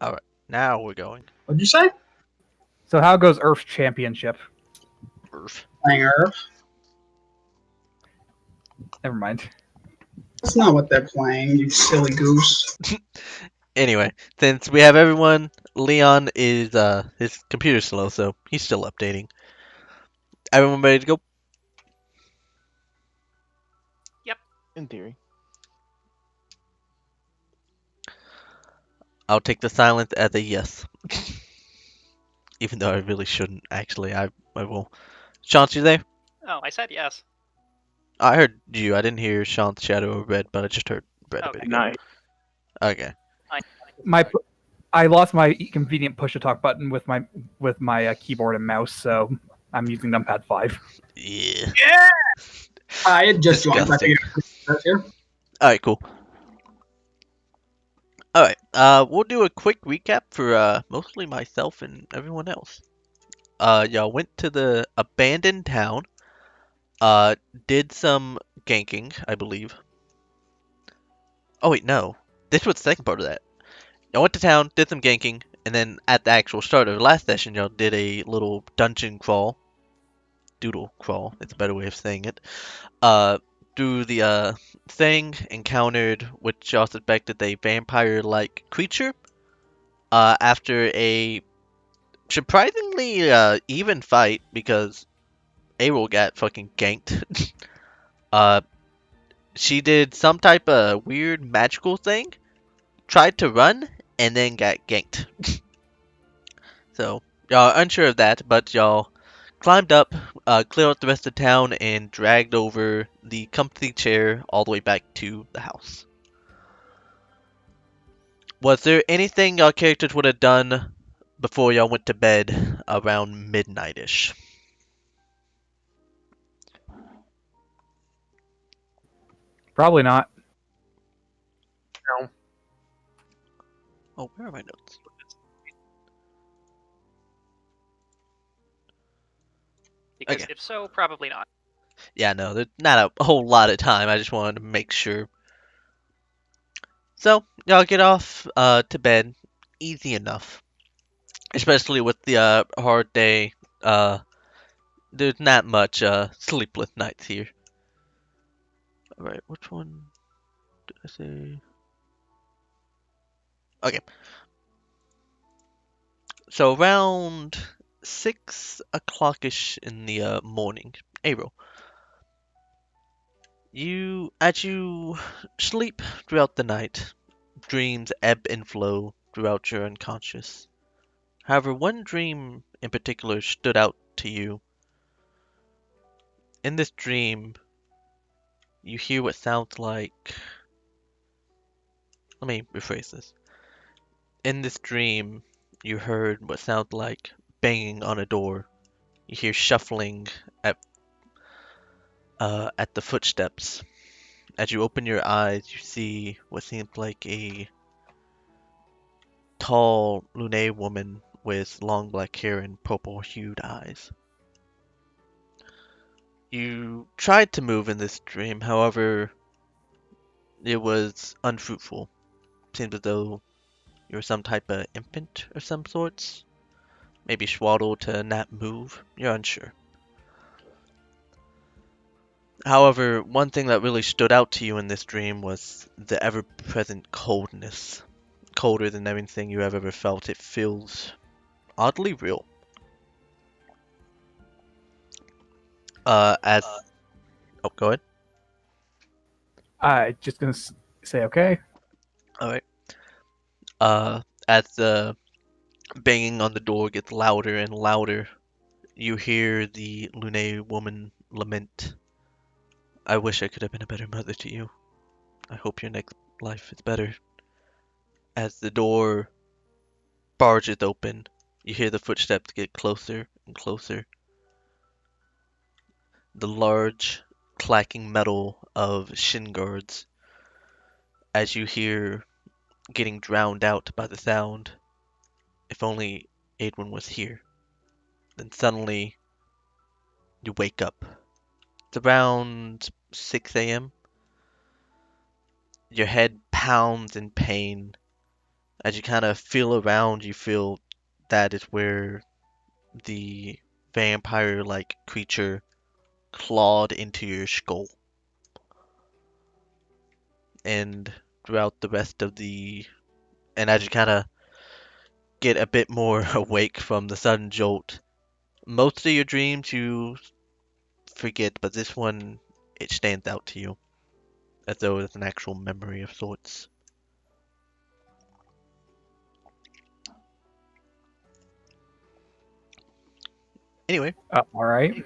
All right, now we're going. What'd you say? So how goes Earth Championship? Earth. Playing Earth? Never mind. That's not what they're playing, you silly goose. Anyway, since we have everyone, Leon is his computer's slow, so he's still updating. Everyone ready to go? Yep. In theory. I'll take the silence as a yes. Even though I really shouldn't, actually. I will. Chance, you there? Oh, I said yes. I heard you. I didn't hear Chance, Shadow, or Red, but I just heard Red a bit Okay. ago. Nice. Okay. I lost my convenient push to talk button with my keyboard and mouse, so I'm using numpad 5. Yeah. Yeah! I had just joined. I Disgusting. figured that's here. Alright, cool. Alright, we'll do a quick recap for mostly myself and everyone else. Y'all went to the abandoned town, did some ganking, I believe. Oh wait, no. This was the second part of that. Y'all went to town, did some ganking, and then at the actual start of the last session, y'all did a little dungeon crawl. Doodle crawl, it's a better way of saying it. Through the thing, encountered what y'all suspected a vampire-like creature. After a surprisingly even fight, because Errol got fucking ganked. uh, she did some type of weird magical thing, tried to run, and then got ganked. So, y'all are unsure of that, but y'all climbed up, cleared out the rest of town, and dragged over the company chair all the way back to the house. Was there anything y'all characters would have done before y'all went to bed around midnight-ish? Probably not. No. Oh, where are my notes? Because Okay. if so, probably not. Yeah, no, there's not a whole lot of time. I just wanted to make sure. So, y'all get off to bed. Easy enough. Especially with the hard day. There's not much sleepless nights here. Alright, which one did I say? Okay. So around 6 o'clock-ish in the morning, April, as you sleep throughout the night, dreams ebb and flow throughout your unconscious. However, one dream in particular stood out to you. In this dream, you hear what sounds like. Let me rephrase this. In this dream, you heard what sounds like banging on a door. You hear shuffling at the footsteps. As you open your eyes, you see what seems like a tall Lune woman with long black hair and purple-hued eyes. You tried to move in this dream, however, it was unfruitful. Seems as though you were some type of infant of some sorts. Maybe swaddled to not move. You're unsure. However, one thing that really stood out to you in this dream was the ever-present coldness. Colder than anything you have ever felt. It feels oddly real. As oh, go ahead. I just gonna say okay. All right. As the banging on the door gets louder and louder, you hear the Lune woman lament. I wish I could have been a better mother to you. I hope your next life is better. As the door barges open, you hear the footsteps get closer and closer. The large, clacking metal of shin guards as you hear getting drowned out by the sound. If only Adwin was here. Then suddenly, you wake up. It's around 6 a.m. Your head pounds in pain. As you kind of feel around, you feel that is where the vampire-like creature clawed into your skull. And throughout the rest of and as you kind of get a bit more awake from the sudden jolt, most of your dreams you forget, but this one, it stands out to you as though it's an actual memory of sorts. Anyway, All right. do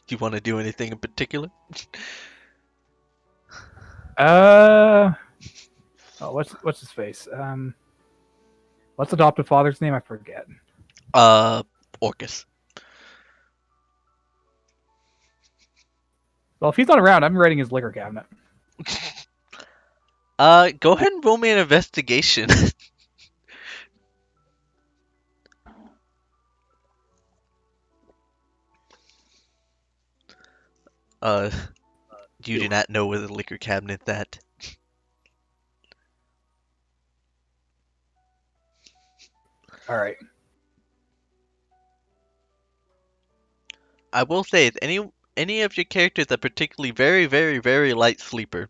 you want to do anything in particular? Oh, what's his face? What's adopted father's name? I forget. Uh, Orcus. Well, if he's not around, I'm raiding his liquor cabinet. Go ahead and roll me an investigation. uh, you do not know where the liquor cabinet's at. All right. I will say, is any of your characters a particularly very, very, very light sleeper?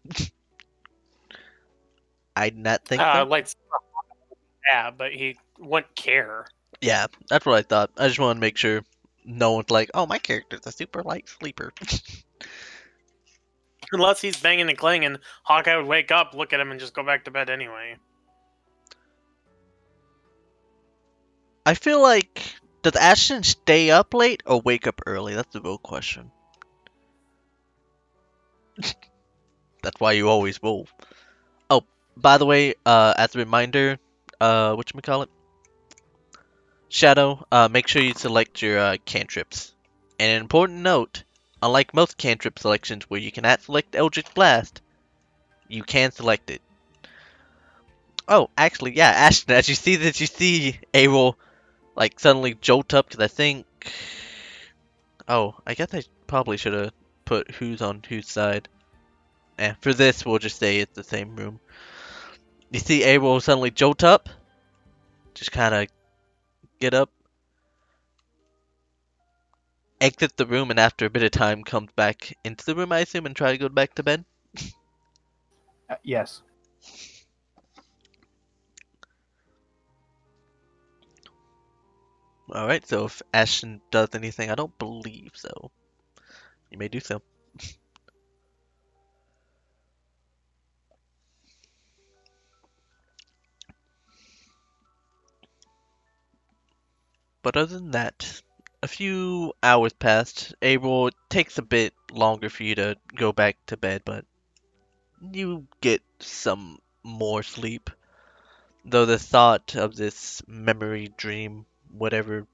I do not think so. Like, yeah, but he wouldn't care. Yeah, that's what I thought. I just want to make sure no one's like, oh, my character's a super light sleeper. Unless he's banging and clanging, Hawkeye would wake up, look at him, and just go back to bed anyway. I feel like, does Ashton stay up late or wake up early? That's the real question. That's why you always roll. Oh, by the way, as a reminder, whatchamacallit? Shadow, make sure you select your cantrips. And an important note, unlike most cantrip selections where you cannot select Eldritch Blast, you can select it. Oh, actually, yeah, Ashton, as you see Abel, like, suddenly jolt up, because I think... Oh, I guess I probably should have put who's on whose side. For this, we'll just say it's the same room. You see Abel suddenly jolt up, just kind of get up, exit the room, and after a bit of time comes back into the room, I assume, and try to go back to bed. Yes. Alright, so if Ashton does anything, I don't believe so. You may do so. But other than that, a few hours passed. April, it takes a bit longer for you to go back to bed, but you get some more sleep. Though the thought of this memory, dream, whatever,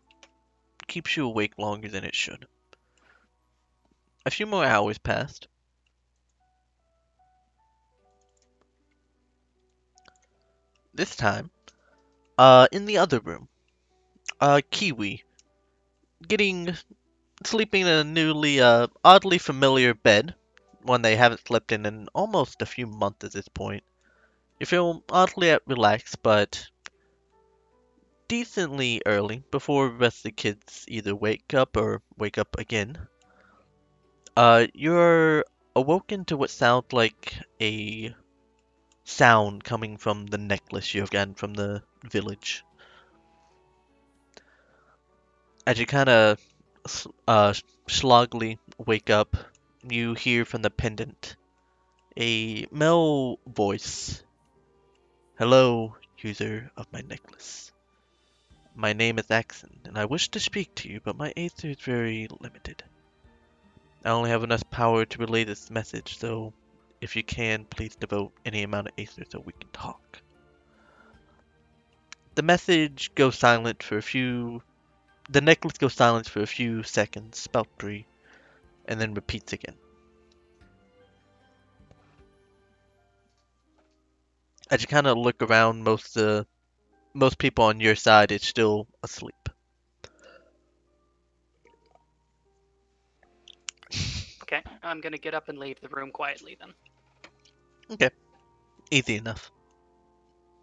keeps you awake longer than it should. A few more hours passed. This time, in the other room, Kiwi, getting sleeping in a newly, oddly familiar bed, one they haven't slept in almost a few months at this point. You feel oddly relaxed, but decently early, before the rest of the kids either wake up or wake up again. You're awoken to what sounds like a sound coming from the necklace you have gotten from the village. As you kind of sloggily wake up, you hear from the pendant a male voice. Hello, user of my necklace. My name is Axon, and I wish to speak to you, but my Aether is very limited. I only have enough power to relay this message, so if you can, please devote any amount of Aether so we can talk. The message goes silent for a few... The necklace goes silent for a few seconds, about 3, and then repeats again. As you kind of look around, most people on your side is still asleep. Okay, I'm gonna get up and leave the room quietly then. Okay, easy enough.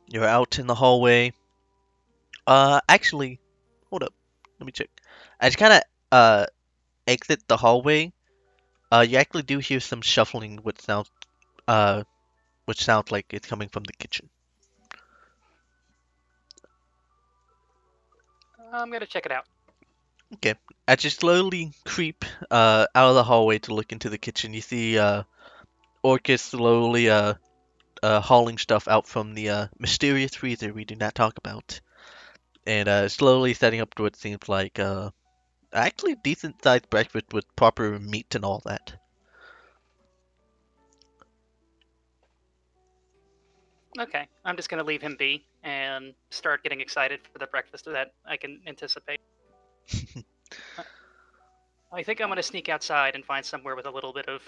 You're out in the hallway. Actually, hold up. Let me check. As you kind of exit the hallway, you actually do hear some shuffling, uh which sounds like it's coming from the kitchen. I'm gonna check it out. Okay. As you slowly creep out of the hallway to look into the kitchen, you see Orcus slowly hauling stuff out from the mysterious freezer we do not talk about, and slowly setting up to what seems like actually decent sized breakfast with proper meat and all that. Okay, I'm just gonna leave him be and start getting excited for the breakfast that I can anticipate. I think I'm gonna sneak outside and find somewhere with a little bit of.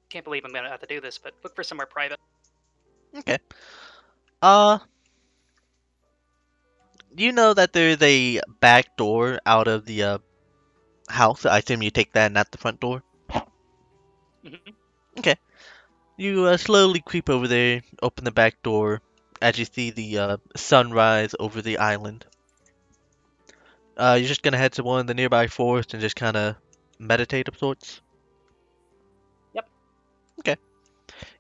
Can't believe I'm gonna have to do this, but look for somewhere private. Okay. Uh, you know that there's a back door out of the house. I assume you take that and not the front door. Hmm. Okay. You slowly creep over there, open the back door, as you see the sunrise over the island. You're just gonna head to one of the nearby forests and just kind of meditate of sorts. Yep. Okay.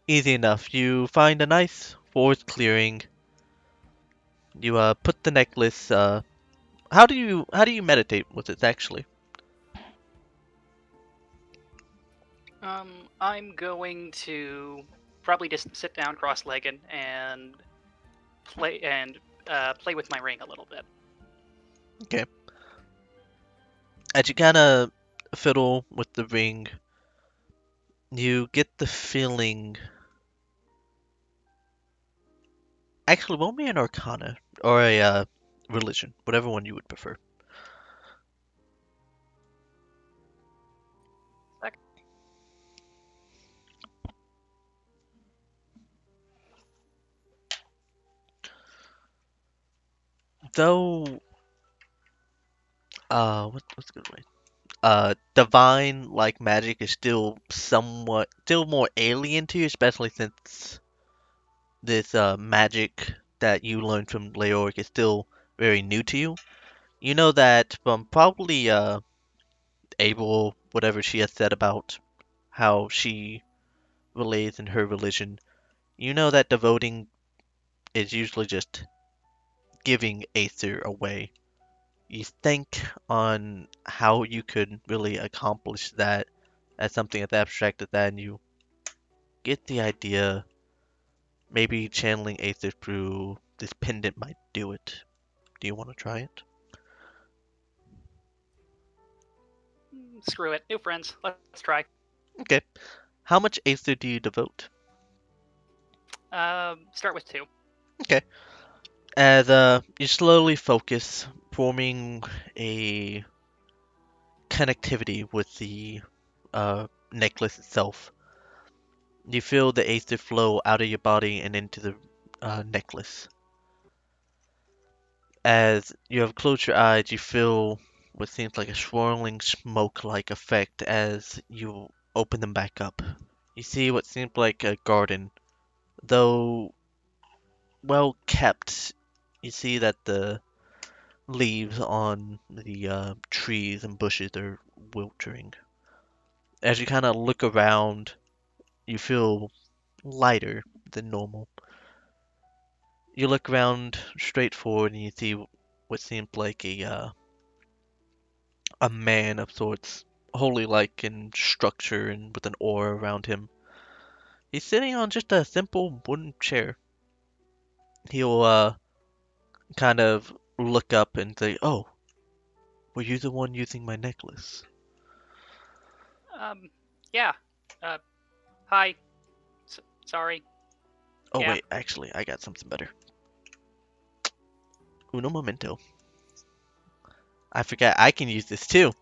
Easy enough. You find a nice forest clearing. You put the necklace. How do you meditate with it actually? I'm going to probably just sit down cross-legged and play with my ring a little bit. Okay. As you kind of fiddle with the ring, you get the feeling. Actually, roll me an Arcana or a religion, whatever one you would prefer. Sec- Though, what's a good way? Divine like magic is still more alien to you, especially since this magic that you learned from Leoric is still very new to you. You know that from probably Abel, whatever she has said about how she relays in her religion, you know that devoting is usually just giving Aether away. You think on how you could really accomplish that as something as abstract as that, and you get the idea maybe channeling Aether through this pendant might do it. Do you want to try it? Screw it, new friends. Let's try. Okay. How much Aether do you devote? Start with 2. Okay. As you slowly focus, forming a connectivity with the necklace itself, you feel the Aether flow out of your body and into the necklace. As you have closed your eyes, you feel what seems like a swirling smoke-like effect as you open them back up. You see what seems like a garden, though well kept. You see that the leaves on the trees and bushes are wilting. As you kind of look around, you feel lighter than normal. You look around straight forward and you see what seems like a man of sorts, wholly like in structure and with an aura around him. He's sitting on just a simple wooden chair. He'll kind of look up and say, "Oh, were you the one using my necklace?" Yeah. Uh, Hi. Sorry. Oh Yeah. wait, actually, I got something better. Uno momento. I forgot I can use this too.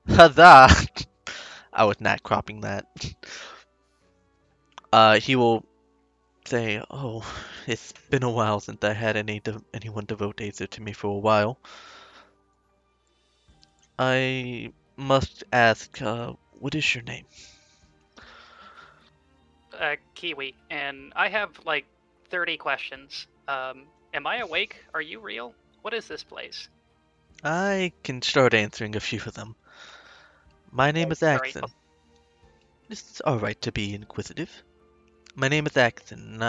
Huzzah! I was not cropping that. He will say, "Oh, it's been a while since I had anyone devote Aether to me for a while. I must ask, what is your name?" Kiwi, and I have like 30 questions. Am I awake? Are you real? What is this place? I can start answering a few of them. My name is Sorry. Axon. It's alright to be inquisitive. My name is Axon, and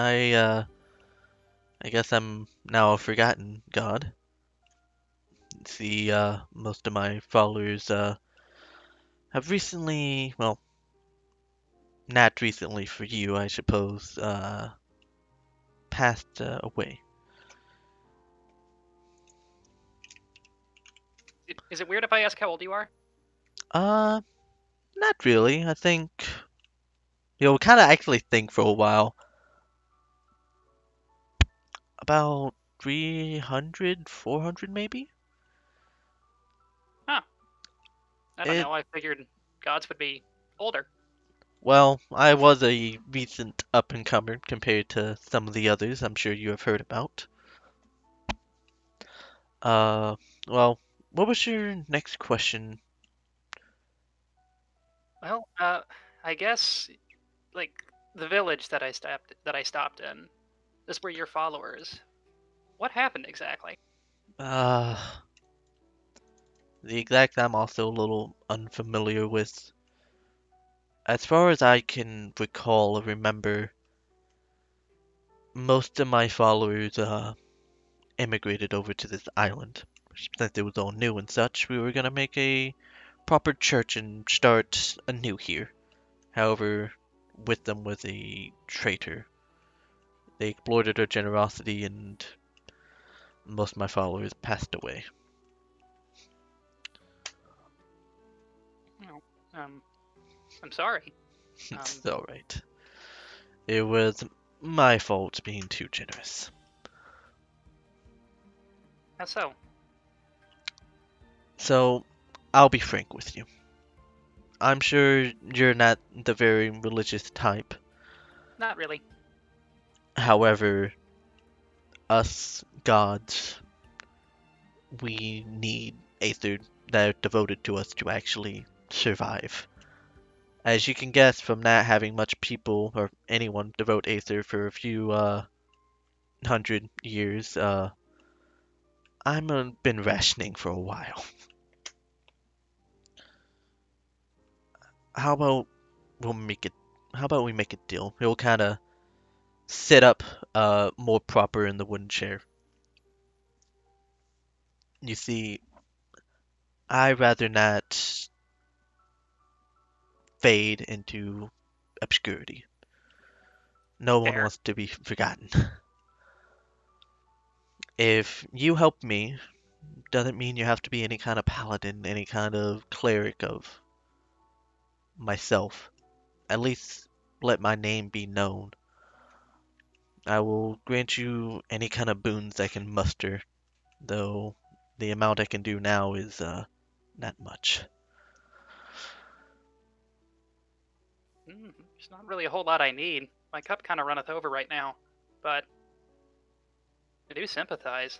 I guess I'm now a forgotten god. See, most of my followers, have recently, well, not recently for you, I suppose, passed away. Is it weird if I ask how old you are? Uh, Not really. I think, kind of actually think for a while. About 300, 400 maybe? Huh. I don't It, know. I figured gods would be older. well, I was a recent up-and-comer compared to some of the others I'm sure you have heard about. Uh, well, what was your next question? Well, I guess like the village that I stopped in. This were your followers. What happened exactly? Uh, the exact I'm also a little unfamiliar with. As far as I can recall or remember, most of my followers, immigrated over to this island. Since it was all new and such, we were gonna make a proper church and start anew here. However, with them was a traitor. They exploited our generosity and most of my followers passed away. Oh, I'm sorry. It's alright. It was my fault being too generous. How so? So, I'll be frank with you. I'm sure you're not the very religious type. Not really. However, us gods, we need Aether that are devoted to us to actually survive. As you can guess from not having much people or anyone devote Aether for a few 100 years, I'm been rationing for a while. How about we'll make it? How about we make a deal? We'll kind of sit up more proper in the wooden chair. You see, I rather not fade into obscurity. No one Fair. wants to be forgotten. If you help me, doesn't mean you have to be any kind of paladin, any kind of cleric of myself. At least let my name be known. I will grant you any kind of boons I can muster, though the amount I can do now is not much. There's not really a whole lot I need. My cup kind of runneth over right now, but I do sympathize.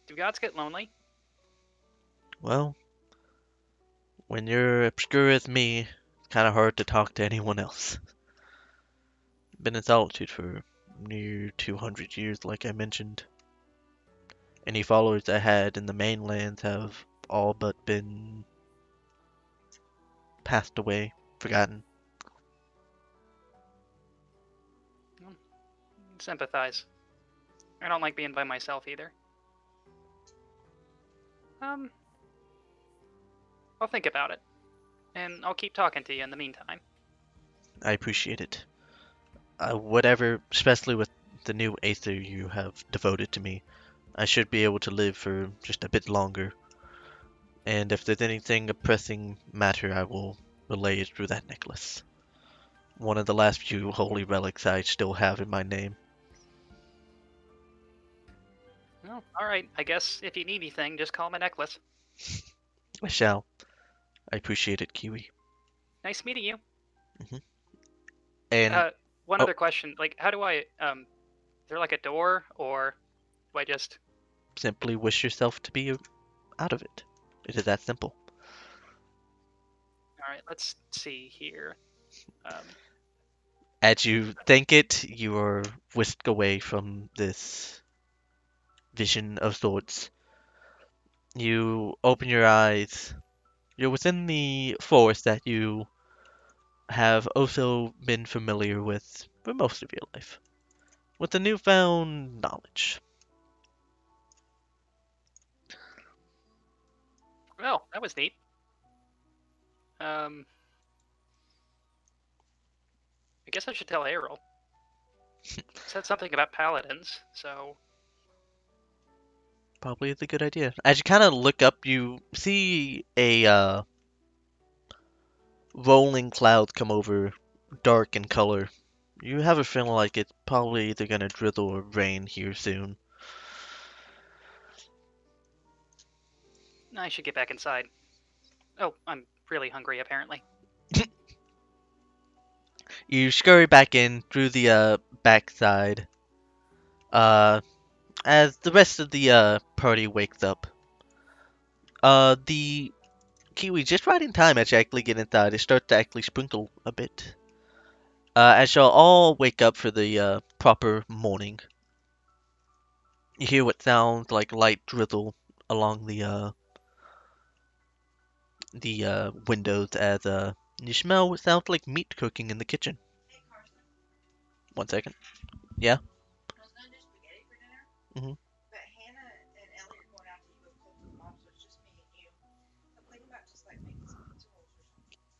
Do gods get lonely? Well, when you're obscure as me, it's kind of hard to talk to anyone else. Been in solitude for near 200 years, like I mentioned. Any followers I had in the mainlands have all but been passed away, forgotten. Hmm, sympathize. I don't like being by myself either. Um, I'll think about it, and I'll keep talking to you in the meantime. I appreciate it. Whatever, especially with the new Aether you have devoted to me, I should be able to live for just a bit longer. And if there's anything a pressing matter, I will relay it through that necklace. One of the last few holy relics I still have in my name. Well, all right. I guess if you need anything, just call my necklace. I shall. I appreciate it, Kiwi. Nice meeting you. And One oh, other question. Like, how do I? Is there like a door, or do I just? simply wish yourself to be out of it. It is that simple. All right. Let's see here. Um, As you think it, you are whisked away from this vision of sorts. You open your eyes. You're within the forest that you have also been familiar with for most of your life, with the newfound knowledge. Well, that was neat. I guess I should tell Errol. Said something about paladins, so Probably is a good idea. As you kind of look up, you see a rolling cloud come over, dark in color. You have a feeling like it's probably either gonna drizzle or rain here soon. I should get back inside. Oh, I'm really hungry apparently. You scurry back in through the backside. Uh, as the rest of the party wakes up. The Kiwi just right in time as you actually get inside. It starts to actually sprinkle a bit. As y'all all wake up for the proper morning, you hear what sounds like light drizzle along the windows as you smell what sounds like meat cooking in the kitchen. 1 second. Yeah. Mhm.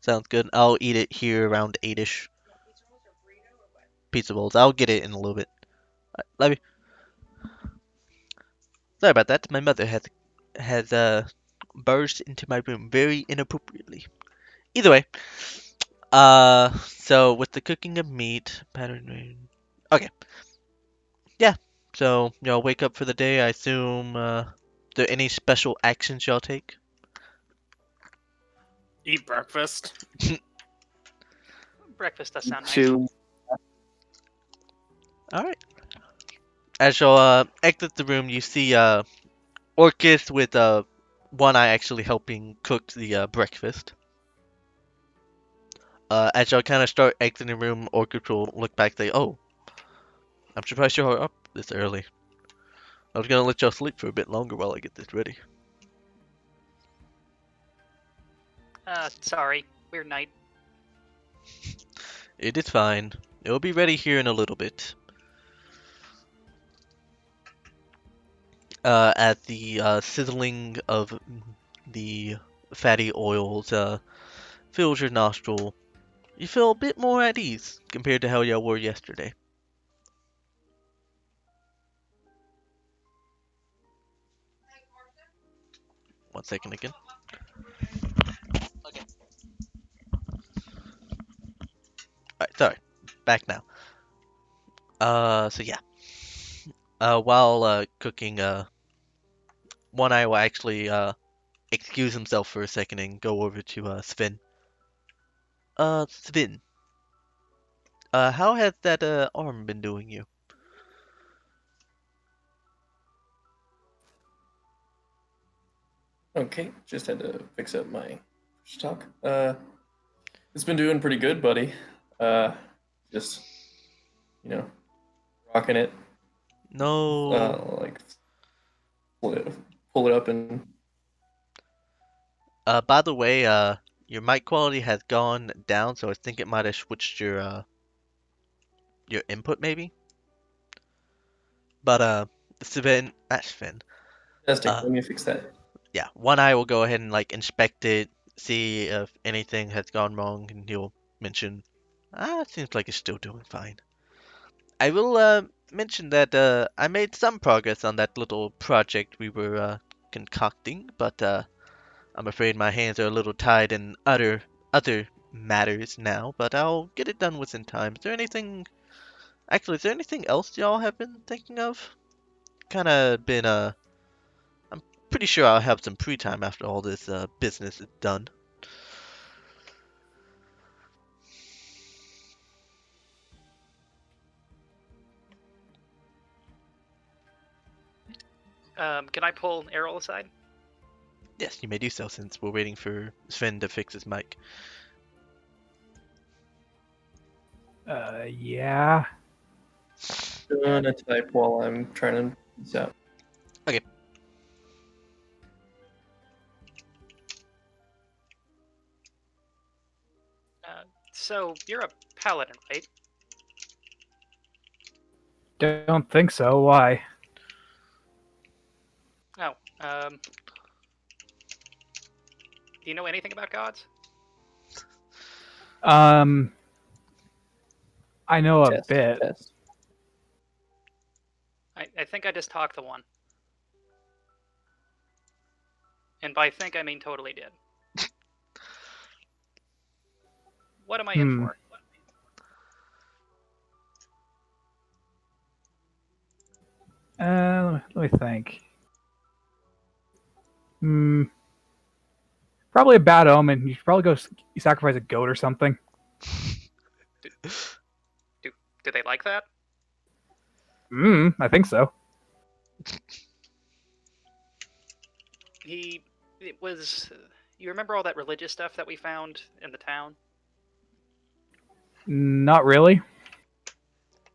Sounds good. I'll eat it here around 8ish. Pizza rolls. I'll get it in a little bit. Love you. Sorry about that. My mother has burst into my room very inappropriately. Either way, so with the cooking of meat, pattern. Okay, yeah. So y'all wake up for the day. I assume. There any special actions y'all take? Eat breakfast. Breakfast does sound nice. To All right. As y'all exit the room, you see Orcus with one eye actually helping cook the breakfast. As y'all kind of start exiting the room, Orcus will look back and say, "Oh, I'm surprised you're up this early. I was gonna let y'all sleep for a bit longer while I get this ready." Sorry. Weird night. It is fine. It'll be ready here in a little bit. As the sizzling of the fatty oils fills your nostril, you feel a bit more at ease compared to how y'all were yesterday. 1 second again. Okay. Alright, sorry. Back now. So yeah. While cooking, one eye will actually excuse himself for a second and go over to Sven. Sven, how has that arm been doing you? Okay, just had to fix up my talk. It's been doing pretty good, buddy. Just you know, rocking it. No. Like pull it up and By the way, your mic quality has gone down, so I think it might have switched your input maybe. But Sven, fantastic. uh, Let me fix that. yeah, one eye will go ahead and like inspect it, see if anything has gone wrong, and he'll mention, it seems like it's still doing fine. I will mention that I made some progress on that little project we were concocting, but I'm afraid my hands are a little tied in other matters now, but I'll get it done within time. Is there anything else y'all have been thinking of? Kinda been I'm pretty sure I'll have some free time after all this business is done. Can I pull Errol aside? Yes, you may do so since we're waiting for Sven to fix his mic. Yeah. Gonna type while I'm trying to this out. So you're a paladin, right? Don't think so. Why? Oh, do you know anything about gods? Um, I know a Test. bit. Test. I think I just talked to one. And by think, I mean totally did. What am I in for? Let me think. Probably a bad omen. You should probably go sacrifice a goat or something. Do they like that? I think so. It was. You remember all that religious stuff that we found in the town? Not really.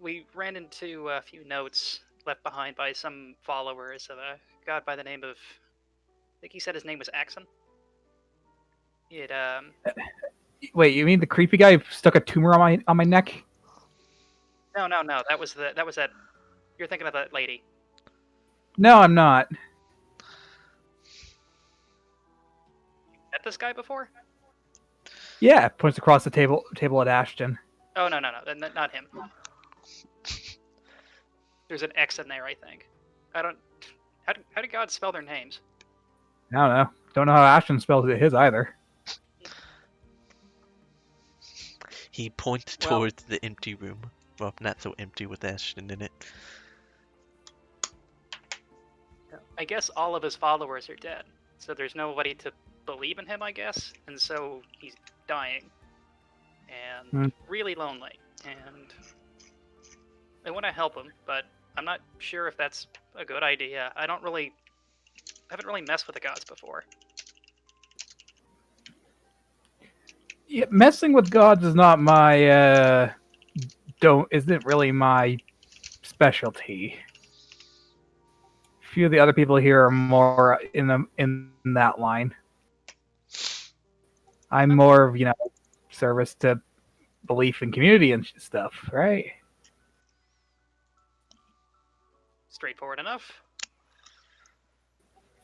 We ran into a few notes left behind by some followers of a god by the name of. I think he said his name was Axon. It Wait, you mean the creepy guy who stuck a tumor on my neck? No. That was that. You're thinking of that lady. No, I'm not. Met this guy before? Yeah, points across the table at Ashton. Oh no, not him. There's an X in there, I think. I don't. How do gods spell their names? I don't know. Don't know how Ashton spells his either. He points towards the empty room. Well, not so empty with Ashton in it. I guess all of his followers are dead, so there's nobody to believe in him, I guess, and so he's dying and really lonely. And I want to help him, but I'm not sure if that's a good idea. I haven't really messed with the gods before. Yeah, messing with gods is not my isn't really my specialty. A few of the other people here are more in that line. I'm more of, service to belief in community and stuff, right? Straightforward enough.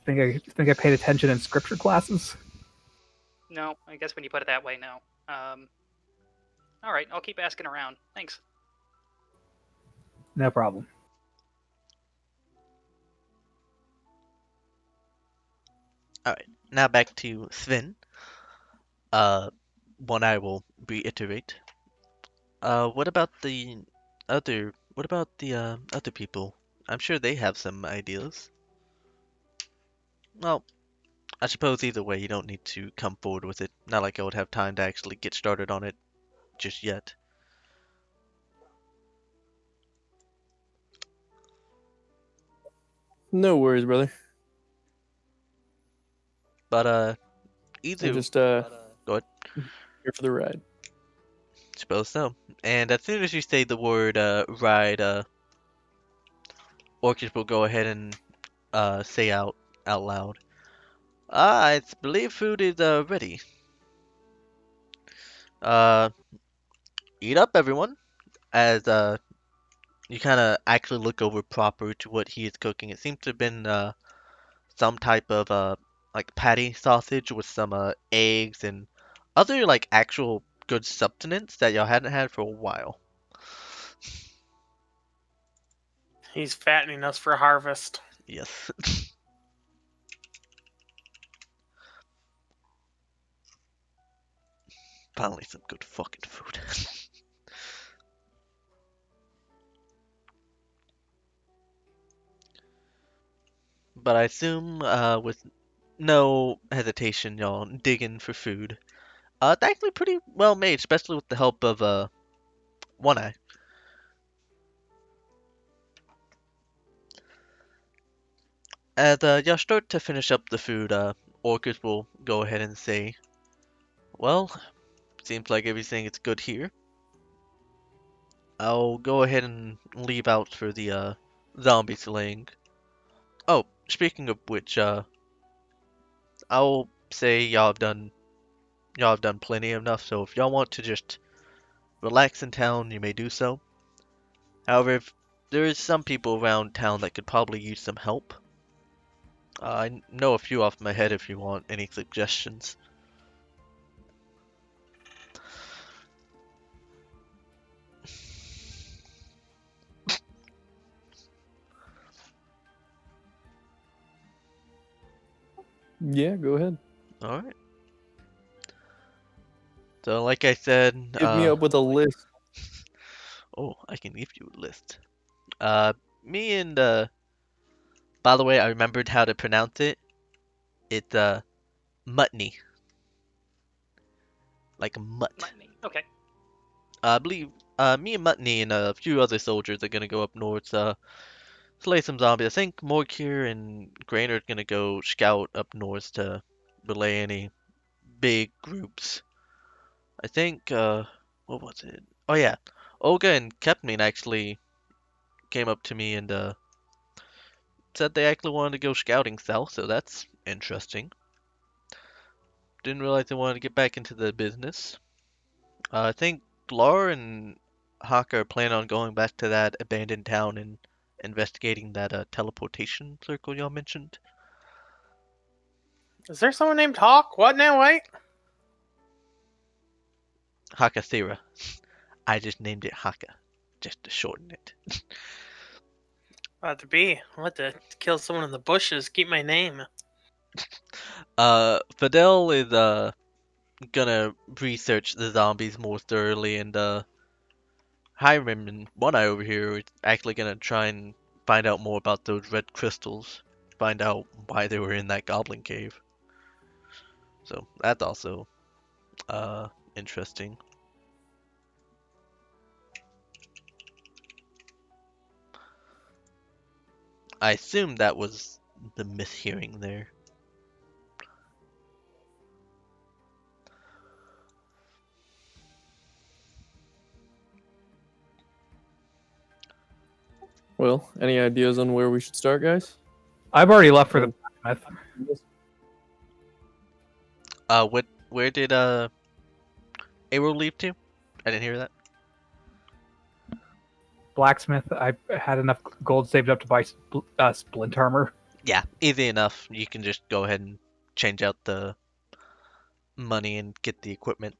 Think I paid attention in scripture classes? No, I guess when you put it that way, no. All right, I'll keep asking around. Thanks. No problem. Alright, now back to Sven. One I will reiterate. What about the other people? I'm sure they have some ideas. Well, I suppose either way you don't need to come forward with it. Not like I would have time to actually get started on it just yet. No worries, brother. But either I'm just go ahead. here for the ride. Suppose so. And as soon as you say the word ride, Orchid will go ahead and say out loud. I believe food is ready. Uh, eat up, everyone. As you kind of actually look over proper to what he is cooking. It seems to have been some type of like patty sausage with some eggs and other like actual good substance that y'all hadn't had for a while. He's fattening us for harvest. Yes. Finally, some good fucking food. But I assume, with no hesitation, y'all digging for food. It's actually pretty well made, especially with the help of One Eye. As y'all start to finish up the food, Orcus will go ahead and say, "Well, seems like everything is good here. I'll go ahead and leave out for the zombie slaying. Oh, speaking of which, I'll say y'all have done plenty enough, so if y'all want to just relax in town, you may do so. However, if there is some people around town that could probably use some help, I know a few off my head if you want any suggestions. Yeah, go ahead. Alright. So like I said, Give me up with a list. oh, I can give you a list. Me and by the way, I remembered how to pronounce it. It's Mutney. Like a mutt. Mutney. Okay. I believe me and Mutney and a few other soldiers are gonna go up north, slay some zombies. I think Morkir and Grainer are gonna go scout up north to relay any big groups. I think what was it? Oh yeah. Olga and Kepnin actually came up to me and said they actually wanted to go scouting south, so that's interesting. Didn't realize they wanted to get back into the business. I think Laura and Haka are planning on going back to that abandoned town and investigating that teleportation circle y'all mentioned. Is there someone named Hawk? What now? Wait. Hakasira. I just named it Haka, just to shorten it. About to be. I'll have to kill someone in the bushes. Keep my name. Fidel is gonna research the zombies more thoroughly, and Hiram and One Eye over here is actually gonna try and find out more about those red crystals. Find out why they were in that goblin cave. So that's also interesting. I assume that was the mishearing there. Well, any ideas on where we should start, guys? I've already left for the blacksmith. Where did Arrow leave to? I didn't hear that. Blacksmith. I had enough gold saved up to buy splint armor. Yeah, easy enough. You can just go ahead and change out the money and get the equipment.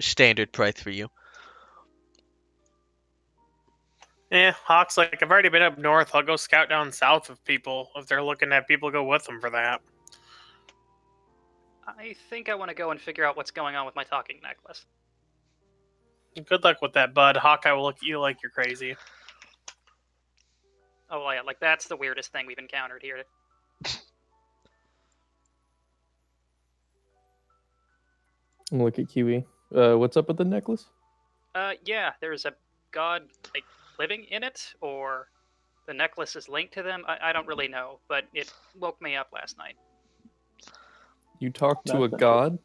Standard price for you. Yeah, Hawk's like, I've already been up north. I'll go scout down south of people. If they're looking at people, go with them for that. I think I want to go and figure out what's going on with my talking necklace. Good luck with that, bud. Hawkeye will look at you like you're crazy. Oh, yeah, like that's the weirdest thing we've encountered here. I'm gonna look at Kiwi. What's up with the necklace? Yeah, there's a god like living in it, or the necklace is linked to them. I don't really know, but it woke me up last night. You talked to a god?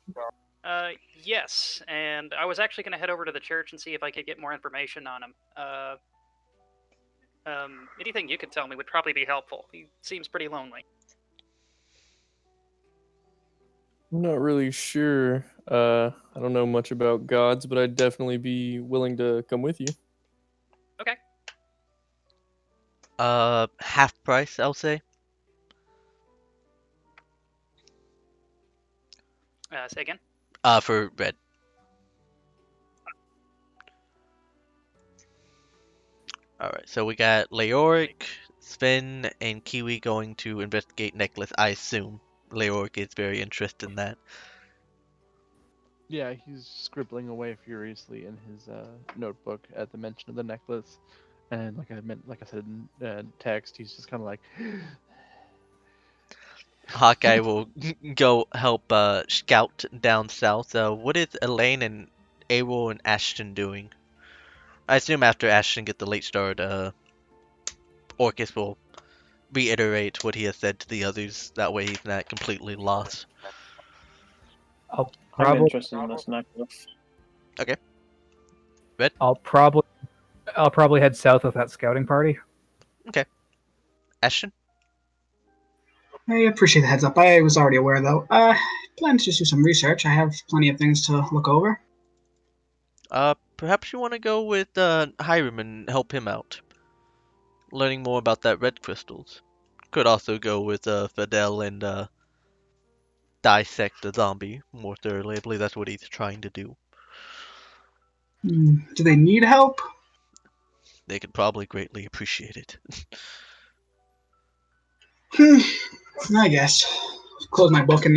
Yes, and I was actually going to head over to the church and see if I could get more information on him. Anything you could tell me would probably be helpful. He seems pretty lonely. I'm not really sure. I don't know much about gods, but I'd definitely be willing to come with you. Okay. Half price, I'll say. Say again? For red. Alright, so we got Leoric, Sven, and Kiwi going to investigate necklace, I assume. Leoric is very interested in that. Yeah, he's scribbling away furiously in his notebook at the mention of the necklace, and like I said in text, he's just kind of like, Hawkeye will go help scout down south. What is Elaine and Abel and Ashton doing? I assume after Ashton get the late start, Orcus will reiterate what he has said to the others. That way he's not completely lost. I'll I'm probably interested in this necklace. I'll probably I'll probably head south with that scouting party. Ashton? I appreciate the heads up. I was already aware, though. Plan to just do some research. I have plenty of things to look over. Perhaps you want to go with Hiram and help him out, learning more about that red crystals. Could also go with Fidel and dissect the zombie more thoroughly. I believe that's what he's trying to do. Do they need help? They could probably greatly appreciate it. I guess. Close my book and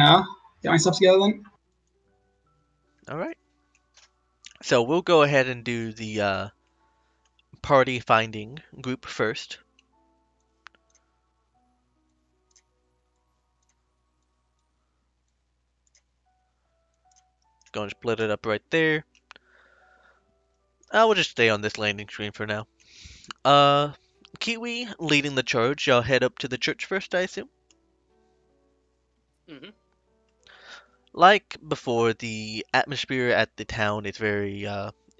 get my stuff together then. Alright. So we'll go ahead and do the party finding group first. Going to split it up right there. We'll just stay on this landing screen for now. Kiwi leading the charge. Y'all head up to the church first, I assume? Hmm. Like before, the atmosphere at the town is very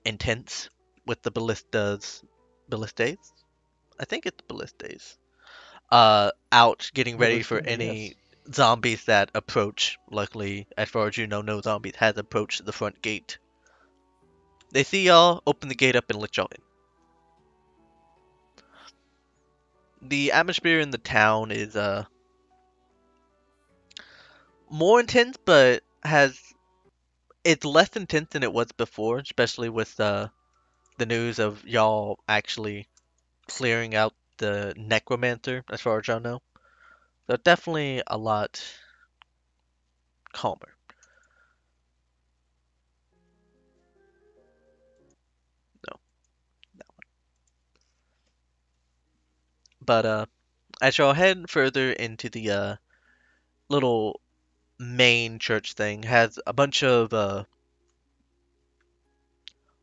intense with the ballistas. I think it's ballistas. Out getting ready for Ballista, any yes. zombies that approach. Luckily, as far as you know, no zombies has approached the front gate. They see y'all, open the gate up, and let y'all in. The atmosphere in the town is more intense, but it's less intense than it was before, especially with the news of y'all actually clearing out the necromancer, as far as y'all know. So definitely a lot calmer. No, no. But as y'all head further into the little main church thing, has a bunch of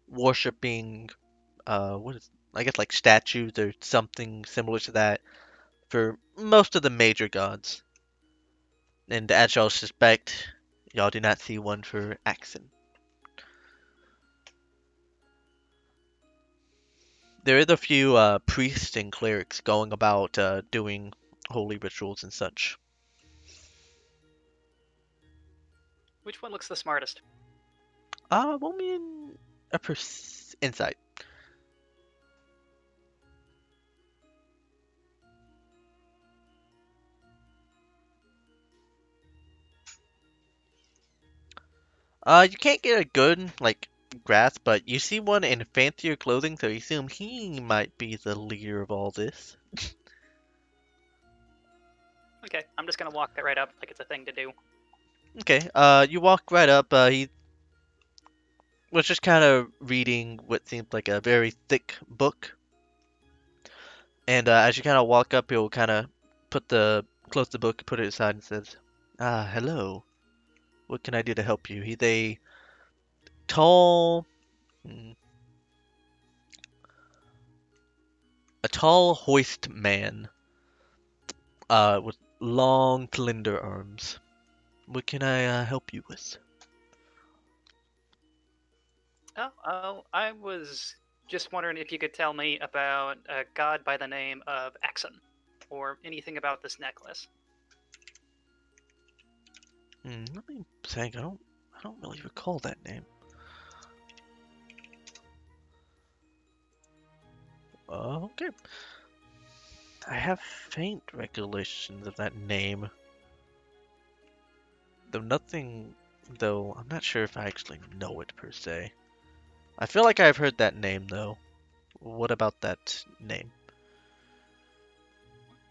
worshipping what is I guess like statues or something similar to that for most of the major gods. And as y'all suspect, y'all do not see one for Axon. There is a few priests and clerics going about doing holy rituals and such. Which one looks the smartest? Roll me a insight. You can't get a good, like, grasp, but you see one in fancier clothing, so you assume he might be the leader of all this. Okay, I'm just gonna walk it right up like it's a thing to do. Okay, you walk right up, he was just kind of reading what seemed like a very thick book. And as you kind of walk up, he'll kind of close the book, put it aside, and says, hello. What can I do to help you? He's a tall, mm, hoist man, with long, slender arms. What can I help you with? I was just wondering if you could tell me about a god by the name of Axon, or anything about this necklace. Let me think. I don't really recall that name. Okay. I have faint recollections of that name. Though I'm not sure if I actually know it per se. I feel like I've heard that name though. What about that name?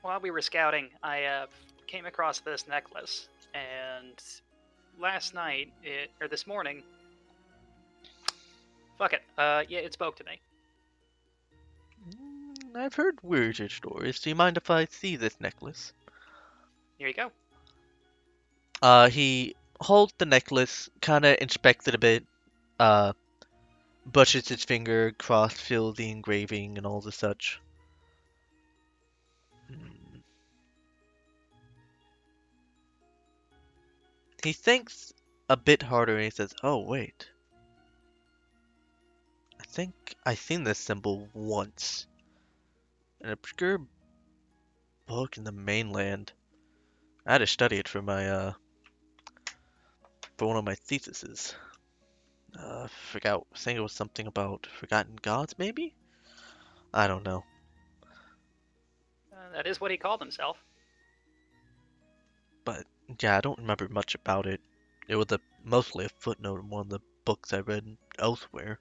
While we were scouting, I came across this necklace, and last night, or this morning, fuck it, yeah, it spoke to me. I've heard weirder stories. Do you mind if I see this necklace? Here you go. He holds the necklace, kind of inspects it a bit, uh, brushes his finger across, feels the engraving and all the such. Hmm. He thinks a bit harder and he says, "Oh, wait. I think I seen this symbol once. An obscure book in the mainland. I had to study it for my for one of my theses. Forgot. I think it was something about forgotten gods, maybe? I don't know. That is what he called himself. But yeah, I don't remember much about it. It was mostly a footnote in one of the books I read elsewhere.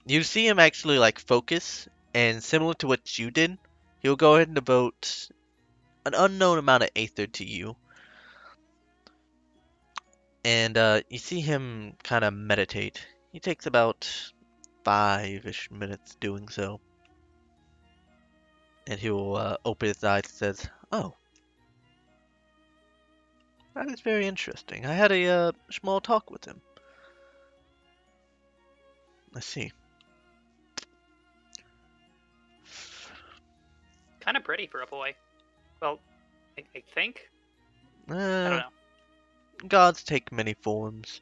You see him actually like focus, and similar to what you did, he'll go ahead and devote an unknown amount of Aether to you. And you see him kind of meditate. He takes about 5-ish minutes doing so. And he'll open his eyes and says, "Oh, that is very interesting. I had a small talk with him. I see. Kind of pretty for a boy. Well, I think. I don't Uh, know. gods take many forms.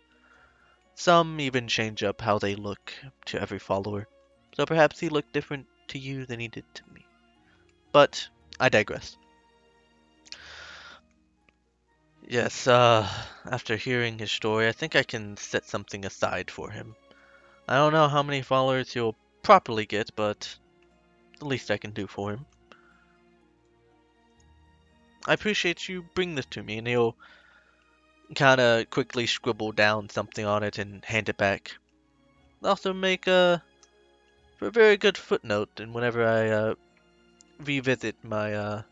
Some even change up how they look to every follower. So perhaps he looked different to you than he did to me. But I digress. Yes, after hearing his story, I think I can set something aside for him. I don't know how many followers he'll properly get, but the least I can do for him. I appreciate you bring this to me, and he'll kind of quickly scribble down something on it and hand it back. Also make for a very good footnote, and whenever I revisit my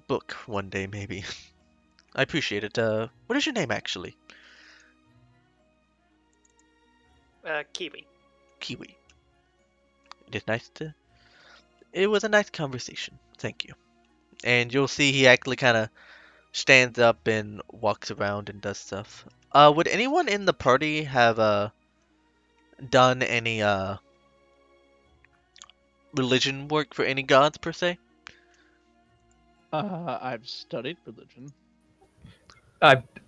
book one day, maybe. I appreciate it. What is your name actually? Kiwi. Kiwi. It is nice to. It was a nice conversation. Thank you. And you'll see he actually kind of stands up and walks around and does stuff. Would anyone in the party have done any religion work for any gods per se? I've studied religion.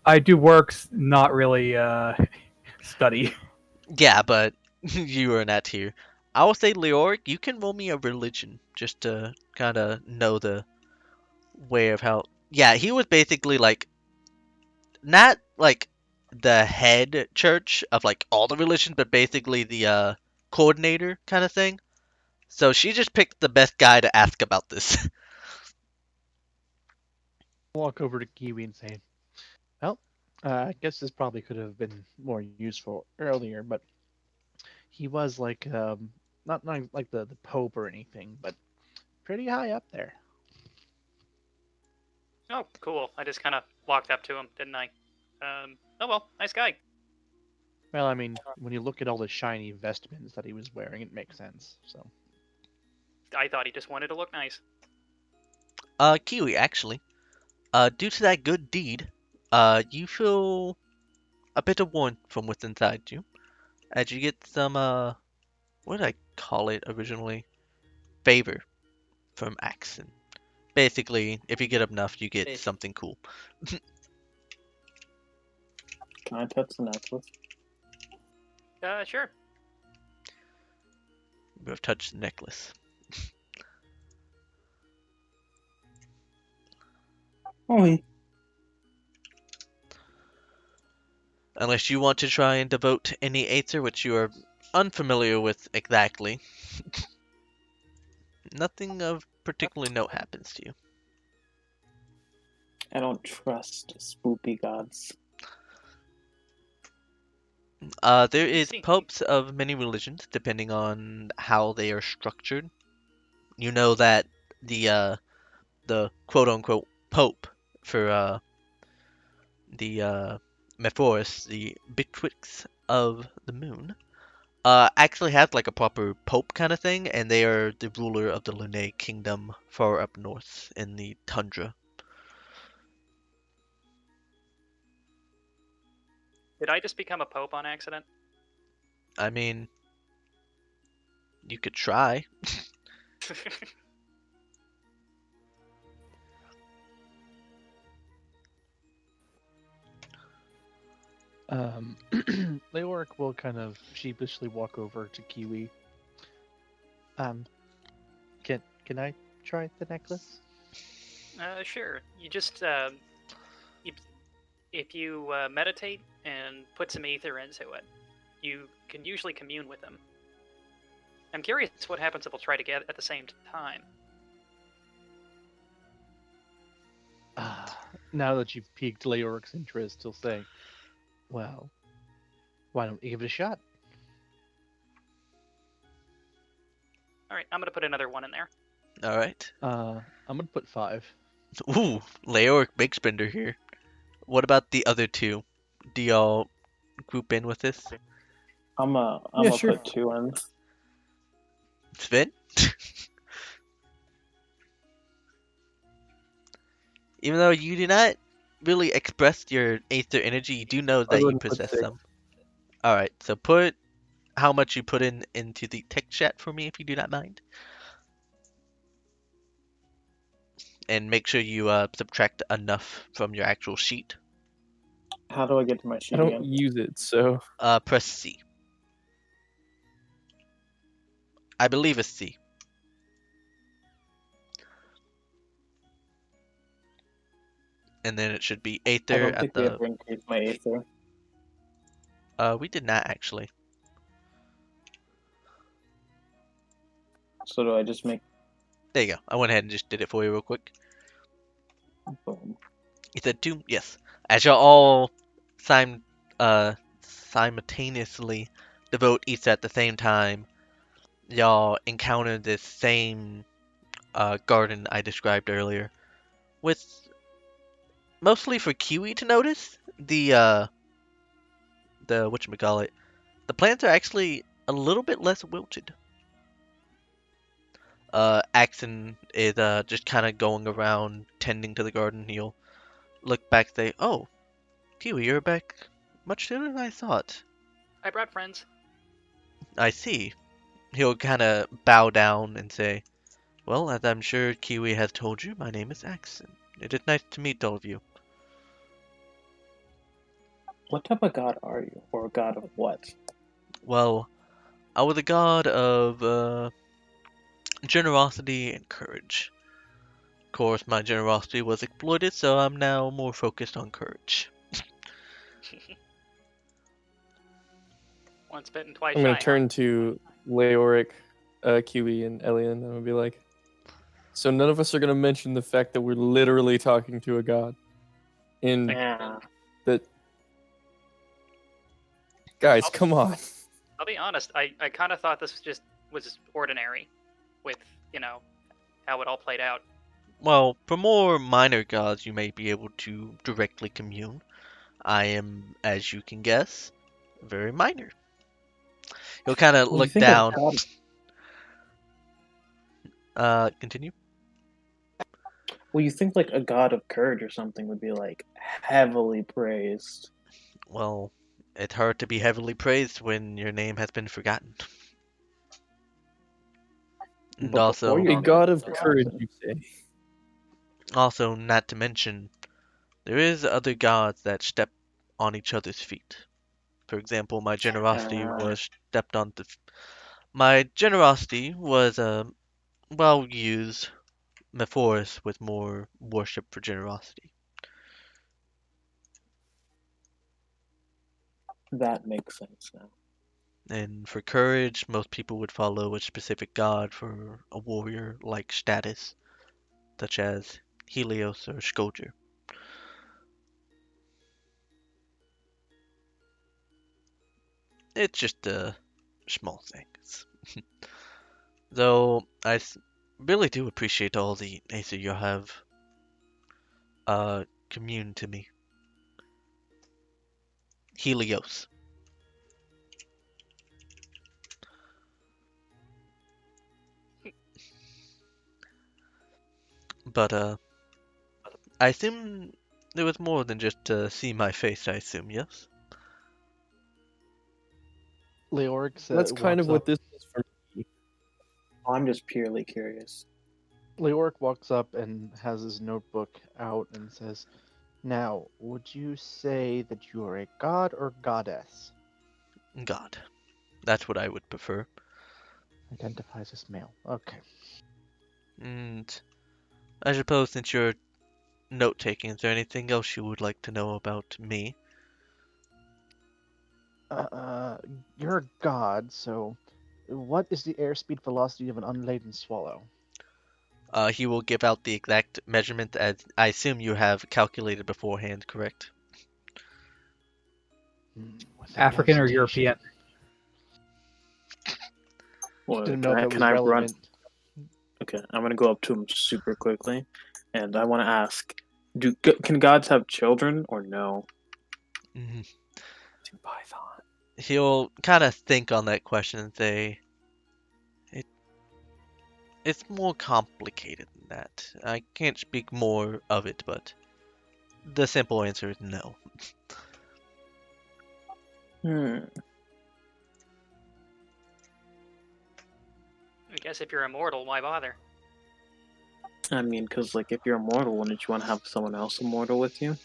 I do works, not really study. Yeah, but you are not here. I will say, Leoric, you can roll me a religion just to kind of know the way of how. Yeah, he was basically like not like the head church of like all the religions, but basically the coordinator kind of thing. So she just picked the best guy to ask about this. Walk over to Kiwi and say, "Well, I guess this probably could have been more useful earlier, but he was like not like the Pope or anything, but pretty high up there." Oh, cool. I just kind of walked up to him, didn't I? Oh well, nice guy. Well, I mean, when you look at all the shiny vestments that he was wearing, it makes sense. So, I thought he just wanted to look nice. Kiwi, actually, due to that good deed, you feel a bit of warmth from within inside you, as you get some, what did I call it originally? Favor from Axe. And basically, if you get enough, you get something cool. Can I touch the necklace? Sure. You have touched the necklace. Oh, Unless you want to try and devote any Aether, which you are unfamiliar with exactly. Nothing of particular note happens to you. I don't trust spoopy gods. There is See. popes of many religions, depending on how they are structured. You know that the quote unquote pope for the Mephoris, the betwixt of the moon, actually has like a proper pope kind of thing, and they are the ruler of the Lunae kingdom far up north in the tundra. Did I just become a pope on accident? I mean, you could try. Leoric will kind of sheepishly walk over to Kiwi. Um, can I try the necklace? Sure. You just if you meditate and put some ether into it, you can usually commune with them. I'm curious what happens if we'll try to get at the same time. Now that you've piqued Leoric's interest, he'll say, "Well, why don't we give it a shot?" All right, I'm gonna put another one in there. All right. I'm gonna put 5. Ooh, Leoric big spender here. What about the other two? Do y'all group in with this? I'm Yeah, gonna sure. put 2 in. Sven? Even though you do not really express your Aether energy, you do know I'll that go you ahead and put possess 6. some. Alright, so put how much you put in into the text chat for me if you do not mind. And make sure you subtract enough from your actual sheet. How do I get to my I sheet don't again? use it, so Press C. I believe it's C. And then it should be I Aether don't at think we the... ever increased my Aether. we did not actually. So do I just make There you go. I went ahead and just did it for you real quick. boom? You said 2? Yes. As y'all all simultaneously devote Ether at the same time, y'all encounter this same garden I described earlier, with mostly for Kiwi to notice. The whatchamacallit, the plants are actually a little bit less wilted. Axon is just kind of going around tending to the garden. He'll look back, say, "Oh, Kiwi, you're back much sooner than I thought." I brought friends. I see. He'll kind of bow down and say, "Well, as I'm sure Kiwi has told you, my name is Axon. It is nice to meet all of you." What type of god are you? Or a god of what? Well, I was a god of generosity and courage. Of course, my generosity was exploited, so I'm now more focused on courage. Once bitten, twice I'm shy. gonna turn to Leoric, Kiwi, and Elian, and I'm gonna be like, "So none of us are gonna mention the fact that we're literally talking to a god." And Yeah. that, guys, come on. I'll be honest. I kind of thought this was ordinary, with how it all played out. Well, for more minor gods, you may be able to directly commune. I am, as you can guess, very minor. He'll kind of Well, you look think a down. god Continue. Well, you think like a god of courage or something would be like heavily praised. Well, it's hard to be heavily praised when your name has been forgotten. And But before also, A your god name of was courage, forgotten. you say? not to mention, there is other gods that step on each other's feet. For example, my generosity was stepped on the. My generosity was well used Mephoris with more worship for generosity. That makes sense now. And for courage, most people would follow a specific god for a warrior-like status, such as Helios or Scourger. It's just small things. Though really do appreciate all the Aether you have communed to me. Helios. But I assume there was more than just to see my face, I assume, yes? Leoric That's kind walks of what up. this is for me. I'm just purely curious. Leoric walks up and has his notebook out and says, Now, would you say that you are a god or goddess? God. That's what I would prefer. Identifies as male. Okay. And I suppose since you're note taking, is there anything else you would like to know about me? You're a god, so what is the airspeed velocity of an unladen swallow? He will give out the exact measurement as I assume you have calculated beforehand, correct? With the African or hesitation. European? Well, Didn't know if it can was I run? relevant. Okay, I'm gonna go up to him super quickly, and I want to ask: can gods have children or no? Mhm. To Python. He'll kind of think on that question and say, it, it's more complicated than that. I can't speak more of it, but the simple answer is no. Hmm. I guess if you're immortal, why bother? I mean, because like if you're immortal, wouldn't you want to have someone else immortal with you?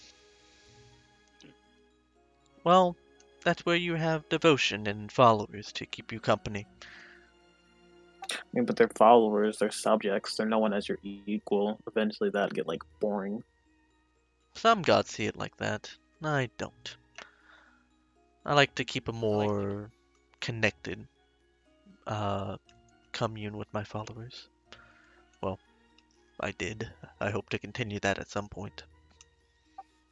Well, that's where you have devotion and followers to keep you company. I mean, but they're followers, they're subjects, they're no one as your equal. Eventually, that'd get like boring. Some gods see it like that. I don't. I like to keep a I like to. more connected uh, commune with my followers. Well, I did. I hope to continue that at some point.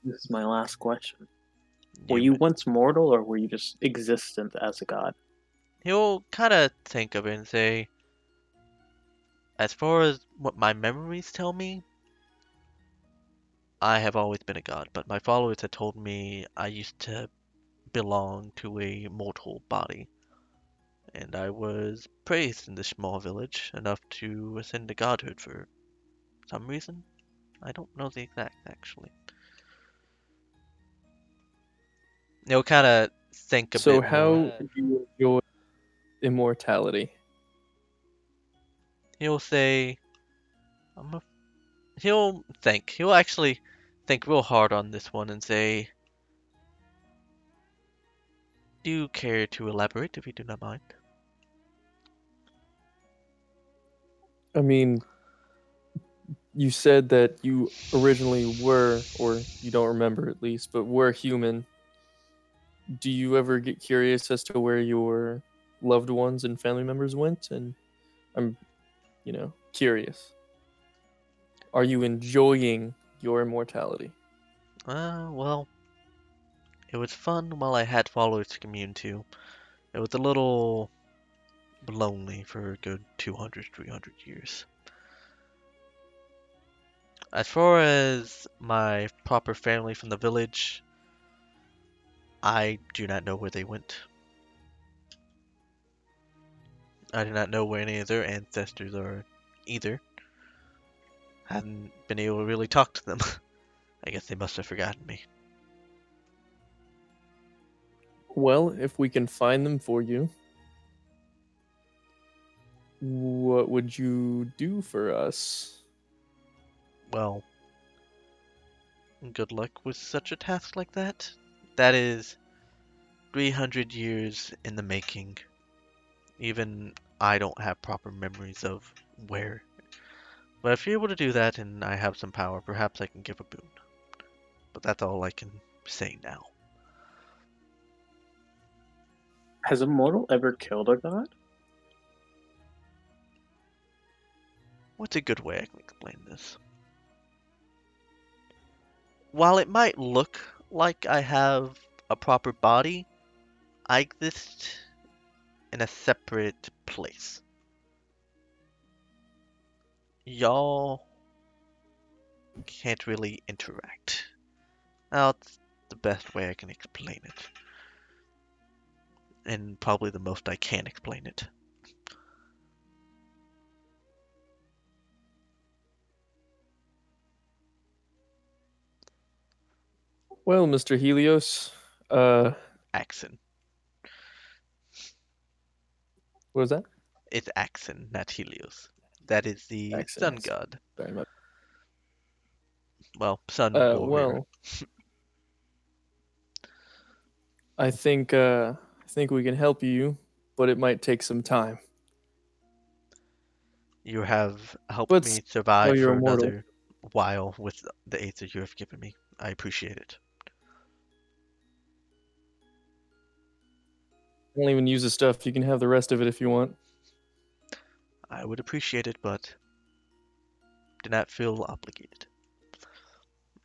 This is my last question. Were You you may. once mortal, or were you just existent as a god? He'll kind of think of it and say, as far as what my memories tell me, I have always been a god, but my followers have told me I used to belong to a mortal body, and I was praised in this small village enough to ascend to godhood for some reason. I don't know the exact, actually. He'll kind of think a So bit more. how do you enjoy immortality? He'll say, I'm a... he'll think. He'll actually think real hard on this one and say, do you care to elaborate if you do not mind? I mean, you said that you originally were, or you don't remember at least, but were human. Do you ever get curious as to where your loved ones and family members went? And I'm, curious. Are you enjoying your immortality? Well, it was fun while I had followers to commune to. It was a little lonely for a good 200, 300 years. As far as my proper family from the village, I do not know where they went. I do not know where any of their ancestors are either. Hadn't been able to really talk to them. I guess they must have forgotten me. Well, if we can find them for you, what would you do for us? Well, good luck with such a task like that. That is 300 years in the making. Even I don't have proper memories of where. But if you're able to do that and I have some power, perhaps I can give a boon. But that's all I can say now. Has a mortal ever killed a god? What's a good way I can explain this? While it might look like I have a proper body, I exist in a separate place. Y'all can't really interact. That's the best way I can explain it. And probably the most I can explain it. Well, Mr. Helios, Axon. what was that? It's Axon, not Helios. That is the sun Accents. god. Sorry, my Well, Sun Warrior. Well, I think we can help you, but it might take some time. You have helped But me oh, survive you're for immortal. another while with the Aether you have given me. I appreciate it. I don't even use the stuff. You can have the rest of it if you want. I would appreciate it, but do not feel obligated.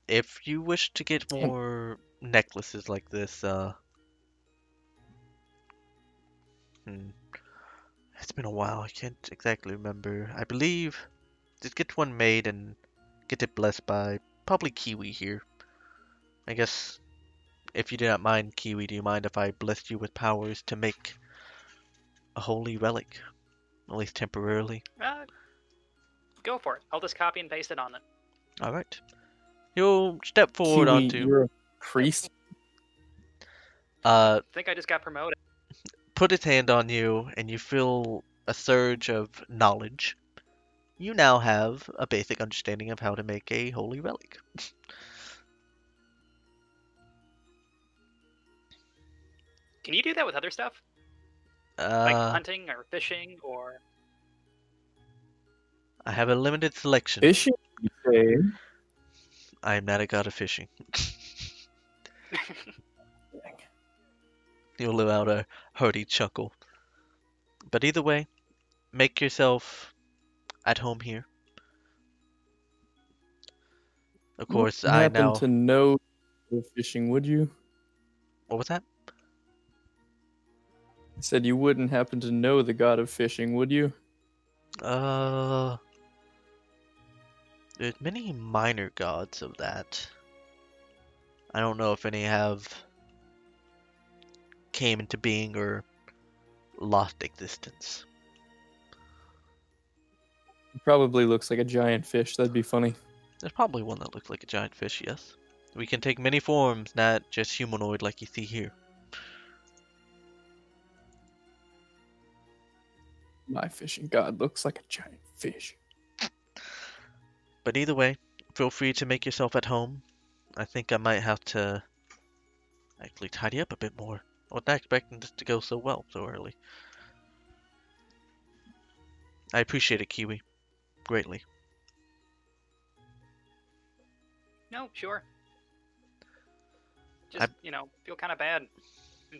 If you wish to get more necklaces like this, it's been a while. I can't exactly remember. I believe just get one made and get it blessed by probably Kiwi here. I guess if you do not mind, Kiwi, do you mind if I blessed you with powers to make a holy relic, at least temporarily? Go for it. I'll just copy and paste it on it. All right. You'll step forward Kiwi, onto. you're a priest. I think I just got promoted. Put his hand on you, and you feel a surge of knowledge. You now have a basic understanding of how to make a holy relic. Can you do that with other stuff? Like hunting or fishing or... I have a limited selection. Fishing, you say? I am not a god of fishing. You'll let out a hearty chuckle. But either way, make yourself at home here. Of course, You I happen now. to know fishing, would you? What was that? I said you wouldn't happen to know the god of fishing, would you? There's many minor gods of that. I don't know if any have came into being or lost existence. It probably looks like a giant fish. That'd be funny. There's probably one that looks like a giant fish, yes. We can take many forms, not just humanoid like you see here. My fishing god looks like a giant fish. But either way, feel free to make yourself at home. I think I might have to actually tidy up a bit more. I was not expecting this to go so well so early. I appreciate it, Kiwi. Greatly. No, sure. Just, feel kind of bad. I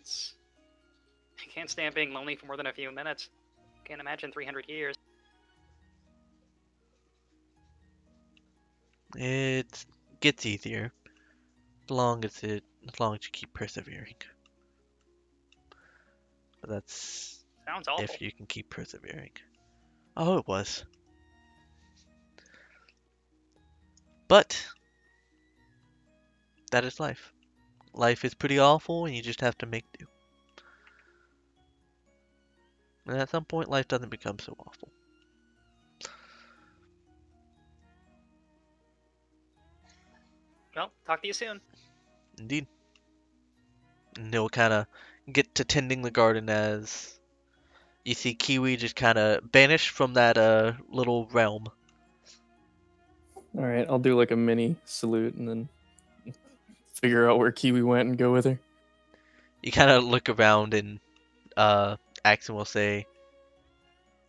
can't stand being lonely for more than a few minutes. Can't imagine 300 years. It gets easier as long as you keep persevering. But that's Sounds awful. if you can keep persevering. Oh, it was. But that is life. Life is pretty awful, and you just have to make do. And at some point, life doesn't become so awful. Well, talk to you soon. Indeed. And he'll kind of get to tending the garden as you see Kiwi just kind of vanish from that little realm. All right, I'll do like a mini salute and then figure out where Kiwi went and go with her. You kind of look around and Axon will say,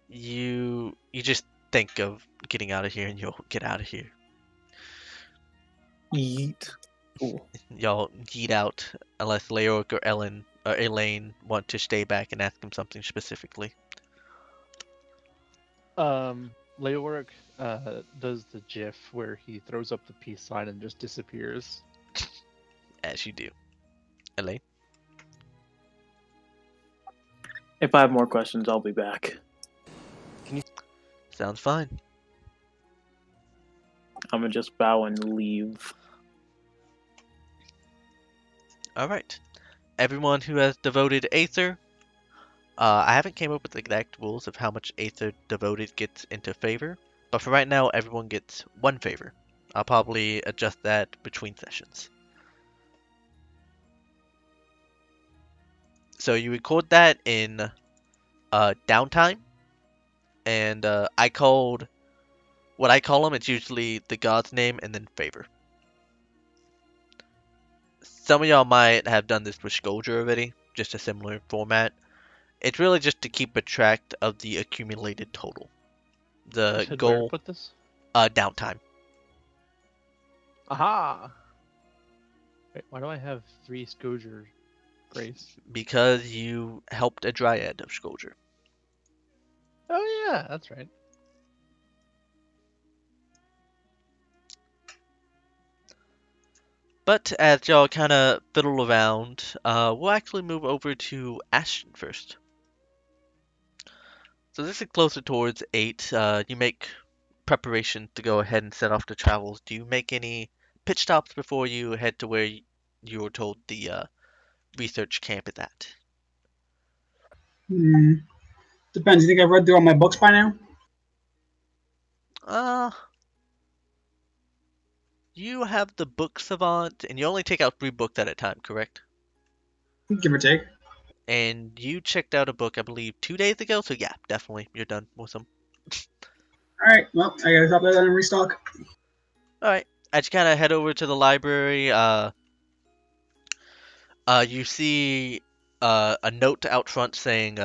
You just think of getting out of here and you'll get out of here. Yeet. Cool. Y'all yeet out unless Leoric or Elaine want to stay back and ask him something specifically. Leoric does the GIF where he throws up the peace sign and just disappears. As you do. Elaine? If I have more questions, I'll be back. Sounds fine. I'm gonna just bow and leave. Alright. Everyone who has devoted Aether, I haven't came up with the exact rules of how much Aether devoted gets into favor, but for right now, everyone gets 1 favor. I'll probably adjust that between sessions. So you record that in downtime, and what I call them, it's usually the god's name and then favor. some of y'all might have done this with Scourger already, just a similar format. It's really just to keep a track of the accumulated total. You The said where to goal, put this? downtime. Aha! Wait, why do I have 3 Scourger Grace? Because you helped a Dryad of Scourger. Oh yeah, that's right. But as y'all kind of fiddle around, we'll actually move over to Ashton first. So this is closer towards 8. You make preparation to go ahead and set off to travel. Do you make any pit stops before you head to where you were told the research camp is at? Depends. You think I've read through all my books by now? Uh, you have the book savant, and you only take out 3 books at a time, correct? Give or take. And you checked out a book, I believe, 2 days ago. So yeah, definitely, you're done with them. All right. Well, I gotta stop there and restock. All right. As you kind of head over to the library, you see a note out front saying,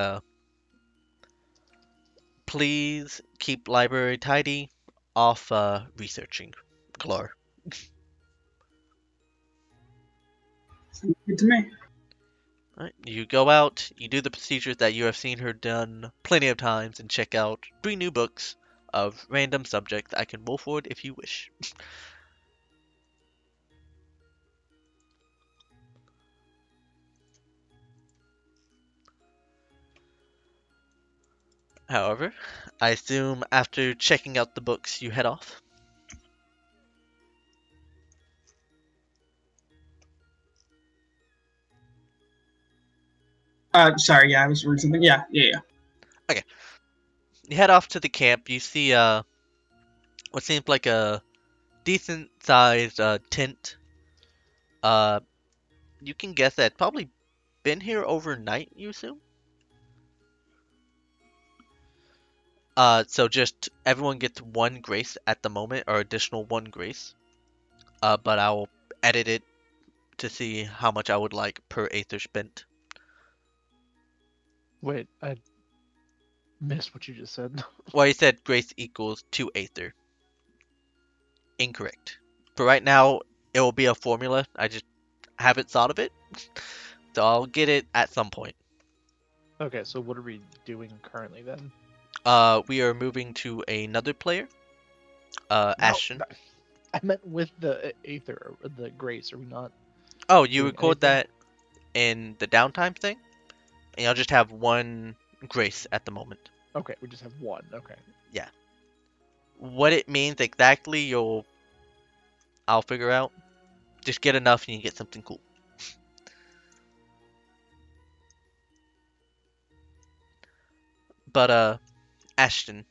"Please keep library tidy. Off researching, Glor." Sounds good to me. Alright, you go out, you do the procedures that you have seen her done plenty of times, and check out 3 new books of random subjects I can roll forward if you wish. However, I assume after checking out the books, you head off. Sorry. Yeah, I was reading something. Yeah. You head off to the camp. You see what seems like a decent sized tent. Uh, you can guess that it's probably been here overnight, you assume? So just everyone gets 1 grace at the moment, or additional 1 grace. But I'll edit it to see how much I would like per Aether spent. Wait, I missed what you just said. Well, you said grace equals 2 Aether. Incorrect. For right now, it will be a formula. I just haven't thought of it. So I'll get it at some point. Okay, so what are we doing currently then? We are moving to another player. No, Ashton. I meant with the Aether, or the Grace. Are we not? Oh, you doing record anything? that in the downtime thing? And you'll just have 1 grace at the moment. Okay, we just have 1. Okay. Yeah. What it means exactly, I'll figure out. Just get enough and you get something cool. But Ashton,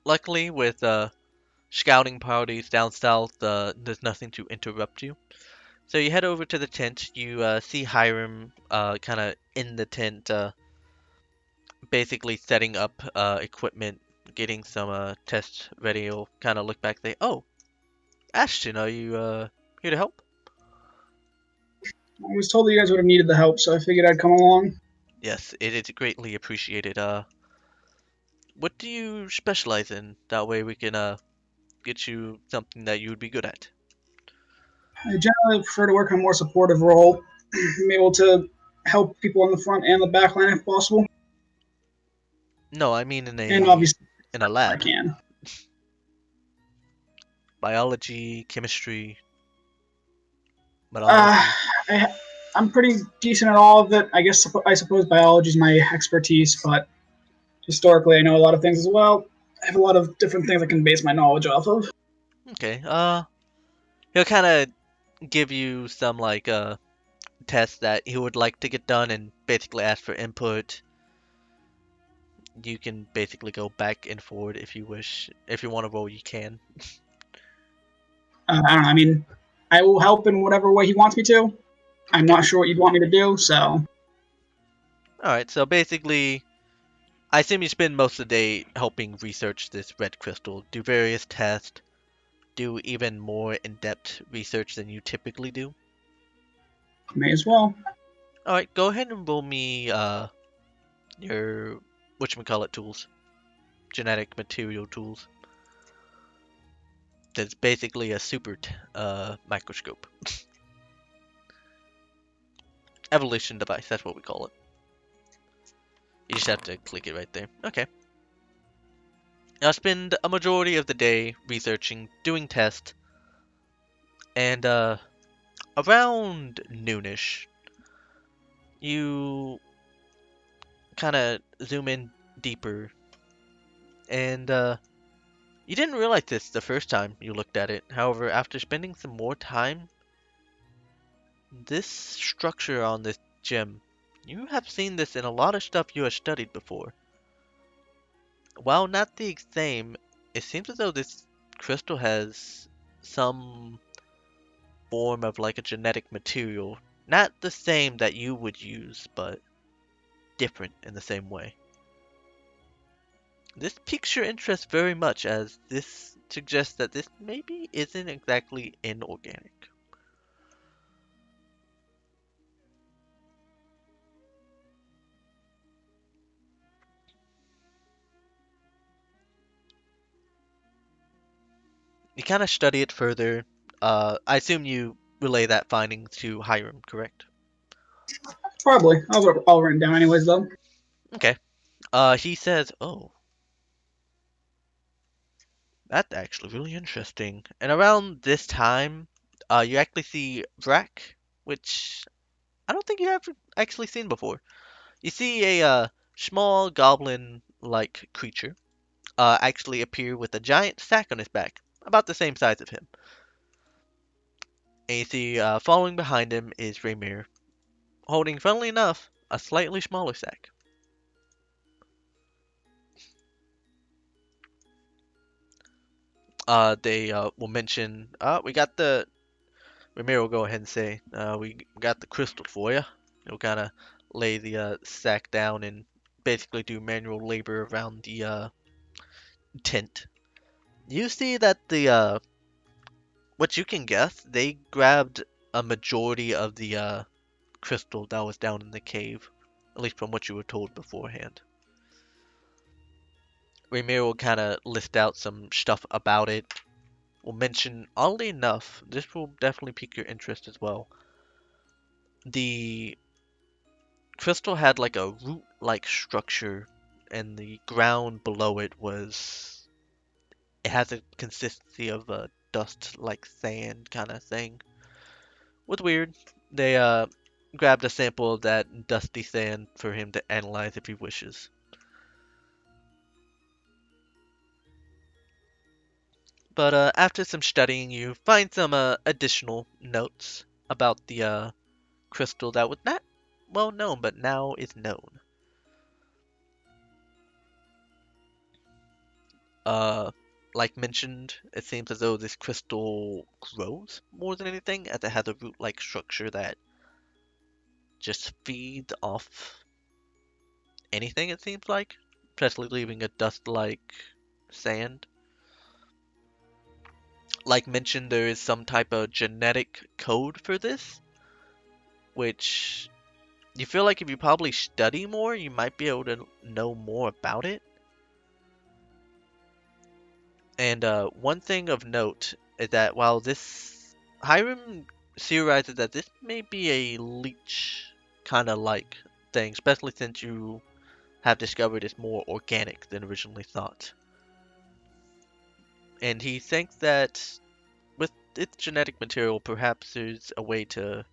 luckily with scouting parties down south, there's nothing to interrupt you. So you head over to the tent. You see Hiram kind of in the tent, basically setting up equipment, getting some tests ready. He'll kind of look back and say, "Oh, Ashton, are you here to help?" I was told that you guys would have needed the help, so I figured I'd come along. Yes, it is greatly appreciated. What do you specialize in? That way we can get you something that you would be good at. I generally prefer to work on a more supportive role. I'm able to help people on the front and the back line if possible, No, I mean and obviously in a if I lab. can. Biology, chemistry, metallurgy. I'm pretty decent at all of it. I suppose biology is my expertise, but historically I know a lot of things as well. I have a lot of different things I can base my knowledge off of. Okay. He'll kind of give you some like tests that he would like to get done, and basically ask for input. You can basically go back and forward if you wish. If you want to roll, you can. I don't know. I mean, I will help in whatever way he wants me to. I'm not sure what you'd want me to do, so All right. So basically, I assume you spend most of the day helping research this red crystal, do various tests, do even more in-depth research than you typically do. May as well. All right, go ahead and roll me your whatchamacallit tools, genetic material tools. That's basically a microscope. Evolution device, that's what we call it. You just have to click it right there. Okay. Now spend a majority of the day researching, doing tests, and around noonish, you kind of zoom in deeper, and you didn't realize this the first time you looked at it. However, after spending some more time, this structure on this gem, you have seen this in a lot of stuff you have studied before. While not the same, it seems as though this crystal has some form of like a genetic material. Not the same that you would use, but different in the same way. This piques your interest very much, as this suggests that this maybe isn't exactly inorganic. You kind of study it further. I assume you relay that finding to Hiram, correct? Probably. I'll write it down anyways, though. Okay. He says, "Oh, that's actually really interesting." And around this time, you actually see Vrak, which I don't think you have actually seen before. You see a small goblin-like creature actually appear with a giant sack on his back, about the same size of him. And you see following behind him is Raymir, holding, funnily enough, a slightly smaller sack. They will mention, we got the, Raymir will go ahead and say, we got the crystal for you. He'll kind of lay the sack down and basically do manual labor around the tent. You see that the what you can guess, they grabbed a majority of the crystal that was down in the cave, at least from what you were told beforehand. Raymir will kind of list out some stuff about it. Will mention, oddly enough, this will definitely pique your interest as well. The crystal had like a root-like structure, and the ground below it was, it has a consistency of a dust like sand kind of thing. Was weird. They grabbed a sample of that dusty sand for him to analyze if he wishes. But after some studying, you find some additional notes about the crystal that was not well known, but now is known. Uh, like mentioned, it seems as though this crystal grows more than anything, as it has a root-like structure that just feeds off anything, it seems like, especially leaving a dust-like sand. Like mentioned, there is some type of genetic code for this, which you feel like if you probably study more, you might be able to know more about it. And one thing of note is that while this Hiram theorizes that this may be a leech kind of like thing, especially since you have discovered it's more organic than originally thought. And he thinks that with its genetic material, perhaps there's a way to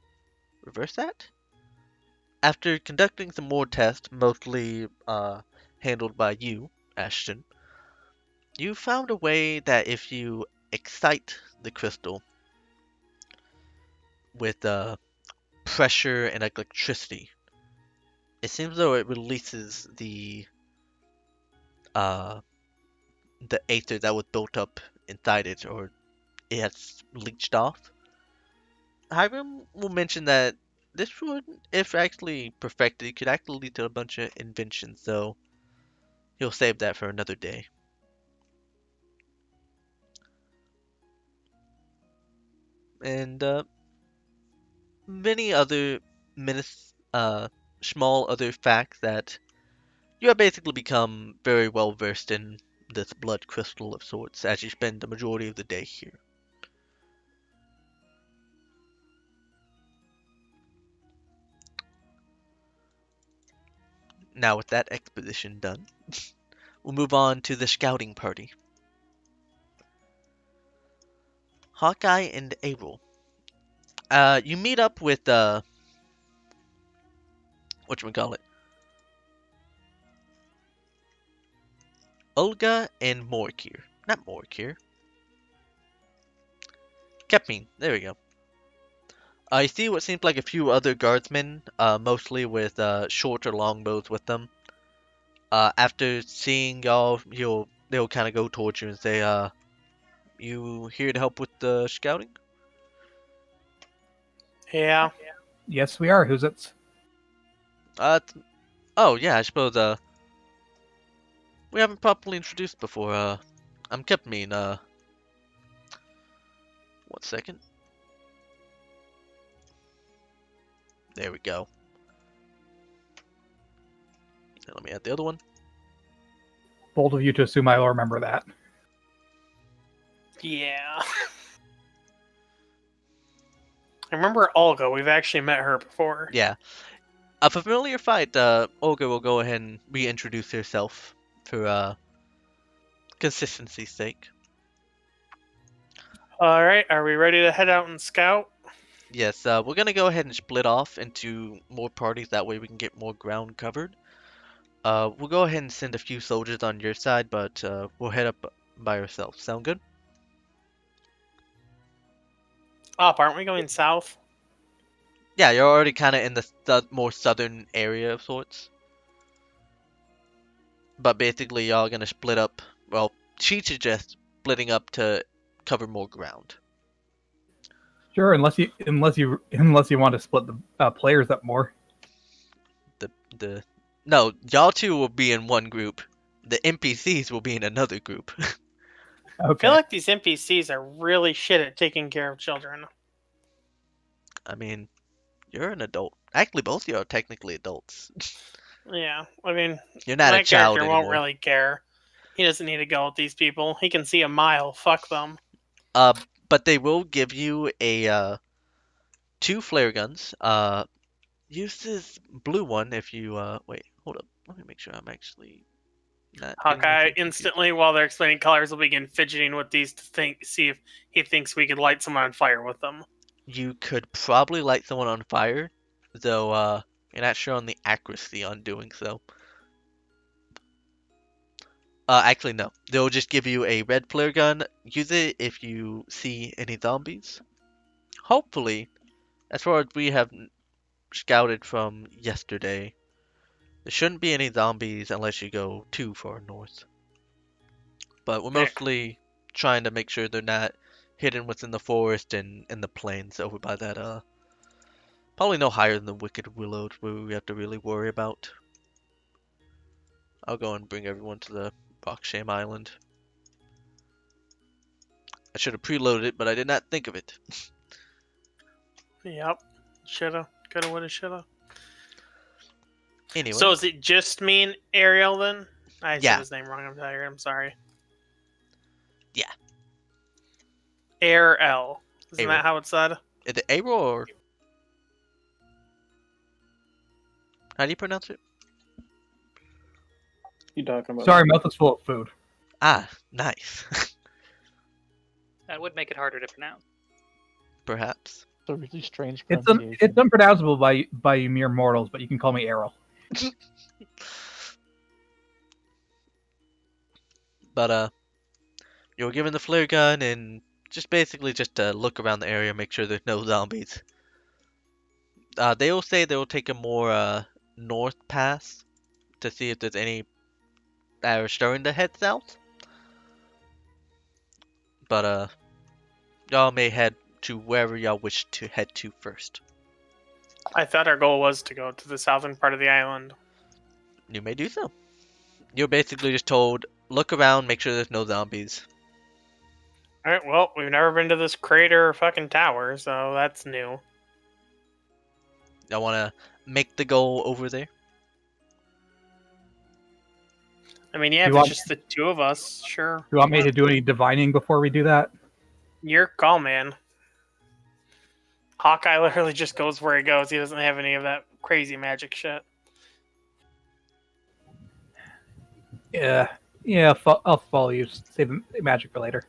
reverse that? After conducting some more tests, mostly handled by you, Ashton, you found a way that if you excite the crystal with pressure and electricity, it seems though it releases uh, the aether that was built up inside it, or it has leached off. Hiram will mention that this would, if actually perfected, could actually lead to a bunch of inventions, so he'll save that for another day. and many other small other facts that you have basically become very well versed in this blood crystal of sorts as you spend the majority of the day here. Now, with that exposition done, we'll move on to the scouting party. Hawkeye and April. You meet up with whatchamacallit, Olga and Morkir. Not Morkir. Kepmin. There we go. I see what seems like a few other guardsmen, mostly with short or longbows with them. After seeing y'all, they'll kind of go towards you and say, "You here to help with the scouting?" Yeah. Yes, we are. Who's it? Oh yeah, I suppose we haven't properly introduced before. I'm Kepmin. 1 second. There we go. Let me add the other one. Bold of you to assume I will remember that. Yeah. I remember Olga. We've actually met her before. Yeah. A familiar fight. Olga will go ahead and reintroduce herself for consistency's sake. All right. Are we ready to head out and scout? Yes, we're gonna go ahead and split off into more parties. That way we can get more ground covered. We'll go ahead and send a few soldiers on your side, but we'll head up by ourselves. Sound good? Up, aren't we going south? Yeah, you're already kind of in the more southern area of sorts. But basically, y'all gonna split up. Well, she suggests splitting up to cover more ground. Sure, unless you want to split the players up more. No, y'all two will be in one group. The NPCs will be in another group. I Okay. feel like these NPCs are really shit at taking care of children. I mean, you're an adult. Actually, both of you are technically adults. Yeah, I mean, You're not a my child character won't anymore. really care. He doesn't need to go with these people. He can see a mile. Fuck them. But they will give you a 2 flare guns. Use this blue one if you wait. Hold up. Let me make sure I'm actually not getting Hawkeye myself confused. instantly, while they're explaining colors, will begin fidgeting with these to see if he thinks we could light someone on fire with them. You could probably light someone on fire, though you're not sure on the accuracy on doing so. Actually no. They'll just give you a red flare gun. Use it if you see any zombies. Hopefully, as far as we have scouted from yesterday, there shouldn't be any zombies unless you go too far north. But we're mostly trying to make sure they're not hidden within the forest and in the plains over by that probably no higher than the Wicked Willows where we have to really worry about. I'll go and bring everyone to the Rocksham Island. I should have preloaded it, but I did not think of it. Yep. Shoulda. Coulda. Woulda. Shoulda. Anyway. So is it just me and Ariel then? I Yeah. said his name wrong. I'm tired. I'm sorry. Yeah. Ariel. Isn't Ariel. that how it's said? Is it April or how do you pronounce it? You talking about? Sorry, mouth is full of food. Ah, nice. That would make it harder to pronounce. Perhaps. It's a really strange It's pronunciation. unpronounceable by you mere mortals, but you can call me Errol. But you're given the flare gun and just basically just look around the area, make sure there's no zombies. They will say they will take a more north pass to see if there's any that are starting to head south. But y'all may head to wherever y'all wish to head to first. I thought our goal was to go to the southern part of the island. You may do so. You're basically just told, look around, make sure there's no zombies. All right. Well, we've never been to this crater or fucking tower, so that's new. Y'all want to make the goal over there? I mean, yeah, You if want- it's just the two of us, sure. You want me to do any divining before we do that? Your call, man. Hawkeye literally just goes where he goes. He doesn't have any of that crazy magic shit. Yeah. I'll follow you. Save the magic for later.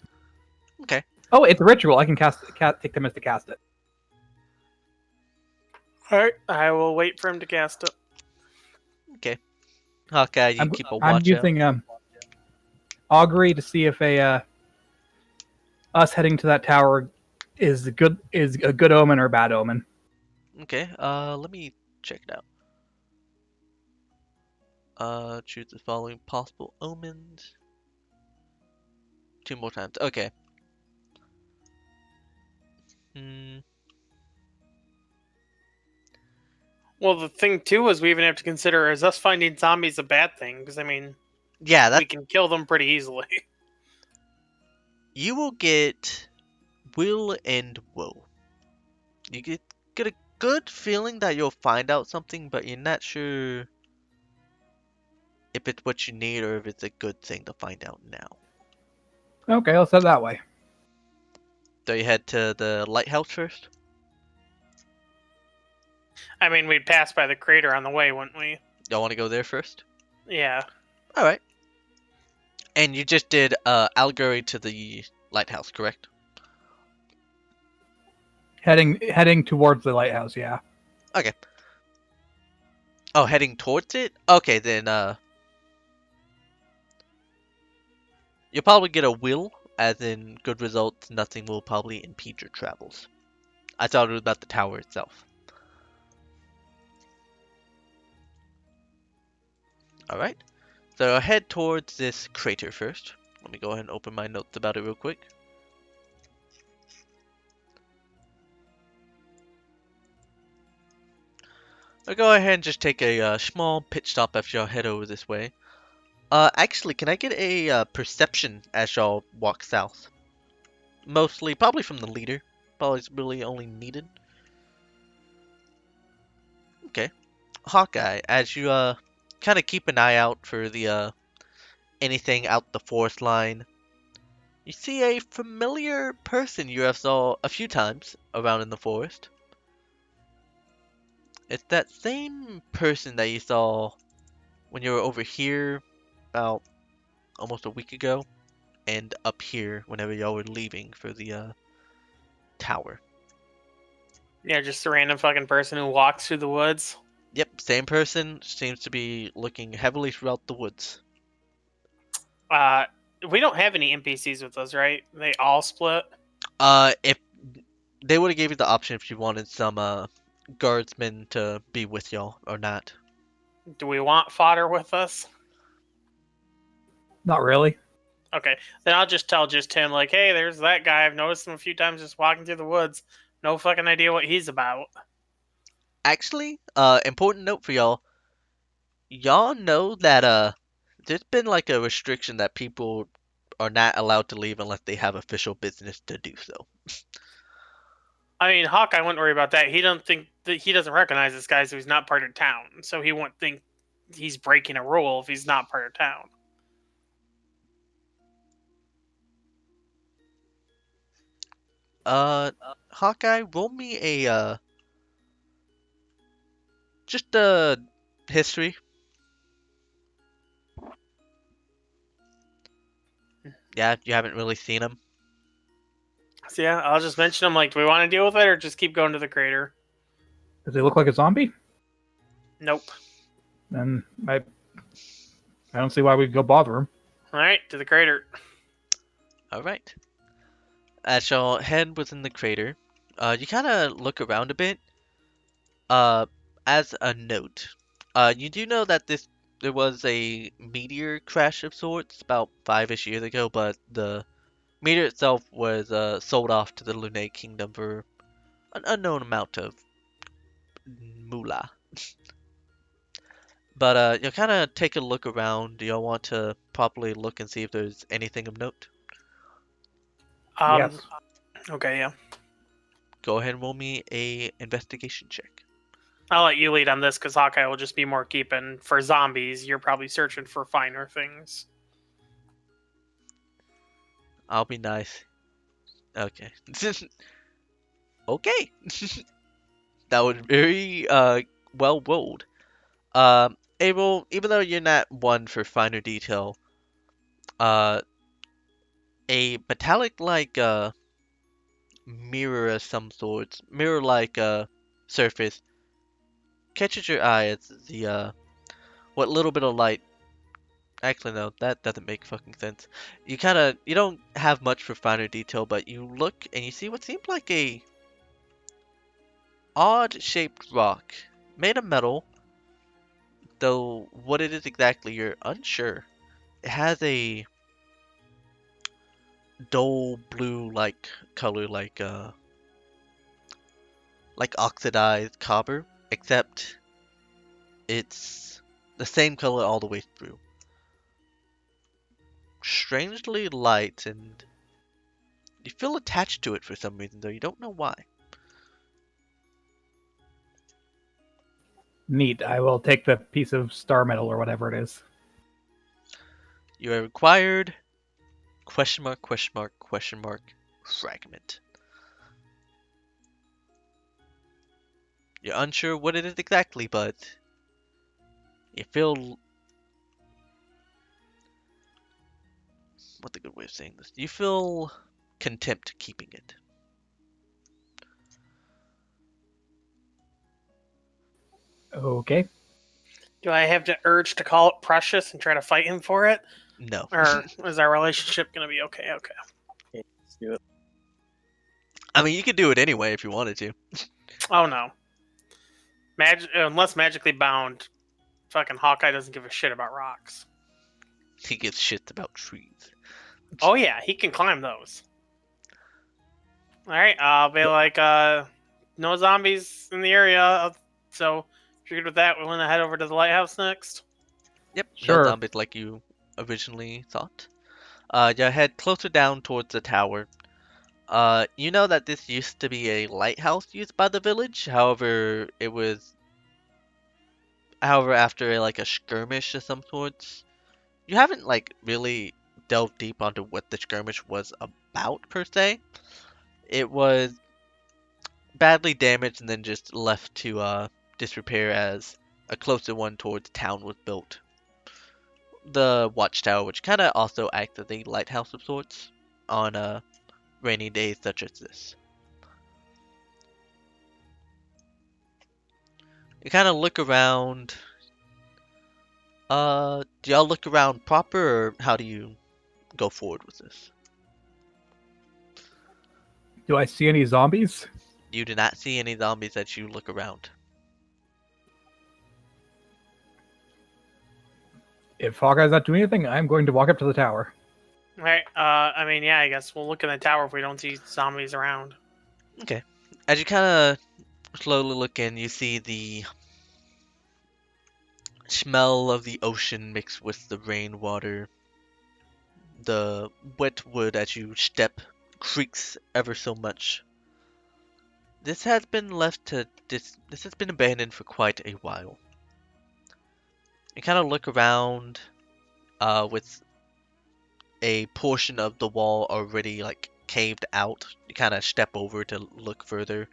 Okay. Oh, it's a ritual. I can take them as to cast it. All right. I will wait for him to cast it. Okay. Hawkeye, you keep a I'm watch out. using augury to see if us heading to that tower is a good omen or a bad omen. Okay. Let me check it out. Choose the following possible omens. 2 more times. Okay. Hmm. Well, the thing too is we even have to consider is us finding zombies a bad thing? Because I mean, Yeah, we can kill them pretty easily. you will get will and woe. You get a good feeling that you'll find out something, but you're not sure if it's what you need or if it's a good thing to find out now. Okay, let's head that way. So you head to the lighthouse first? I mean, we'd pass by the crater on the way, wouldn't we? Y'all want to go there first? Yeah. Alright. And you just did allegory to the lighthouse, correct? Heading towards the lighthouse, yeah. Okay. Oh, heading towards it? Okay, then you'll probably get a will, as in good results, nothing will probably impede your travels. I thought it was about the tower itself. Alright, so I'll head towards this crater first. Let me go ahead and open my notes about it real quick. I'll go ahead and just take a small pit stop after y'all head over this way. Actually, can I get a perception as y'all walk south? Mostly, probably from the leader. Probably is really only needed. Okay. Hawkeye, as you kind of keep an eye out for the anything out the forest line, you see a familiar person you have saw a few times around in the forest. It's that same person that you saw when you were over here about almost a week ago, and up here whenever y'all were leaving for the tower. Yeah, just a random fucking person who walks through the woods. Yep, same person, seems to be looking heavily throughout the woods. We don't have any NPCs with us, right? They all split. If they would have gave you the option if you wanted some guardsmen to be with y'all or not. Do we want fodder with us? Not really. Okay, then I'll just tell just him, like, hey, there's that guy. I've noticed him a few times just walking through the woods. No fucking idea what he's about. Actually, important note for y'all. Y'all know that there's been like a restriction that people are not allowed to leave unless they have official business to do so. I mean, Hawkeye wouldn't worry about that. He doesn't recognize this guy, so he's not part of town. So he won't think he's breaking a rule if he's not part of town. Hawkeye, roll me a just a history. Yeah, you haven't really seen him. So yeah, I'll just mention him, like, do we want to deal with it or just keep going to the crater? Does he look like a zombie? Nope. Then I don't see why we'd go bother him. Alright, to the crater. Alright. As y'all head within the crater, you kind of look around a bit. As a note, you do know that there was a meteor crash of sorts about 5-ish years ago, but the meteor itself was sold off to the Lunae Kingdom for an unknown amount of moolah. But you'll kind of take a look around. Do y'all want to properly look and see if there's anything of note? Yes. Okay, yeah. Go ahead and roll me a investigation check. I'll let you lead on this because Hawkeye will just be more keeping for zombies. You're probably searching for finer things. I'll be nice. Okay. Okay. That was very well rolled. Abel, even though you're not one for finer detail, uh, a metallic like mirror of some sorts, mirror like surface catches your eye as the what little bit of light. Actually, no, that doesn't make fucking sense. You don't have much for finer detail, but you look and you see what seems like a odd shaped rock made of metal, though what it is exactly you're unsure. It has a dull blue like color like oxidized copper, except it's the same color all the way through. Strangely light, and you feel attached to it for some reason, though you don't know why. Neat. I will take the piece of star metal or whatever it is. You are required question mark question mark question mark fragment. You're unsure what it is exactly, but you feel what's a good way of saying this? You feel contempt keeping it. Okay. Do I have the urge to call it precious and try to fight him for it? No. Or is our relationship going to be okay? Okay. Okay, let's do it. I mean, you could do it anyway if you wanted to. Oh, no. Unless magically bound, fucking Hawkeye doesn't give a shit about rocks. He gives shits about trees. Oh, yeah, he can climb those. Alright, I'll be like, no zombies in the area, so figured with that, we want to head over to the lighthouse next. Yep, no Sure. zombies like you originally thought. You head closer down towards the tower. You know that this used to be a lighthouse used by the village. However, after like a skirmish of some sorts, you haven't like really delved deep onto what the skirmish was about per se. It was badly damaged and then just left to disrepair as a closer one towards town was built. The watchtower, which kind of also acts as a lighthouse of sorts on rainy days such as this. You kind of look around. Do y'all look around proper, or how do you go forward with this? Do I see any zombies? You do not see any zombies as you look around. If Hawkeye's not doing anything, I'm going to walk up to the tower. Alright, I mean, yeah, I guess we'll look in the tower if we don't see zombies around. Okay. As you kind of slowly look in, you see the smell of the ocean mixed with the rainwater. The wet wood as you step creaks ever so much. This has been this has been abandoned for quite a while. You kind of look around with a portion of the wall already like caved out. You kind of step over to look further.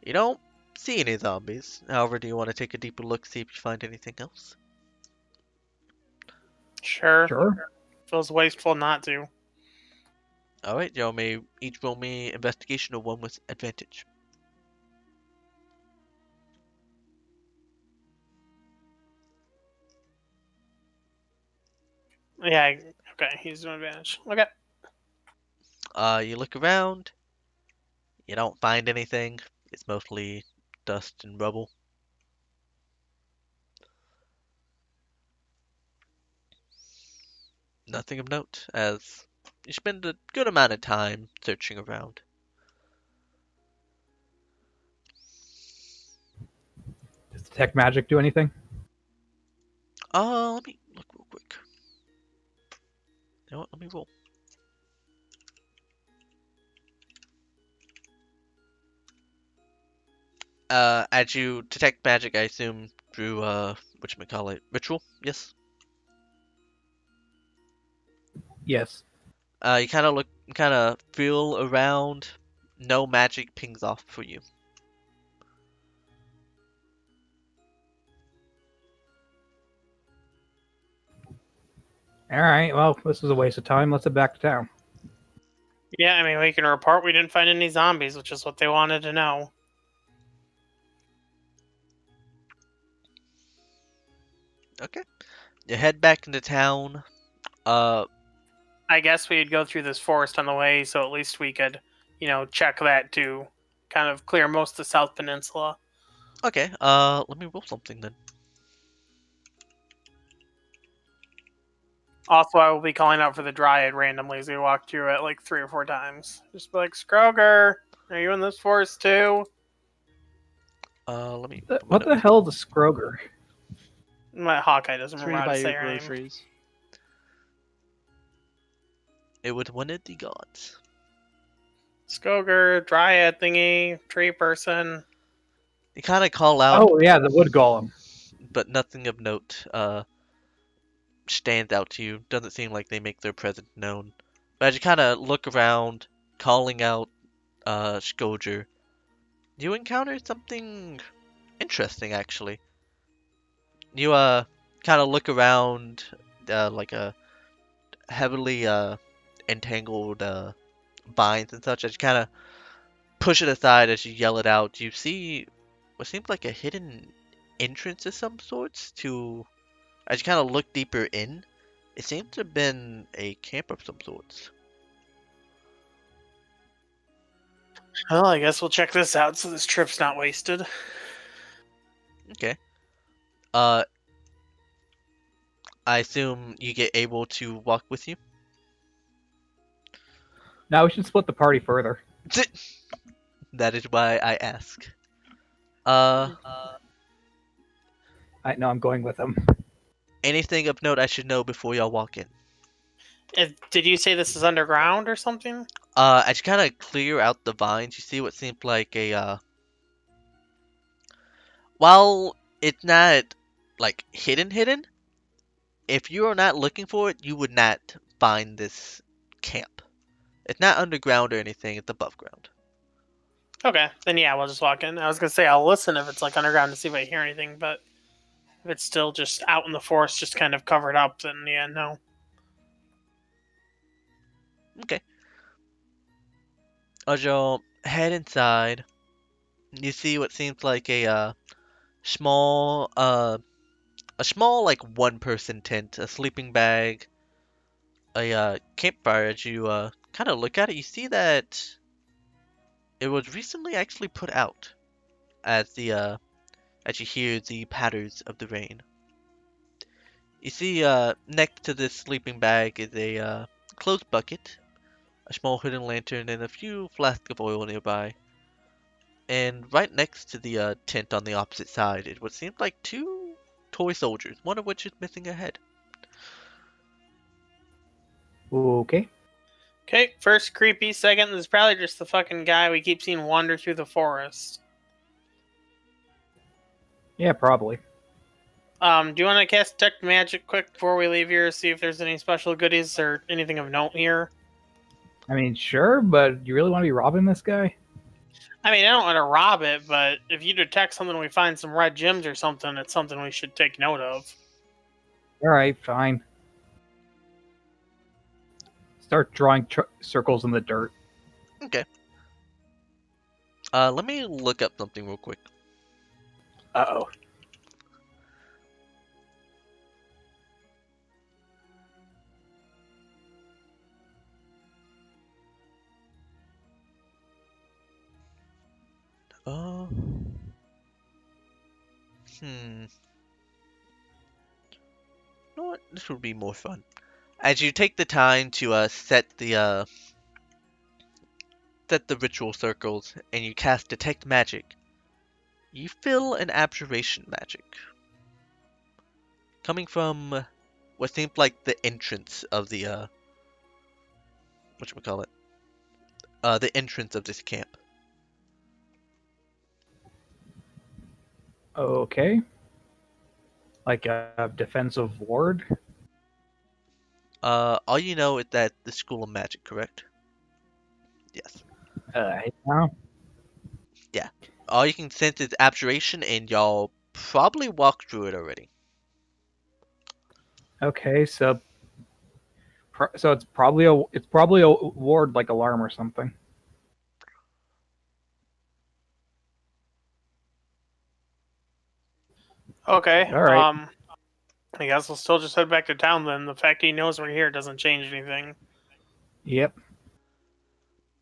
You don't see any zombies. However, do you want to take a deeper look, see if you find anything else? Sure. Sure. Feels wasteful not to. Alright, y'all may each roll me investigation or one with advantage. Yeah, okay, he's doing advantage. Okay. You look around. You don't find anything. It's mostly dust and rubble. Nothing of note, as you spend a good amount of time searching around. Does detect magic do anything? Let me look real quick. You know what? Let me roll. As you detect magic, I assume through whatchamacallit, ritual. Yes. Yes. You kind of feel around. No magic pings off for you. All right. Well, this was a waste of time. Let's head back to town. Yeah, I mean, we can report we didn't find any zombies, which is what they wanted to know. Okay. You head back into town. I guess we'd go through this forest on the way, so at least we could, check that to kind of clear most of the South Peninsula. Okay. Let me roll something then. Also, I will be calling out for the Dryad randomly as we walk through it like 3 or 4 times. Just be like, Scroger, are you in this forest too? Let me. What the hell is a Scroger? My Hawkeye doesn't It's remember where how you to buy say your her name. groceries. It was one of the gods. Skoger, Dryad thingy, tree person. You kind of call out, Oh yeah, the wood golem. but nothing of note stands out to you. Doesn't seem like they make their presence known. But as you kind of look around, calling out Scourger, you encounter something interesting actually. You kind of look around like a heavily entangled vines and such. As you kind of push it aside as you yell it out, you see what seems like a hidden entrance of some sorts to. As you kind of look deeper in, it seems to have been a camp of some sorts. Well, I guess we'll check this out so this trip's not wasted. Okay. Uh, I assume you get able to walk with you. Now we should split the party further. That is why I ask. Uh, I'm going with them. anything of note I should know before y'all walk in? Did you say this is underground or something? As you kind of clear out the vines, you see what seems like a while it's not like hidden, if you are not looking for it, you would not find this camp. It's not underground or anything, it's above ground. Okay, then yeah, we'll just walk in. I was gonna say I'll listen if it's like underground to see if I hear anything, but if it's still just out in the forest, just kind of covered up, then yeah, no. Okay. As you head inside, you see what seems like small a small like one person tent, a sleeping bag, a campfire. As you kind of look at it, you see that it was recently actually put out as the as you hear the patters of the rain. You see next to this sleeping bag is a closed bucket, a small hidden lantern, and a few flasks of oil nearby. And right next to the tent on the opposite side is what seems like 2 toy soldiers, one of which is missing a head. Okay. Okay, first creepy, second, this is probably just the fucking guy we keep seeing wander through the forest. Yeah, probably. Do you want to cast Detect Magic quick before we leave here, see if there's any special goodies or anything of note here? I mean, sure, but you really want to be robbing this guy? I mean, I don't want to rob it, but if you detect something, we find some red gems or something, it's something we should take note of. All right, fine. Start drawing circles in the dirt. Okay. Let me look up something real quick. Uh-oh. Uh, You know what? This would be more fun. As you take the time to set the ritual circles and you cast detect magic, you feel an abjuration magic coming from what seems like the entrance of the the entrance of this camp. Okay. Like a defensive ward? All you know is that the School of Magic, correct? Yes. Yeah. Yeah. All you can sense is abjuration, and y'all probably walked through it already. Okay, so it's probably a ward like alarm or something. Okay. All right. I guess we'll still just head back to town then. The fact he knows we're here doesn't change anything. Yep.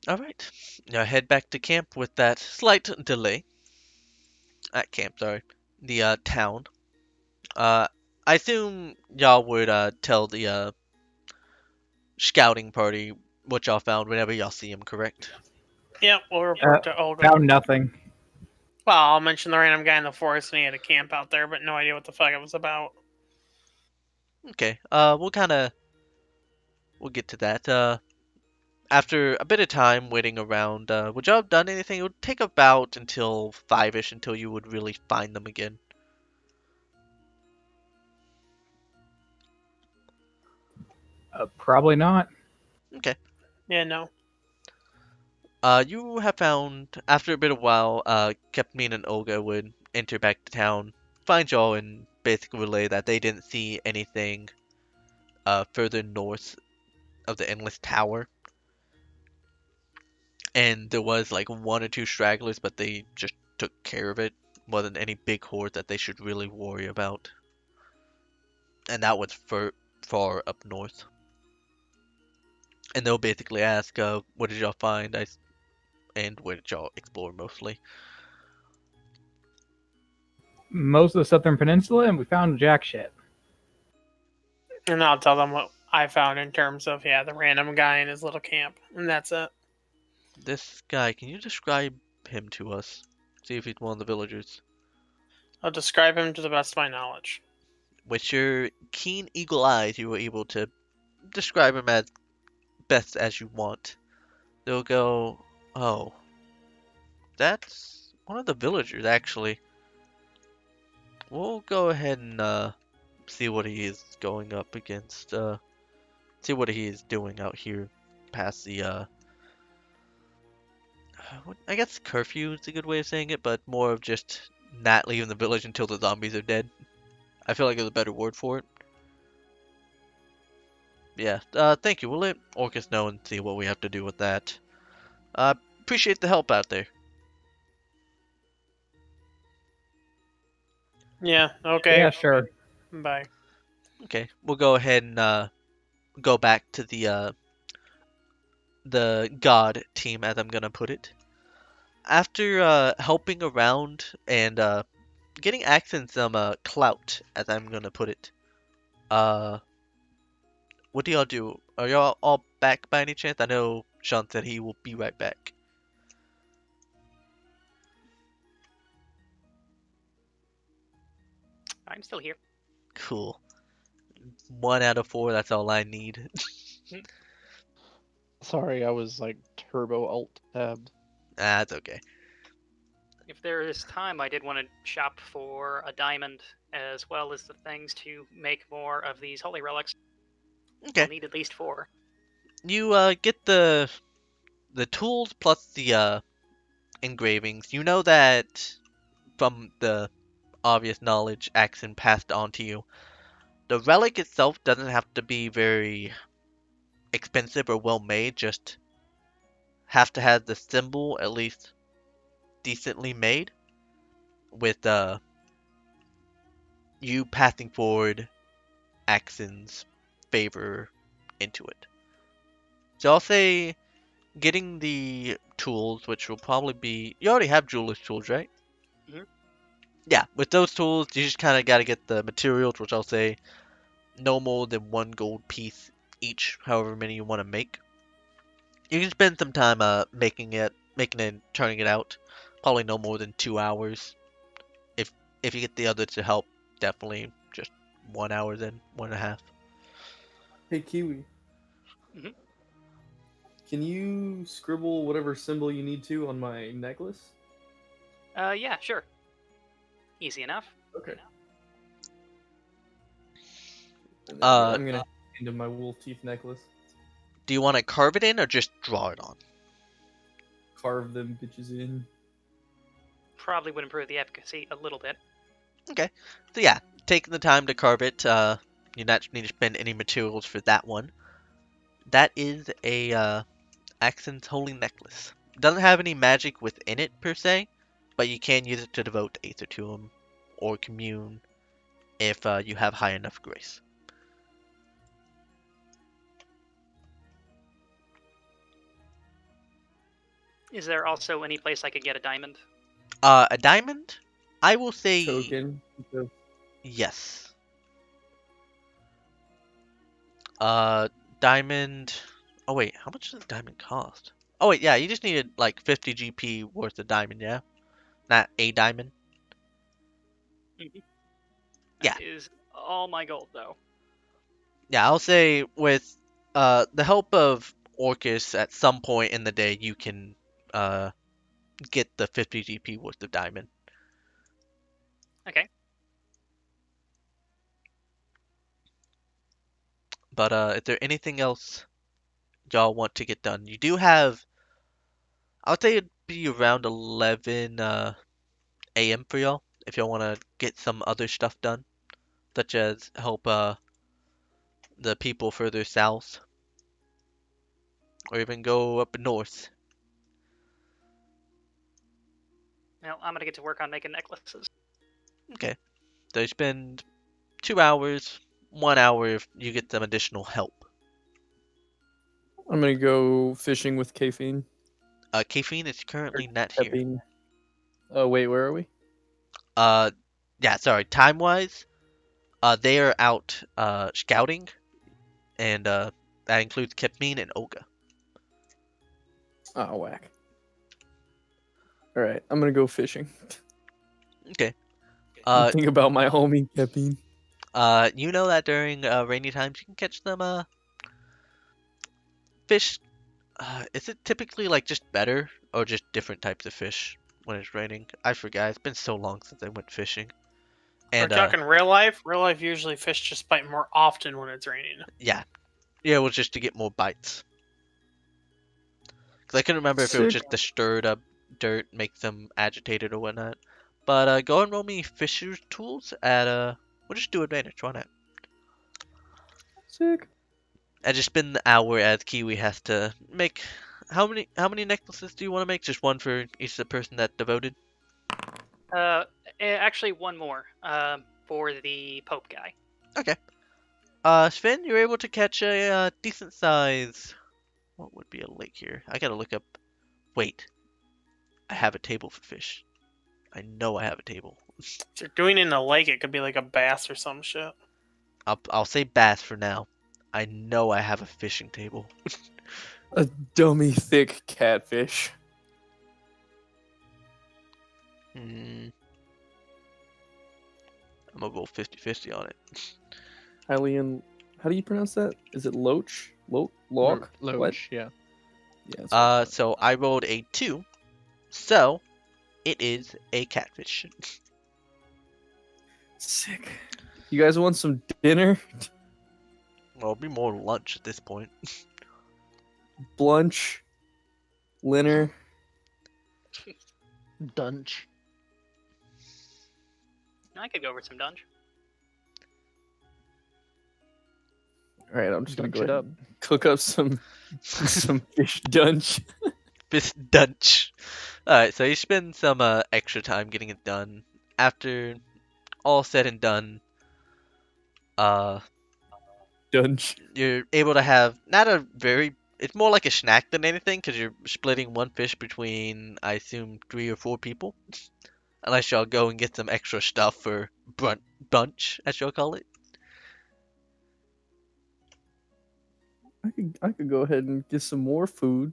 All right. Now head back to camp with that slight delay. At camp, sorry. The town. Uh, I assume y'all would tell the scouting party what y'all found whenever y'all see him, correct? Yeah, we'll report to Olga. Found nothing. Well, I'll mention the random guy in the forest and he had a camp out there, but no idea what the fuck it was about. Okay. We'll get to that. After a bit of time waiting around, would y'all have done anything? It would take about until 5-ish until you would really find them again. Probably not. Okay. Yeah, no. You have found, after a bit of while, Captain and Olga would enter back to town, find y'all, and basically relay that they didn't see anything further north of the Endless Tower. And there was like one or two stragglers, but they just took care of it. Wasn't any big horde that they should really worry about. And that was far up north. And they'll basically ask, what did y'all find? And where did y'all explore mostly? Most of the Southern Peninsula, and we found jack shit. And I'll tell them what I found in terms of, the random guy in his little camp. And that's it. This guy, can you describe him to us? See if he's one of the villagers. I'll describe him to the best of my knowledge. With your keen eagle eyes, you were able to describe him as best as you want. They'll go, oh, that's one of the villagers, actually. We'll go ahead and see what he is going up against. See what he is doing out here past the I guess curfew is a good way of saying it, but more of just not leaving the village until the zombies are dead. I feel like there's a better word for it. Yeah, thank you. We'll let Orcus know and see what we have to do with that. Appreciate the help out there. Yeah, okay. Yeah, sure. Bye. Okay, we'll go ahead and go back to the god team, as I'm gonna put it. After helping around and getting accent some clout, as I'm gonna put it. Uh, what do y'all do? Are y'all all back by any chance? I know Sean said he will be right back. I'm still here. Cool. 1 out of 4, that's all I need. Sorry, I was like turbo alt tabbed. That's okay. If there is time, I did want to shop for a diamond as well as the things to make more of these holy relics. Okay. I'll need at least 4. You get the tools plus the engravings. You know that from the obvious knowledge Axon passed on to you. The relic itself doesn't have to be very expensive or well made, just have to have the symbol at least decently made with you passing forward Axon's favor into it. So I'll say getting the tools, which will probably be, you already have jeweler's tools, right? Mhm. Yeah, with those tools, you just kind of got to get the materials, which I'll say no more than 1 gold piece each, however many you want to make. You can spend some time making it, turning it out. Probably no more than 2 hours. If you get the others to help, definitely just 1 hour then 1.5. Hey, Kiwi. Mhm. Can you scribble whatever symbol you need to on my necklace? Yeah, sure. Easy enough. Okay. And then Uh, I'm gonna into my wolf teeth necklace. Do you want to carve it in or just draw it on? Carve them bitches in. Probably would improve the efficacy a little bit. Okay. So yeah, taking the time to carve it, you not need to spend any materials for that one. That is a Axon's Holy Necklace. Doesn't have any magic within it per se, but you can use it to devote Aether to him or commune if you have high enough grace. Is there also any place I could get a diamond? A diamond? I will say Token. yes. Diamond. Oh wait, how much does a diamond cost? Oh wait, yeah, you just needed like 50 GP worth of diamond, yeah? Not a diamond. Yeah. That is all my gold, though. Yeah, I'll say with the help of Orcus at some point in the day you can get the 50 GP worth of diamond. Okay. But is there anything else y'all want to get done? You do have, I'll say it'd be around 11 a.m. for y'all if y'all want to get some other stuff done, such as help the people further south, or even go up north. Well, I'm gonna get to work on making necklaces. Okay, so you spend 2 hours, 1 hour if you get some additional help. I'm gonna go fishing with caffeine. Caffeine is currently Or not here. Caffeine. Oh wait, where are we? Yeah, sorry, time-wise, they are out scouting, and that includes Kepmine and Olga. Oh whack. All right, I'm gonna go fishing. Okay. Think about my homie Caffeine. You know that during rainy times you can catch some fish. Is it typically like just better or just different types of fish when it's raining? I forgot. It's been so long since I went fishing. And We're talking real life. Real life, usually fish just bite more often when it's raining. yeah, it was just to get more bites. Because I couldn't remember if it was Sick. just the stirred up dirt makes them agitated or whatnot. But go and roll me fisher's tools at we'll just do advantage. Why not? Sick. I just spend the hour as Kiwi has to make. How many necklaces do you want to make? Just one for each of the person that devoted. Actually, one more. For the Pope guy. Okay. Sven, you're able to catch a decent size. What would be a lake here? I gotta look up. Wait, I have a table for fish. I know I have a table. If you're doing it in a lake, it could be like a bass or some shit. I'll say bass for now. I know I have a fishing table. A dummy thick catfish. I'm gonna go 50-50 on it. Hylian, how do you pronounce that? Is it loach? Loch? What? Loach, yeah. Yeah. that's what I thought. So I rolled a 2, so it is a catfish. Sick. You guys want some dinner? Well, it'll be more lunch at this point. Blunch? Dinner? Dunch. I could go over some dunge. All right, I'm just gonna Dunch go it ahead up. and cook up some fish dunch. Fish dunch. Alright, so you spend some extra time getting it done. After all said and done, Dunch. you're able to have not a very. It's more like a snack than anything because you're splitting one fish between, I assume, 3 or 4 people. Unless y'all go and get some extra stuff for brunch, as y'all call it. I could go ahead and get some more food.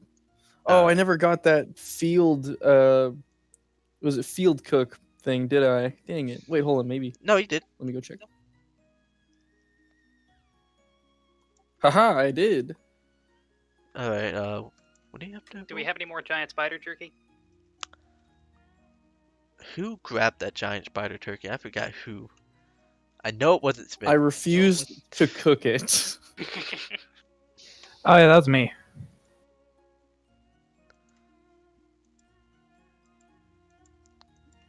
Oh, I never got that field. Was it field cook thing? Did I? Dang it! Wait, hold on. Maybe. No, you did. Let me go check. Haha! I did. Alright, what do you have to Do we have any more giant spider jerky? Who grabbed that giant spider turkey? I forgot who. I know it wasn't Smith. I refused to cook it. Oh yeah, that was me.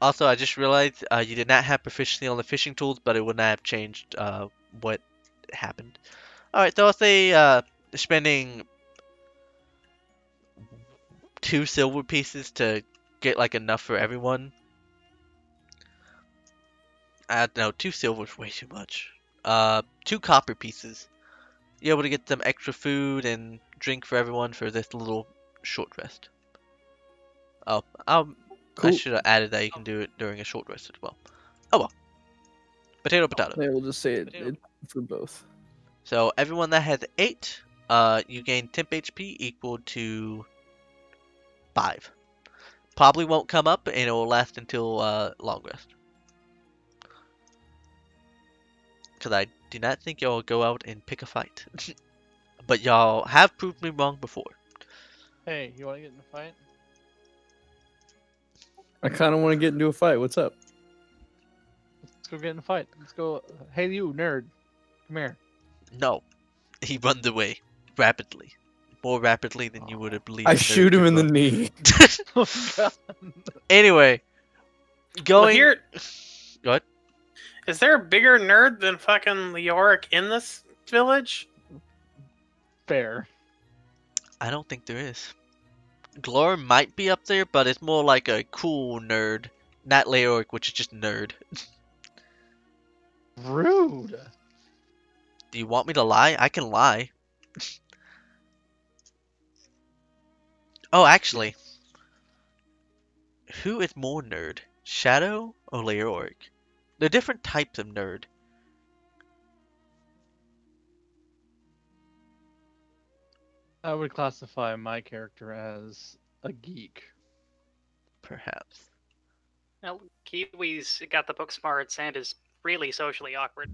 Also, I just realized you did not have proficiency on the fishing tools, but it would not have changed what happened. Alright, so I'll say spending 2 silver pieces to get like enough for everyone. No, 2 silver is way too much. 2 copper pieces. You're able to get some extra food and drink for everyone for this little short rest. Oh, I Cool. should have added that you can do it during a short rest as well. Oh well. Potato, potato. Yeah, we'll just say it for both. So everyone that has 8, you gain temp HP equal to 5. Probably won't come up, and it will last until long rest. Because I do not think y'all will go out and pick a fight. But y'all have proved me wrong before. Hey, you want to get in a fight? I kind of want to get into a fight. What's up? Let's go get in a fight. Let's go. Hey, you nerd, come here. No, he runs away rapidly, more rapidly than you would have believed. I shoot him in the knee. Oh God. Anyway, Well, going. here, What? is there a bigger nerd than fucking Leoric in this village? Fair. I don't think there is. Glor might be up there, but it's more like a cool nerd, not Leoric, which is just nerd. Rude. Do you want me to lie? I can lie. Oh, actually, who is more nerd? Shadow or Leoric? They're different types of nerd. I would classify my character as a geek. Perhaps. Well, Kiwi's got the book smarts and is really socially awkward.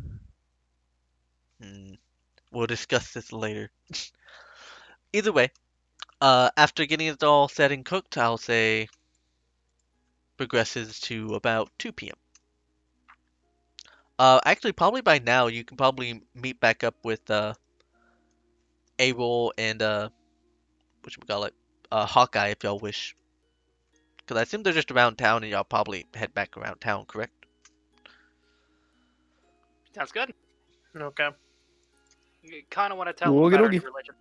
We'll discuss this later. Either way, after getting it all set and cooked, I'll say progresses to about 2 p.m. Actually, probably by now you can probably meet back up with Abel and whatchamacallit, Hawkeye if y'all wish. Because I assume they're just around town and y'all probably head back around town, correct? Sounds good. Okay. You kind of want to tell Oogie them about our doogie. new religion.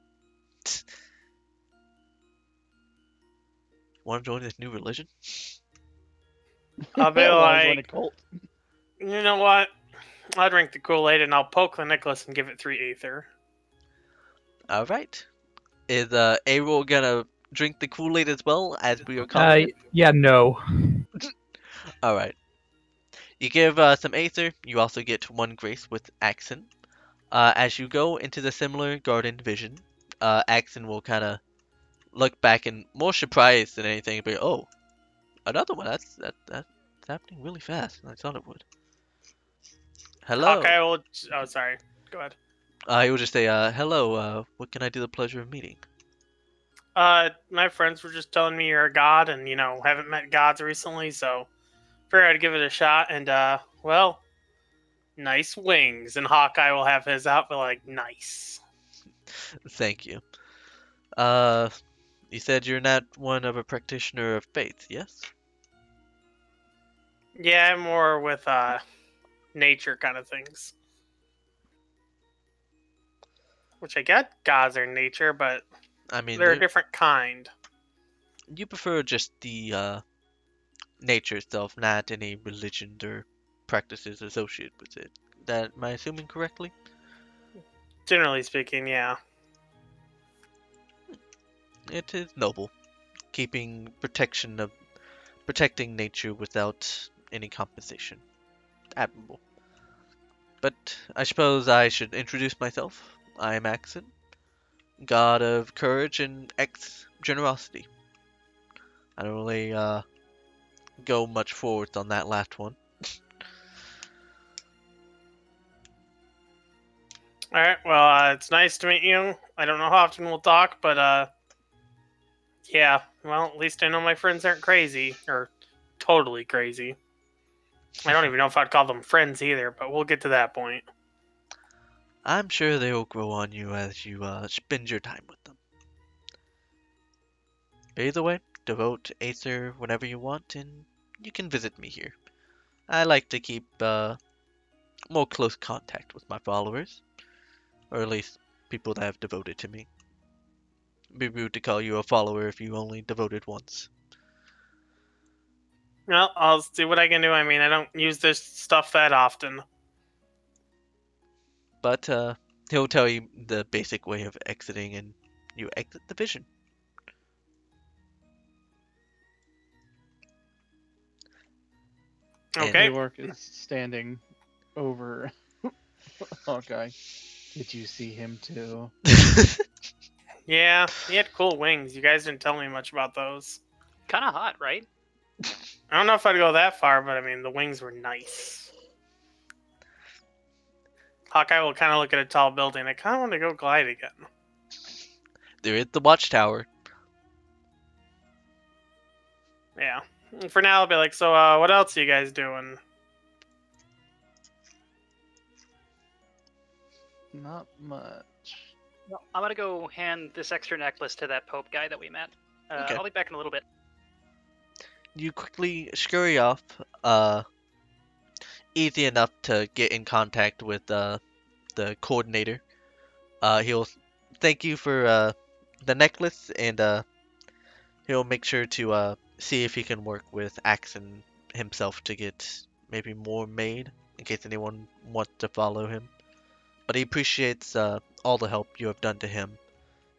Want to join this new religion? I'll be Wanna join a like, cult? you know what? I'll drink the Kool-Aid and I'll poke the necklace and give it 3 Aether. Alright. Is Abel gonna drink the Kool-Aid as well as we are calling it? Yeah, no. Alright. You give some Aether, you also get 1 grace with Axon. As you go into the similar garden division, Axon will kind of look back and more surprised than anything, but oh, another one. That's happening really fast than I thought it would. Hello. Hawkeye will... Oh, sorry. Go ahead. He will just say, hello, what can I do the pleasure of meeting? My friends were just telling me you're a god and, haven't met gods recently, so figured I'd give it a shot and, well, nice wings. And Hawkeye will have his out, but like, nice. Thank you. You said you're not one of a practitioner of faith, yes? Yeah, more with, nature kind of things. Which I get gods are nature, but I mean, they're a different kind. you prefer just the nature itself, not any religion or practices associated with it. That am I assuming correctly? Generally speaking, yeah. It is noble, protecting nature without any compensation. Admirable. But I suppose I should introduce myself. I am Axon, god of courage and generosity. I don't really go much forward on that last one. Alright, well, it's nice to meet you. I don't know how often we'll talk, but, yeah. Well, at least I know my friends aren't crazy. Or totally crazy. I don't even know if I'd call them friends either, but we'll get to that point. I'm sure they will grow on you as you spend your time with them. But either way, devote Aether whenever you want, and you can visit me here. I like to keep more close contact with my followers, or at least people that have devoted to me. It'd be rude to call you a follower if you only devoted once. Well, I'll see what I can do. I mean, I don't use this stuff that often. But he'll tell you the basic way of exiting, and you exit the vision. Okay. York is standing over Hawkeye. Did you see him too? Yeah, he had cool wings. You guys didn't tell me much about those. Kind of hot, right? I don't know if I'd go that far, but I mean, the wings were nice. Hawkeye will kind of look at a tall building. I kind of want to go glide again. There is the watchtower. Yeah. For now, I'll be like, so what else are you guys doing? Not much. Well, I'm gonna go hand this extra necklace to that Pope guy that we met. Okay. I'll be back in a little bit. You quickly scurry off. Easy enough to get in contact with the coordinator. He'll thank you for the necklace, and he'll make sure to see if he can work with Axon himself to get maybe more made, in case anyone wants to follow him. But he appreciates all the help you have done to him,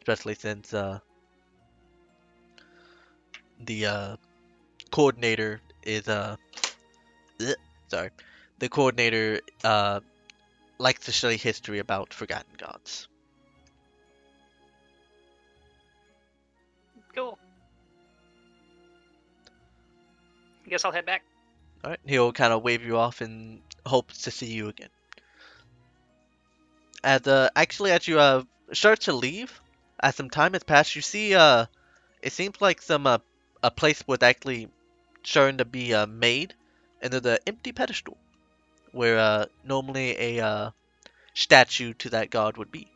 especially since the coordinator is sorry, the coordinator likes to study history about forgotten gods. Cool. I guess I'll head back. All right, he'll kind of wave you off and hopes to see you again. As you start to leave, as some time has passed, you see it seems like some a place was actually starting to be made, and there's an empty pedestal where normally a statue to that god would be.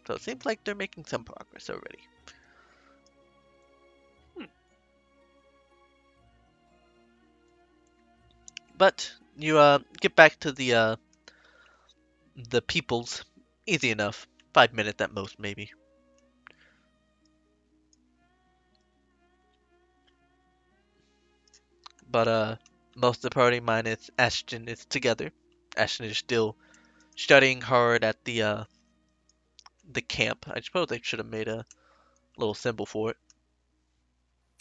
So it seems like they're making some progress already. But you get back to the peoples easy enough. 5 minutes at most, maybe. But most of the party minus Ashton is together. Ashton is still studying hard at the camp. I suppose they should have made a little symbol for it.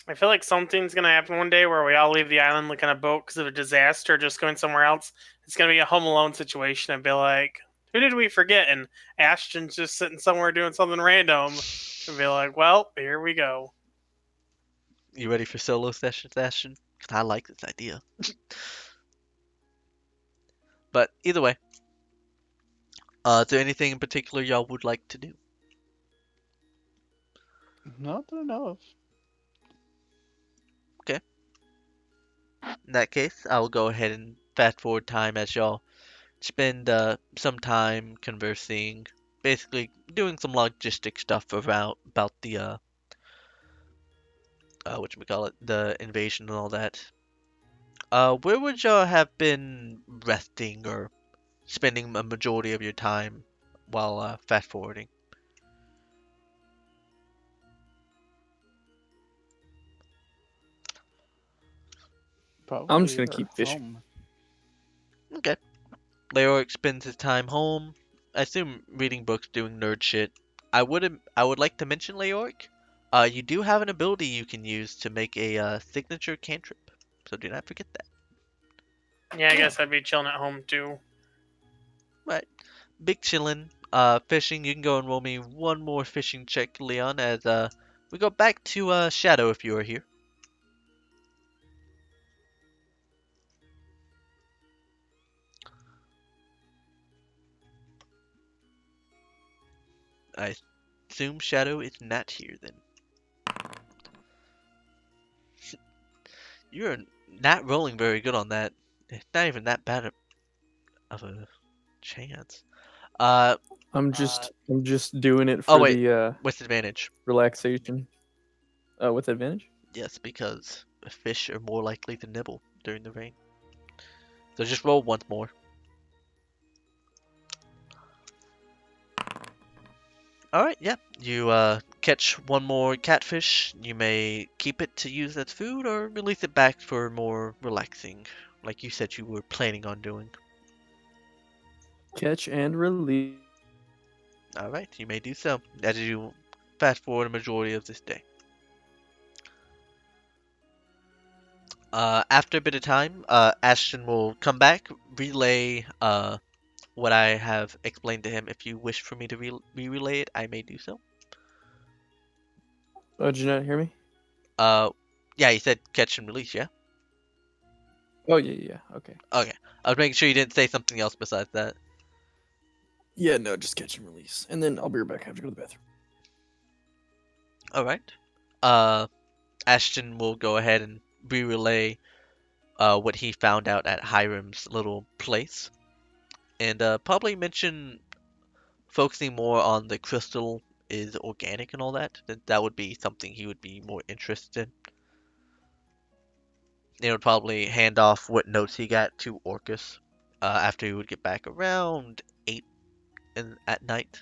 I feel like something's gonna happen one day where we all leave the island like on a boat because of a disaster, just going somewhere else. It's gonna be a Home Alone situation. I'd be like, who did we forget? And Ashton's just sitting somewhere doing something random. And be like, well, here we go. You ready for solo sessions, Ashton? 'Cause I like this idea. But either way, is there anything in particular y'all would like to do? Not that I know of. In that case, I'll go ahead and fast forward time as y'all spend some time conversing, basically doing some logistic stuff about the whatchamacallit, the invasion and all that. Where would y'all have been resting or spending a majority of your time while fast forwarding? Probably I'm just gonna our keep fishing. home. Okay. Leoric spends his time home. I assume reading books, doing nerd shit. I would like to mention Leoric. You do have an ability you can use to make a signature cantrip, so do not forget that. Yeah, I guess I'd be chilling at home too. Right. Big chillin'. Fishing. You can go and roll me one more fishing check, Leon, as we go back to Shadow if you are here. I assume Shadow is not here then. You're not rolling very good on that. It's not even that bad of a chance. Uh, I'm just doing it oh for wait, the with advantage. relaxation. With advantage? Yes, because fish are more likely to nibble during the rain. So just roll once more. Alright, yeah. You catch one more catfish. You may keep it to use as food or release it back for more relaxing, like you said you were planning on doing. Catch and release. Alright, you may do so as you fast forward a majority of this day. After a bit of time, Ashton will come back, relay what I have explained to him. If you wish for me to relay it, I may do so. Oh, did you not hear me? Yeah, he said catch and release, yeah? Oh yeah. Okay. Okay. I was making sure you didn't say something else besides that. Yeah, no, just catch and release, and then I'll be right back. I have to go to the bathroom. Alright. Ashton will go ahead and relay what he found out at Hiram's little place. And probably mention focusing more on the crystal is organic and all that. That would be something he would be more interested in. They would probably hand off what notes he got to Orcus after he would get back around 8 at night.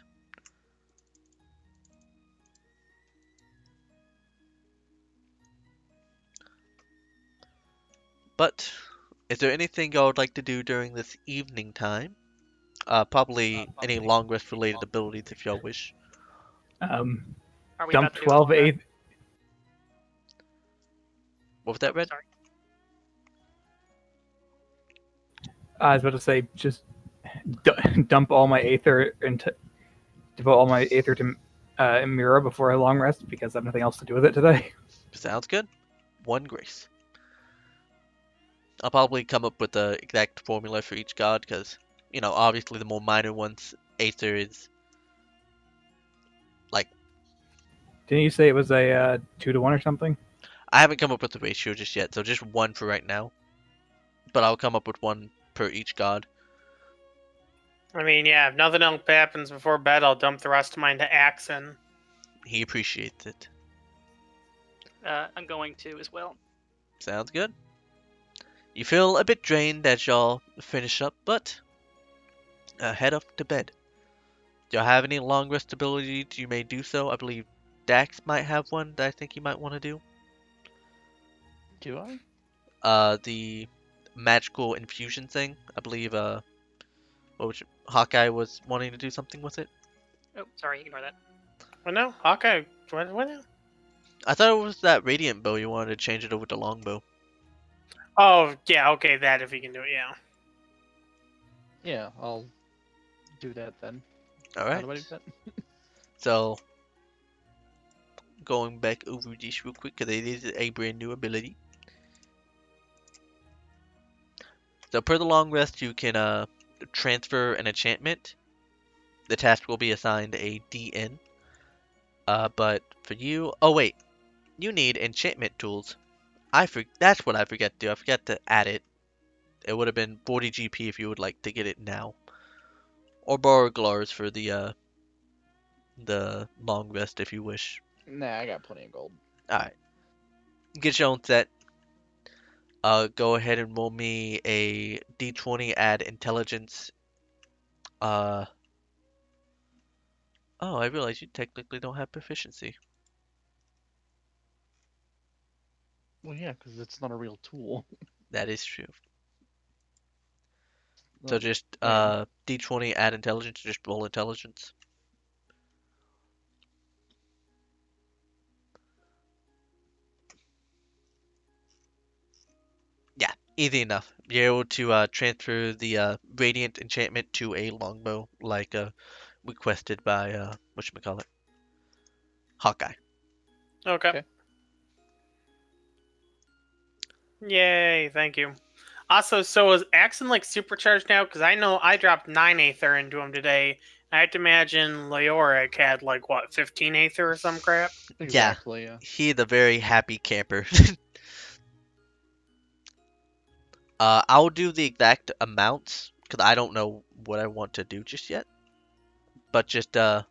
But is there anything y'all would like to do during this evening time? Probably any long rest related abilities if y'all wish. Are we Dump about to do a 12 long rest? eighth. What was that, Red? Sorry. I was about to say, just dump all my Aether into devote all my Aether to Mira before I long rest because I have nothing else to do with it today. Sounds good. 1 grace. I'll probably come up with the exact formula for each god because, you know, obviously the more minor ones, Aether is like. Didn't you say it was a 2-to-1 or something? I haven't come up with the ratio just yet, so just 1 for right now. But I'll come up with 1 per each god. I mean, yeah, if nothing else happens before bed, I'll dump the rest of mine to Axon. He appreciates it. I'm going to as well. Sounds good. You feel a bit drained as y'all finish up, but head up to bed. Do y'all have any long rest abilities? You may do so. I believe Dax might have one that I think you might want to do. Do I? The magical infusion thing. I believe Hawkeye was wanting to do something with it. Oh, sorry, ignore that. What now? Hawkeye? What now? I thought it was that radiant bow you wanted to change it over to longbow. Oh, yeah, okay, that if you can do it, yeah. Yeah, I'll do that then. All How right. do I do that? So going back over this real quick because it is a brand new ability. So per the long rest, you can transfer an enchantment. The task will be assigned a DN. But for you, oh wait, you need enchantment tools. That's what I forgot to do. I forgot to add it. It would have been 40 GP if you would like to get it now, or borrow Glars for the long rest if you wish. Nah, I got plenty of gold. All right, get your own set. Go ahead and roll me a D20. Add intelligence. Oh, I realize you technically don't have proficiency. Well, yeah, because it's not a real tool. That is true. No, So just yeah. D20, add intelligence, just roll intelligence. Yeah, easy enough. You're able to transfer the radiant enchantment to a longbow, like requested by whatchamacallit, Hawkeye. Okay. Okay. Yay, thank you. Also, so is Axon like supercharged now? Because I know I dropped 9 Aether into him today. I have to imagine Leoric had like, what, 15 Aether or some crap? Exactly, yeah. He's a very happy camper. I'll do the exact amounts because I don't know what I want to do just yet. But just I'll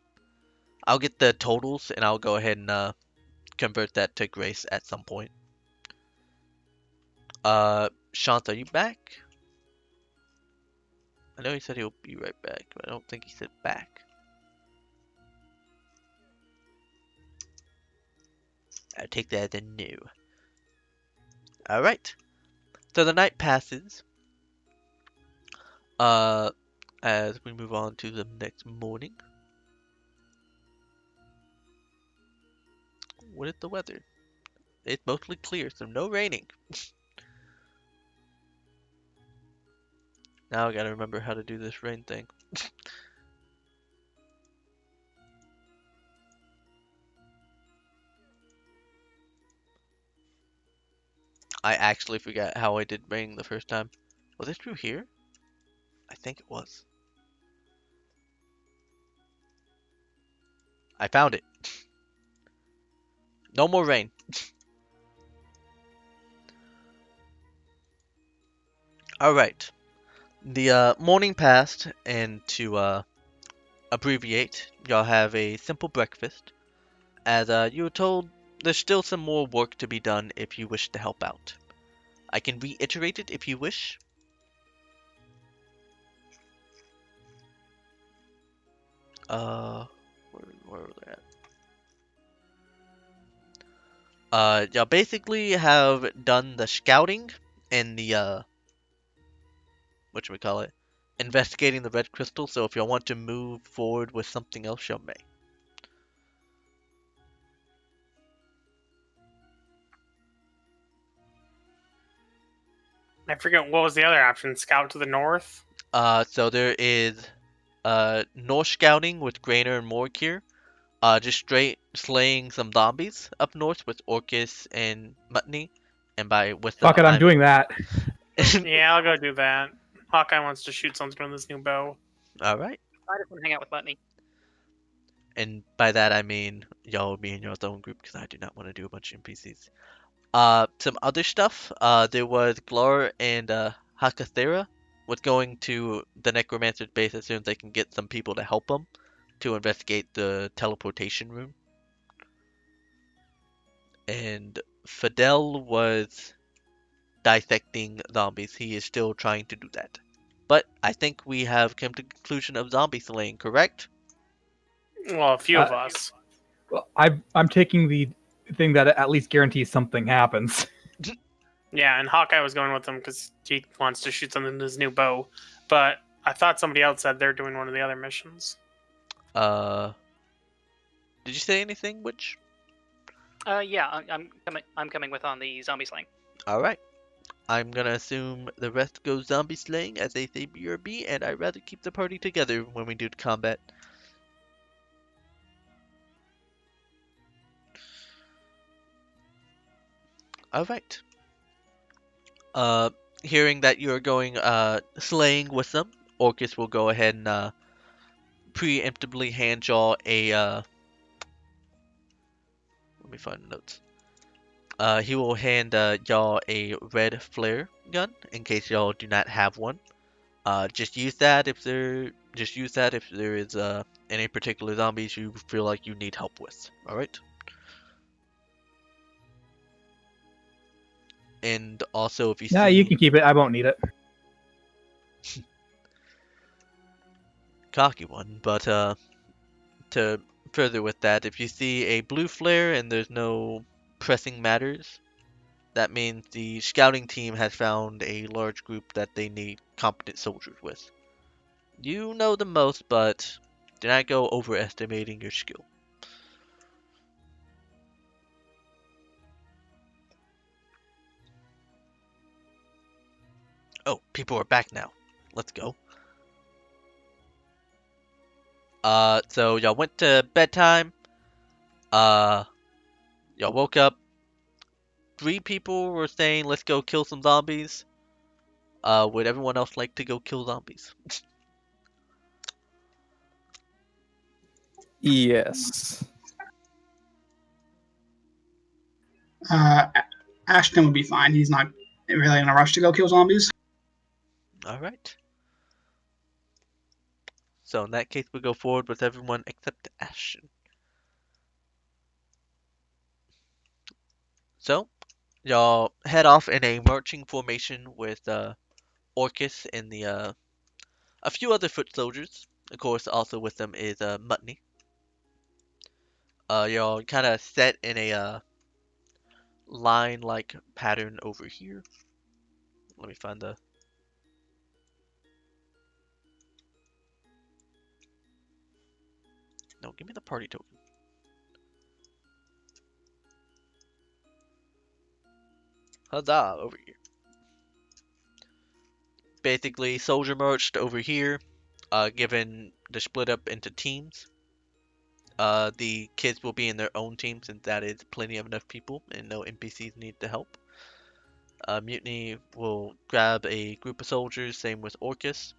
get the totals and I'll go ahead and convert that to Grace at some point. Shant, are you back? I know he said he'll be right back, but I don't think he said back. I take that as a no. Alright. So the night passes. As we move on to the next morning. What is the weather? It's mostly clear, so no raining. Now I gotta remember how to do this rain thing. I actually forgot how I did rain the first time. Was it through here? I think it was. I found it. No more rain. Alright. The morning passed, and to abbreviate, y'all have a simple breakfast. As you were told, there's still some more work to be done if you wish to help out. I can reiterate it if you wish. Where were they at? Y'all basically have done the scouting and the whatchamacallit, investigating the red crystal, so if y'all want to move forward with something else, y'all may. I forget what was the other option. Scout to the north. So there is north scouting with Grainer and Morkir. Just straight slaying some zombies up north with Orcus and Mutney. And by with them, Fuck it, I'm doing that. Yeah, I'll go do that. Hawkeye wants to shoot something with this new bow. Alright. I just want to hang out with Butney. And by that I mean y'all will be in your own group because I do not want to do a bunch of NPCs. Some other stuff. There was Glor and Hakathera was going to the Necromancer's base as soon as they can get some people to help them to investigate the teleportation room. And Fidel was dissecting zombies. He is still trying to do that. But I think we have come to the conclusion of zombie slaying, correct? Well, a few of us. Well, I'm taking the thing that at least guarantees something happens. Yeah, and Hawkeye was going with him because he wants to shoot something with his new bow. But I thought somebody else said they're doing one of the other missions. Did you say anything, Witch? Yeah, I'm coming with on the zombie slaying. Alright. I'm gonna assume the rest goes zombie slaying as they say BRB, and I'd rather keep the party together when we do the combat. Alright. Hearing that you're going slaying with them, Orcus will go ahead and preemptively hand y'all a let me find the notes. He will hand y'all a red flare gun in case y'all do not have one. Just use that if there is any particular zombies you feel like you need help with. All right. And also, if you Nah, see, you can keep it. I won't need it. cocky one, but to further with that, if you see a blue flare and there's no pressing matters, that means the scouting team has found a large group that they need competent soldiers with. You know the most, but do not go overestimating your skill. Oh, people are back now. Let's go. So y'all went to bedtime. Y'all woke up. 3 people were saying, let's go kill some zombies. Would everyone else like to go kill zombies? Yes. Ashton would be fine. He's not really in a rush to go kill zombies. Alright. So in that case, we go forward with everyone except Ashton. So, y'all head off in a marching formation with Orcus and a few other foot soldiers. Of course, also with them is Mutney. Y'all kind of set in a line-like pattern over here. Let me find the... No, give me the party token. Huzzah, over here. Basically, soldier marched over here, given the split up into teams. The kids will be in their own team since that is plenty of enough people and no NPCs need to help. Mutiny will grab a group of soldiers, same with Orcus.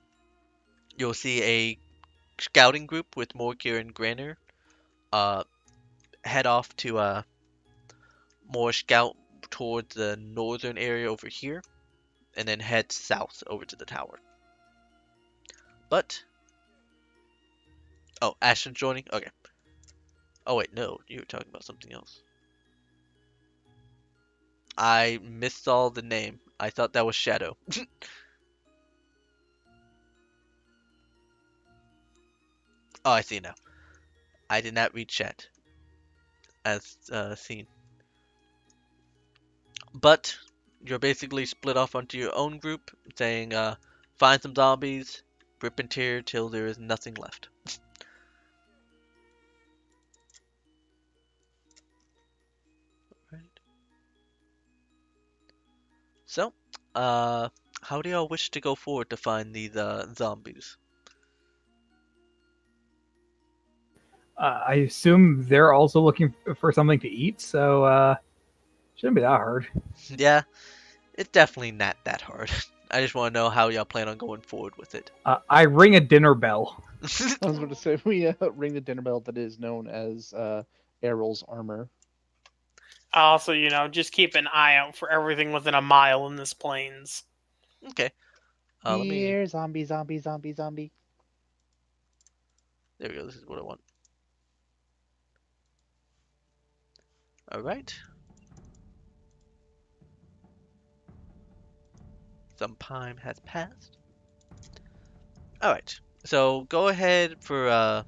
You'll see a scouting group with Morkir and Granner head off to more scout towards the northern area over here, and then head south over to the tower. But, oh, Ashton's joining? Okay. Oh wait, no, you were talking about something else. I missaw the name. I thought that was Shadow. Oh, I see now. I did not read chat as seen. But you're basically split off onto your own group, saying, find some zombies, rip and tear till there is nothing left. Right. So, how do y'all wish to go forward to find these zombies? I assume they're also looking for something to eat, so shouldn't be that hard. Yeah, it's definitely not that hard. I just want to know how y'all plan on going forward with it. I ring a dinner bell. I was going to say we ring the dinner bell that is known as Errol's armor. Also, just keep an eye out for everything within a mile in this plains. Okay. Let me... Here, zombie, zombie, zombie, zombie. There we go. This is what I want. Alright. Some time has passed. Alright. So go ahead for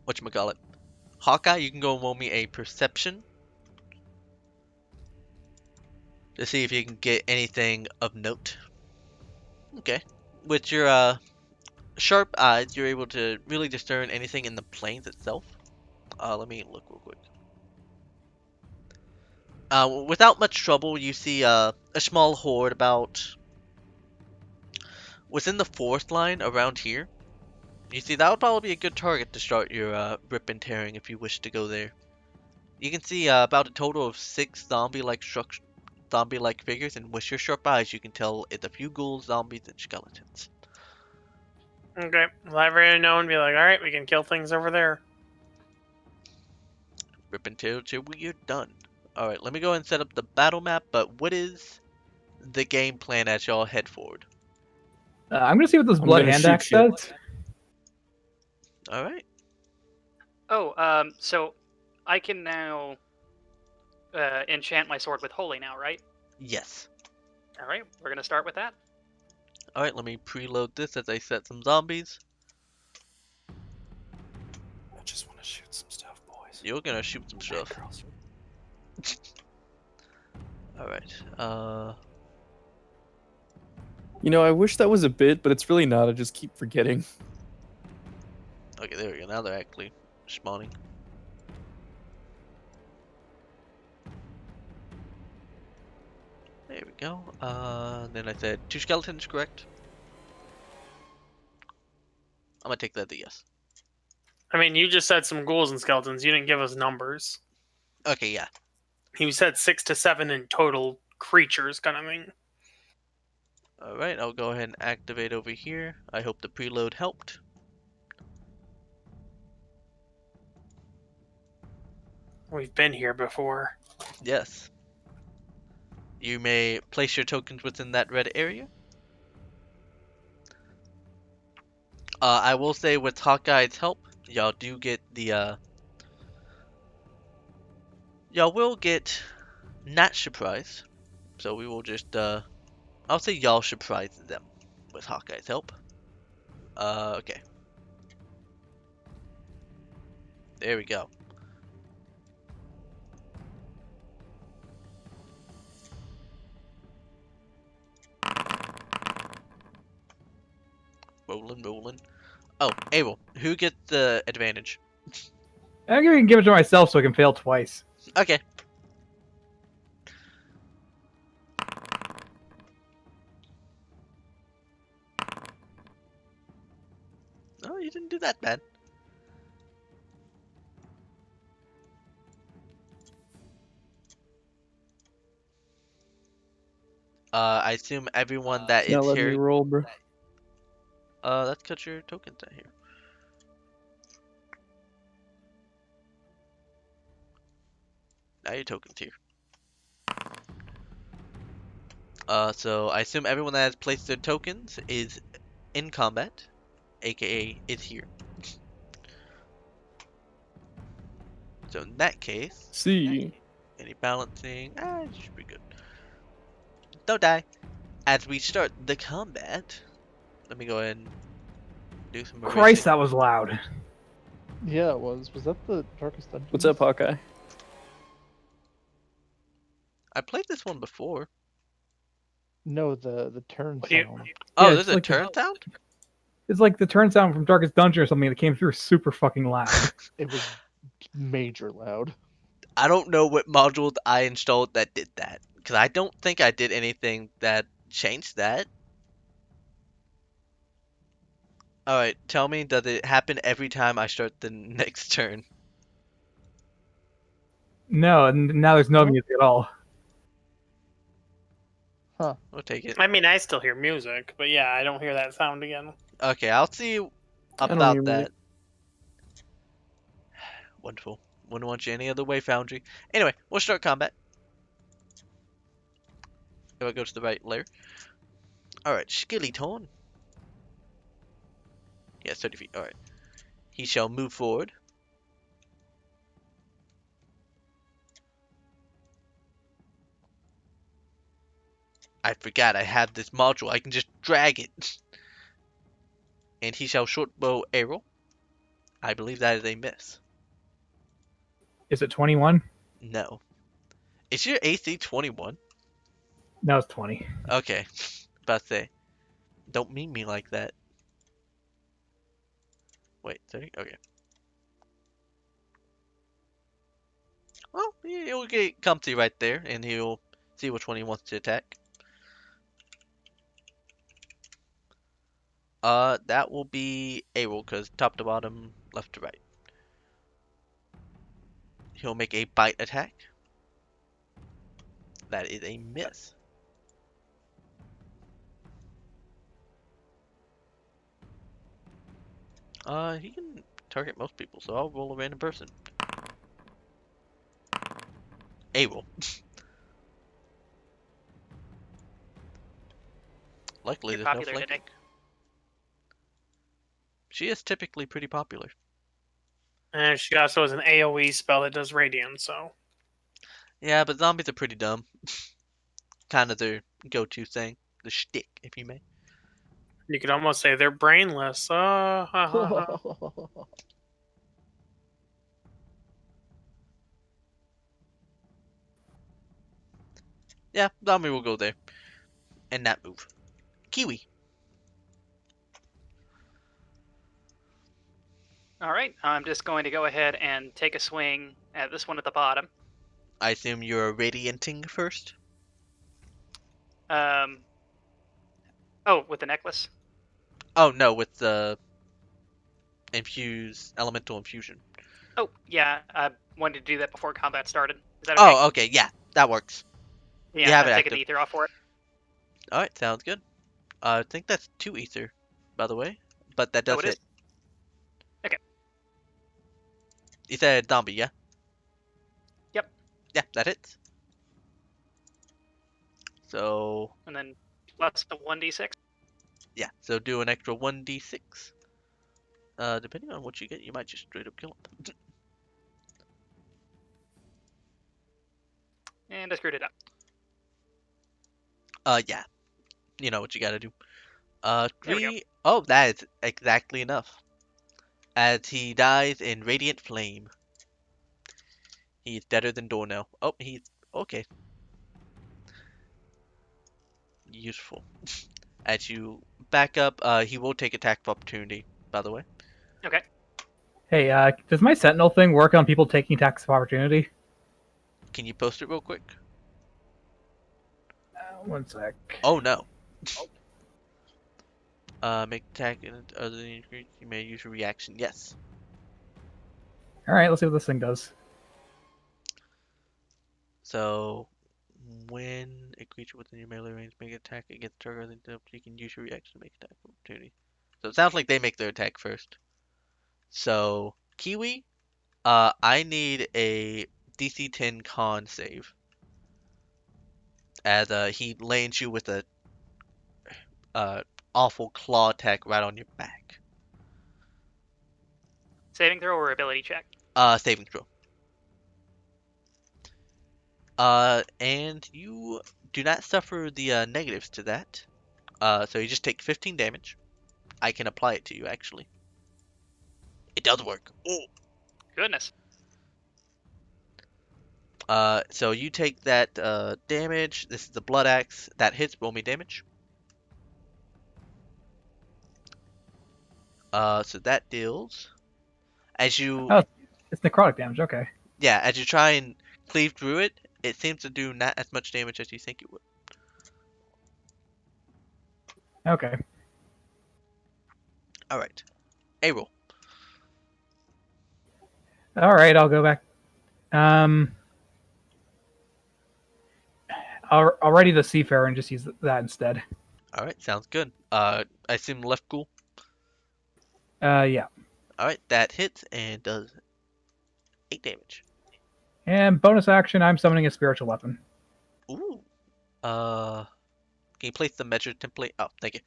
whatchamacallit. Hawkeye, you can go and roll me a perception to see if you can get anything of note. Okay. With your sharp eyes, you're able to really discern anything in the plains itself. Let me look real quick. Without much trouble, you see a small horde about within the forest line around here. You see, that would probably be a good target to start your rip and tearing if you wish to go there. You can see about a total of 6 zombie-like figures, and with your sharp eyes, you can tell it's a few ghouls, zombies, and skeletons. Okay, well, everyone know and be like, all right, we can kill things over there. Rip and tear till we are done. Alright, let me go and set up the battle map, but what is the game plan as y'all head forward? I'm gonna see what this I'm blood gonna hand shoot axe shit. does. Alright. Oh, so I can now enchant my sword with holy now, right? Yes. All right, we're gonna start with that. Alright, let me preload this as I set some zombies. I just want to shoot some stuff, boys. You're gonna shoot some stuff. Girls. Alright, I wish that was a bit, but it's really not. I just keep forgetting. okay, there we go. Now they're actually spawning. There we go. Then I said 2 skeletons, correct? I'm gonna take that as a yes. I mean, you just said some ghouls and skeletons. You didn't give us numbers. Okay, yeah. You said 6 to 7 in total creatures, kind of thing. Alright, I'll go ahead and activate over here. I hope the preload helped. We've been here before. Yes. You may place your tokens within that red area. I will say with Hawkeye's help, y'all do get the y'all will get not surprised. So we will just I'll say y'all surprise them with Hawkeye's help. Okay. There we go. Rolling. Oh, Abel, who gets the advantage? I'm gonna give it to myself so I can fail twice. Okay. Oh, you didn't do that bad. I assume everyone that Now is let me here. roll, bro. Let's cut your tokens out here. Now your tokens here. So I assume everyone that has placed their tokens is in combat, aka is here. So in that case, See. any balancing, it should be good. Don't die. As we start the combat, let me go ahead and do some erasing. Christ, that was loud. Yeah, it was. Was that the Darkest Dungeon? What's up, Hawkeye? I played this one before. No, the turn What do you- sound. Oh, Yeah, there's it's a like turn sound? It's like the turn sound from Darkest Dungeon or something that came through super fucking loud. It was major loud. I don't know what module I installed that did that. Because I don't think I did anything that changed that. Alright, tell me, does it happen every time I start the next turn? No, and now there's no Huh? music at all. Huh. We'll take it. I mean, I still hear music, but yeah, I don't hear that sound again. Okay, I'll see I don't about hear music. that. Wonderful. Wouldn't want you any other way, Foundry. Anyway, we'll start combat. If I go to the right layer. Alright, Skeleton. Yeah, 30 feet. Alright. He shall move forward. I forgot I have this module. I can just drag it. And he shall short bow arrow. I believe that is a miss. Is it 21? No. Is your AC 21? No, it's 20. Okay. About to say. Don't mean me like that. Wait, 30? Okay. Well, he'll get comfy right there, and he'll see which one he wants to attack. That will be arrow, because top to bottom, left to right. He'll make a bite attack. That is a miss. He can target most people, so I'll roll a random person. Arrow. Luckily, You're there's no popular flanking. today. She is typically pretty popular. And she also has an AoE spell that does radiant, so. Yeah, but zombies are pretty dumb. Kind of their go-to thing. The shtick, if you may. You could almost say they're brainless. Ha, ha, ha. Yeah, zombie will go there. And that move. Kiwi. All right, I'm just going to go ahead and take a swing at this one at the bottom. I assume you're radianting first? Oh, with the necklace. Oh, no, with the elemental infusion. Oh, yeah, I wanted to do that before combat started. Is that okay? Oh, okay, yeah, that works. yeah, you have it I've taken active. the ether off for it. Alright, sounds good. I think that's 2 ether, by the way. But that Oh, does it hit. is? Okay. You said zombie, yeah? Yep. Yeah, that hits. So, And then plus the 1d6. yeah, so do an extra 1d6. Depending on what you get, you might just straight up kill him. And I screwed it up. Yeah. You know what you gotta do. There we go. 3. Oh, that is exactly enough. As he dies in radiant flame. He's deader than door now. Oh, he's okay. Useful. As you back up, he will take attack of opportunity, by the way. Okay. Hey, does my Sentinel thing work on people taking attacks of opportunity? Can you post it real quick? One sec. Oh no. Make attack and other than increase, you may use a reaction. Yes. All right, let's see what this thing does. So, when a creature within your melee range make an attack against target, you can use your reaction to make attack of opportunity. So it sounds like they make their attack first. So, Kiwi, I need a DC 10 con save. As he lands you with a awful claw attack right on your back. Saving throw or ability check? Saving throw. And you do not suffer the negatives to that. So you just take 15 damage. I can apply it to you, actually. It does work. Oh. Goodness. So you take that damage. This is the blood axe. That hits. Roll me damage. So that deals. As you, Oh, it's necrotic damage. Okay. yeah, as you try and cleave through it, it seems to do not as much damage as you think it would. Okay. All right, a roll. All right, I'll go back. I'll ready the Seafarer and just use that instead. All right, sounds good. I assume left cool. Yeah. All right, that hits and does 8 damage. And bonus action, I'm summoning a spiritual weapon. Ooh. Can you place the measure template? Oh, thank you.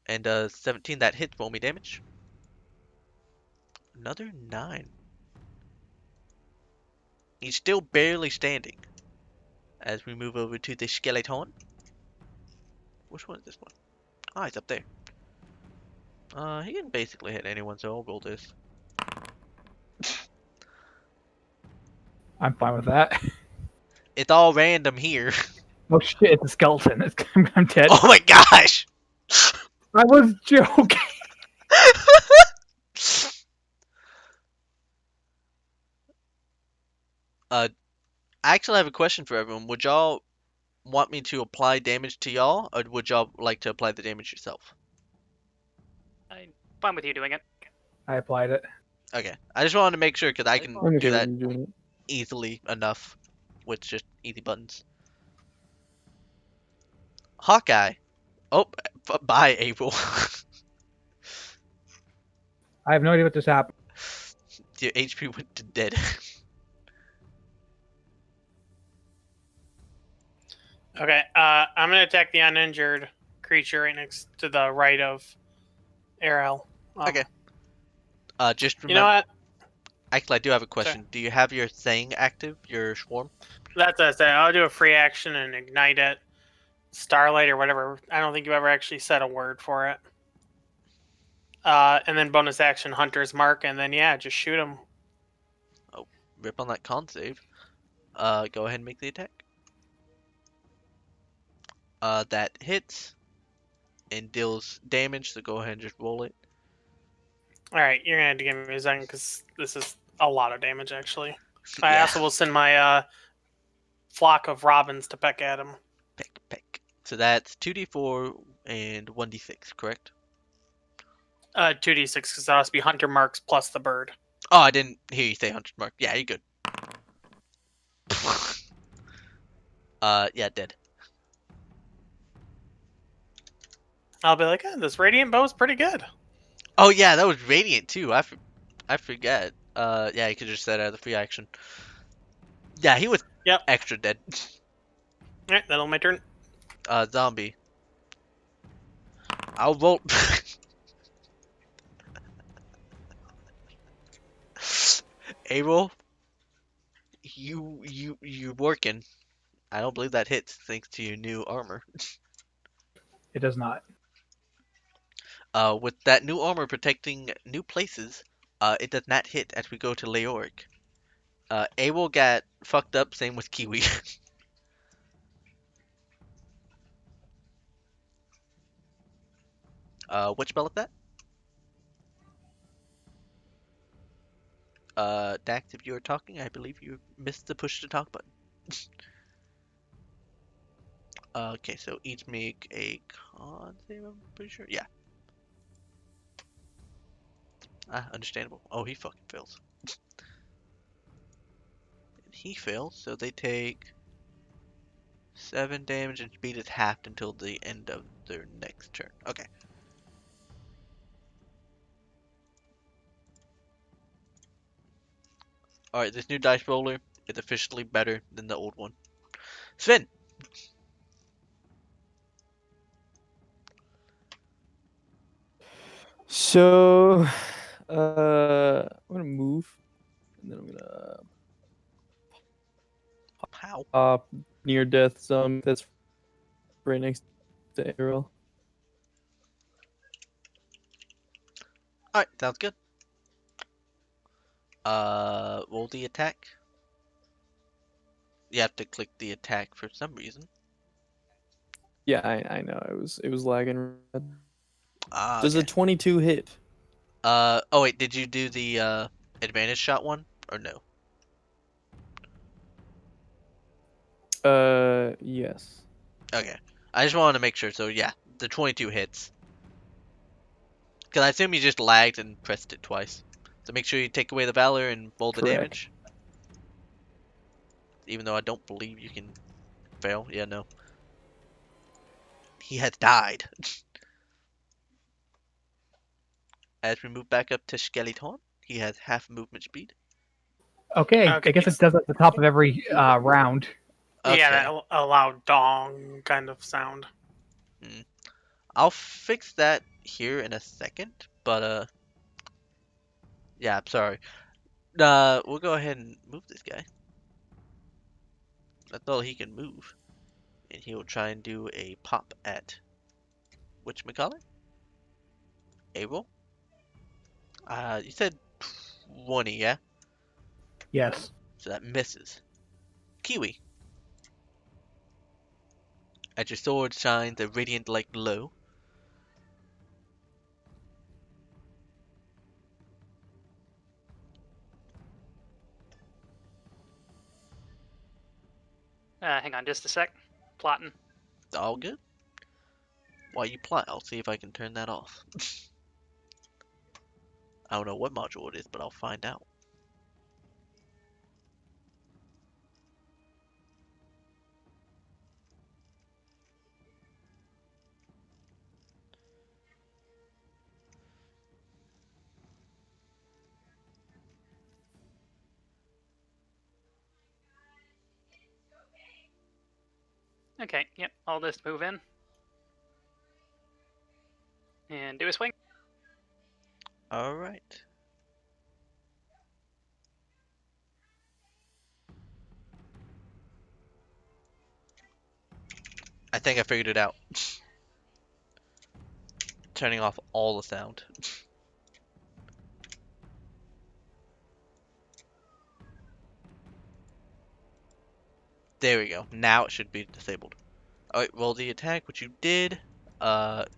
And 17, that hits. Roll me damage. Another 9. He's still barely standing. As we move over to the skeleton. Which one is this one? Ah, he's up there. He can basically hit anyone, so I'll roll this. I'm fine with that. It's all random here. Oh shit, it's a skeleton. I'm dead. Oh my gosh! I was joking. I actually have a question for everyone. Would y'all want me to apply damage to y'all, or would y'all like to apply the damage yourself? I'm fine with you doing it. I applied it. Okay, I just wanted to make sure because I can I'm okay do with that you doing it. easily enough with just easy buttons. Hawkeye. Oh, bye, April. I have no idea what just happened. Your HP went to dead. Okay, I'm gonna attack the uninjured creature right next to the right of Ariel. Okay. Just remember. You know what? Actually, I do have a question. Do you have your thing active, your swarm? That's what I said. I'll do a free action and ignite it. Starlight or whatever. I don't think you ever actually said a word for it. And then bonus action Hunter's Mark, and then yeah, just shoot him. Oh, rip on that con save. Go ahead and make the attack. That hits and deals damage, so go ahead and just roll it. Alright, you're gonna have to give me a second because this is a lot of damage actually. I Yeah. also will send my flock of robins to peck at him. Peck, peck. So that's 2d4 and 1d6, correct? 2d6 because that has to be Hunter Marks plus the bird. Oh, I didn't hear you say 100 mark. Yeah, you're good. Yeah, dead. I'll be like, this radiant bow is pretty good. Oh yeah, that was radiant too. I forgot. Yeah, you could just set out the free action. Yeah, he was extra dead. Alright, that'll my turn. Zombie. I'll roll. Aro, you're working. I don't believe that hits thanks to your new armor. It does not. With that new armor protecting new places, it does not hit as we go to Leoric. Aro got fucked up, same with Kiwi. What spell is that? Dax, if you were talking, I believe you missed the push to talk button. Okay, so each make a con save, I'm pretty sure. Yeah. Understandable. Oh, he fucking fails. And he fails, so they take 7 damage and speed is halved until the end of their next turn. Okay. Alright, this new dice roller is officially better than the old one. Sven! So, I'm gonna move, and then I'm gonna How? pop near death zone. That's right next to Ariel. Alright, sounds good. Roll the attack. You have to click the attack for some reason. Yeah, I know. It was lagging. Does Okay. a 22 hit? Oh wait, did you do the, advantage shot one? Or no? Yes. Okay. I just wanted to make sure, so yeah, the 22 hits. Because I assume you just lagged and pressed it twice. So make sure you take away the Valor and roll the Correct. damage. Even though I don't believe you can fail. Yeah, no. He has died. As we move back up to Skeleton, he has half movement speed. Okay, I Okay. guess it does at the top of every round. Okay. Yeah, that loud dong kind of sound. I'll fix that here in a second, but yeah, I'm sorry. We'll go ahead and move this guy. That's all he can move. And he will try and do a pop at whatchamacallit? Abel? You said 20, yeah? Yes. So that misses. Kiwi. As your sword shines a radiant like glow. Hang on just a sec. Plotting. All good? While you plot, I'll see if I can turn that off. I don't know what module it is, but I'll find out. Okay, yep, I'll just move in. And do a swing. Alright. I think I figured it out. Turning off all the sound. There we go. Now it should be disabled. Alright, roll the attack, which you did.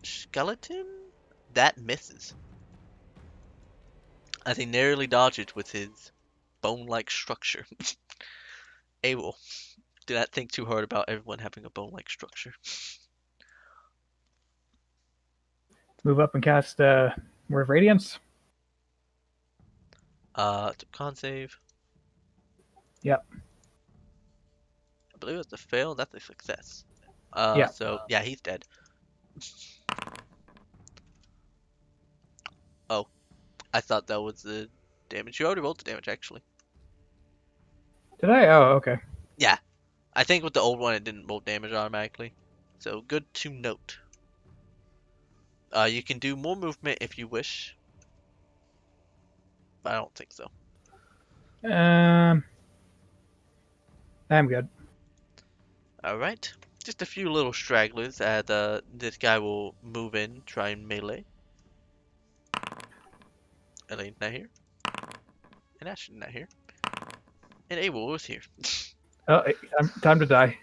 Skeleton? That misses. As he narrowly dodges with his bone-like structure. Abel, do not think too hard about everyone having a bone-like structure. Move up and cast Word of Radiance. It's a con save. Yep. I believe it's a fail. That's a success. Yeah. So yeah, he's dead. Oh, I thought that was the damage. You already rolled the damage, actually. Did I? Oh, okay. Yeah, I think with the old one, it didn't roll damage automatically. So good to note. You can do more movement if you wish, but I don't think so. Um, I'm good. Alright. Just a few little stragglers as this guy will move in, try and melee. Elaine's not here. And Ashton's not here. And Abel is here. Oh, time to die.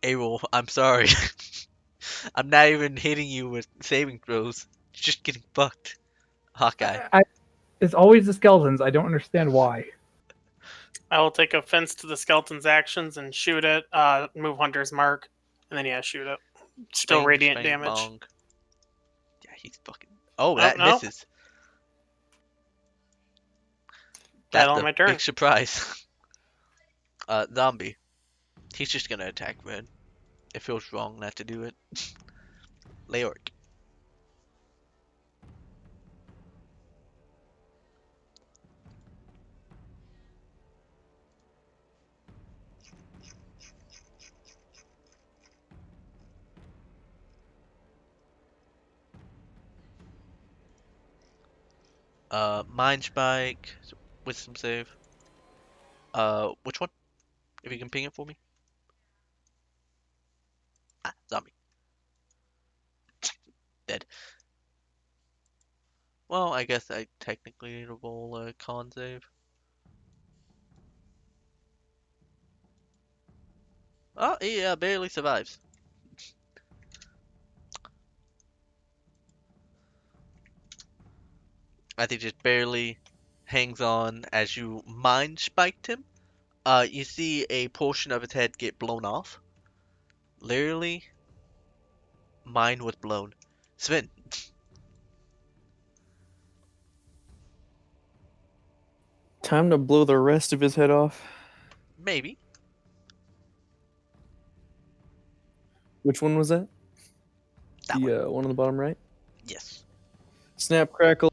Abel, I'm sorry. I'm not even hitting you with saving throws. You're just getting fucked. Hawkeye. It's always the skeletons. I don't understand why. I will take offense to the skeleton's actions and shoot it. Move Hunter's Mark, and then shoot it. Still Bang, radiant bang, damage. bong. Yeah, he's fucking. Oh, Nope, that nope. misses. That's Battle on the my turn. big surprise. Zombie. He's just gonna attack red. It feels wrong not to do it. Leoric. Mind Spike. Wisdom save. Which one? If you can ping it for me. Ah, zombie. Dead. Well, I guess I technically need to roll a con save. Oh, he barely survives. I think just barely hangs on as you mind spiked him. You see a portion of his head get blown off. Literally, mine was blown. Sven. Time to blow the rest of his head off. Maybe. Which one was that? That one. The one on the bottom right? Yes. Snap, crackle.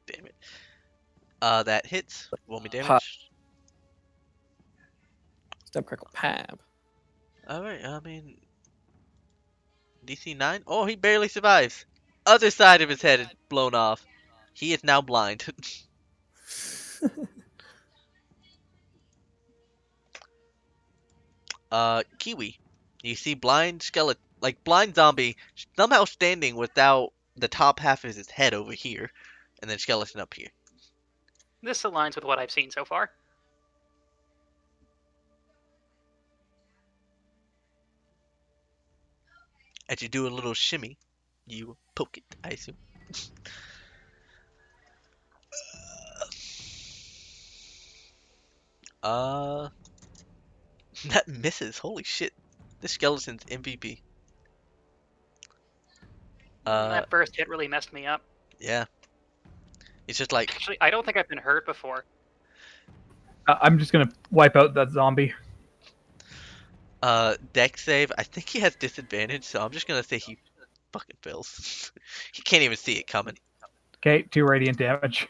Damn it. That hits. Roll me damage. Pop. Snap, crackle, pab. Alright, I mean... DC 9? Oh, he barely survives. Other side of his head is blown off. He is now blind. Kiwi. You see blind skeleton, like blind zombie, somehow standing without the top half of his head over here, and then skeleton up here. This aligns with what I've seen so far. As you do a little shimmy, you poke it, I assume. Uh, that misses. Holy shit. This skeleton's MVP. That first hit really messed me up. Yeah. It's just like, Actually, I don't think I've been hurt before. I'm just gonna wipe out that zombie. dex save. I think he has disadvantage, so I'm just gonna say he fucking fails. He can't even see it coming. Okay, 2 radiant damage.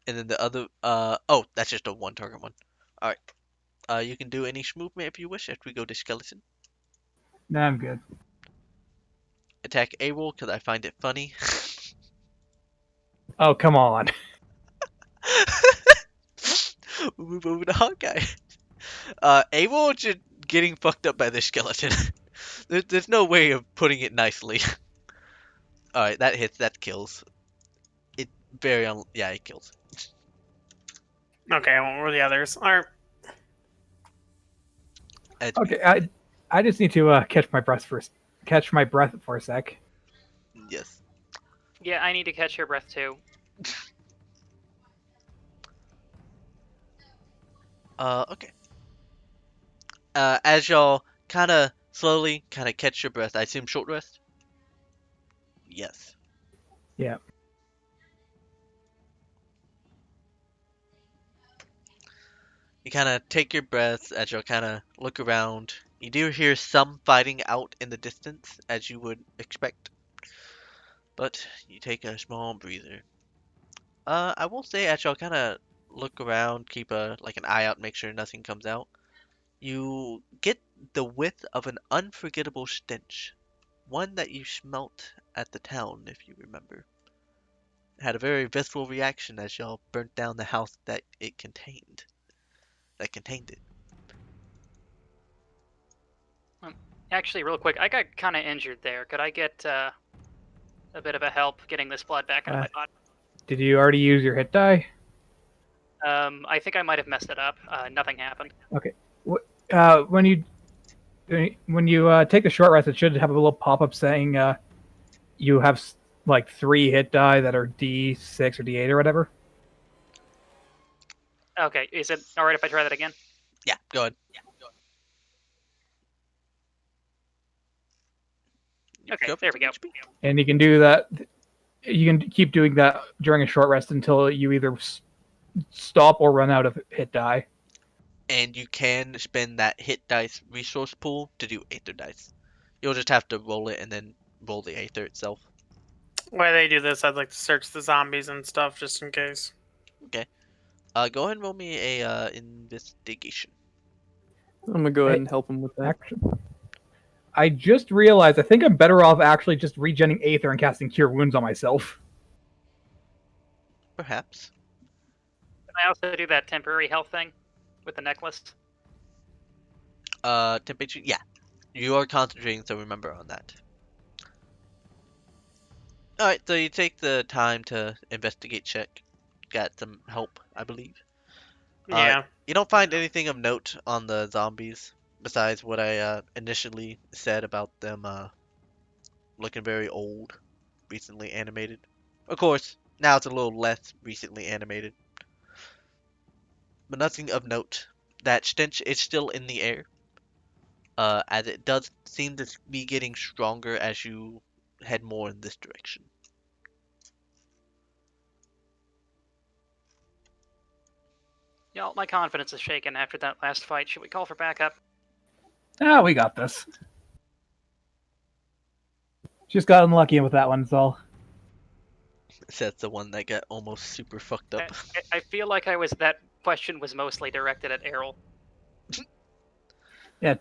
And then the other, oh, that's just a one target one. Alright. You can do any movement if you wish after we go to skeleton. Nah, I'm good. Attack A-roll because I find it funny. Oh, come on. We'll move over to Hawkeye. A-roll just getting fucked up by this skeleton. There's no way of putting it nicely. Alright, that hits, that kills. It yeah, it kills. Okay, I won't roll the others. All right. Okay, I just need to catch my breath for a sec. Yes. Yeah, I need to catch your breath too. Okay. As y'all kind of slowly catch your breath, I assume short rest? Yes. Yeah. You kind of take your breaths as you'll kind of look around. You do hear some fighting out in the distance, as you would expect. But you take a small breather. I will say as y'all kind of look around, keep an eye out, make sure nothing comes out. You get the whiff of an unforgettable stench. One that you smelt at the town, if you remember. Had a very visceral reaction as y'all burnt down the house that contained it. Actually, real quick, I got kind of injured there. Could I get a bit of a help getting this blood back out of my body? Did you already use your hit die? I think I might have messed it up. Nothing happened. Okay. When you take the short rest, it should have a little pop-up saying you have like 3 hit die that are D6 or D8 or whatever. Okay, is it all right if I try that again? Yeah, go ahead. Okay, there we go. And you can do that. You can keep doing that during a short rest until you either stop or run out of hit die. And you can spend that hit dice resource pool to do Aether dice. You'll just have to roll it and then roll the Aether itself. While they do this, I'd like to search the zombies and stuff just in case. Okay. Go ahead and roll me a investigation. I'm gonna go ahead and help him with that. Actually, I just realized I think I'm better off actually just regenning Aether and casting Cure Wounds on myself. Perhaps. Can I also do that temporary health thing with the necklace? Temperature. Yeah, you are concentrating, so remember on that. All right, so you take the time to investigate check. Got some help, I believe. Yeah. You don't find anything of note on the zombies besides what I initially said about them looking very old, recently animated. Of course, now it's a little less recently animated. But nothing of note. That stench is still in the air, as it does seem to be getting stronger as you head more in this direction. Y'all, my confidence is shaken after that last fight. Should we call for backup? Ah, we got this. Just got unlucky with that one, that's all. That's the one that got almost super fucked up. I feel like that question was mostly directed at Errol. Yeah,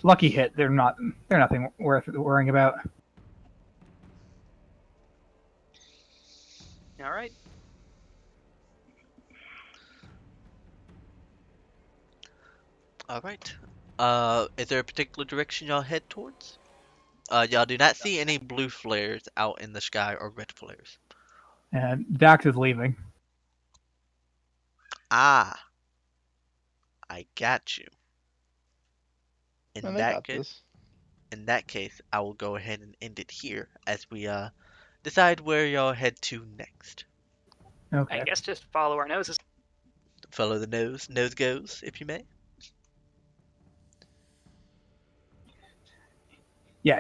lucky hit. They're nothing worth worrying about. All right. All right. Is there a particular direction y'all head towards? Y'all do not see any blue flares out in the sky or red flares. And Dax is leaving. Ah, I got you. In And they that got case, this. I will go ahead and end it here as we decide where y'all head to next. Okay. I guess just follow our noses. Follow the nose goes, if you may.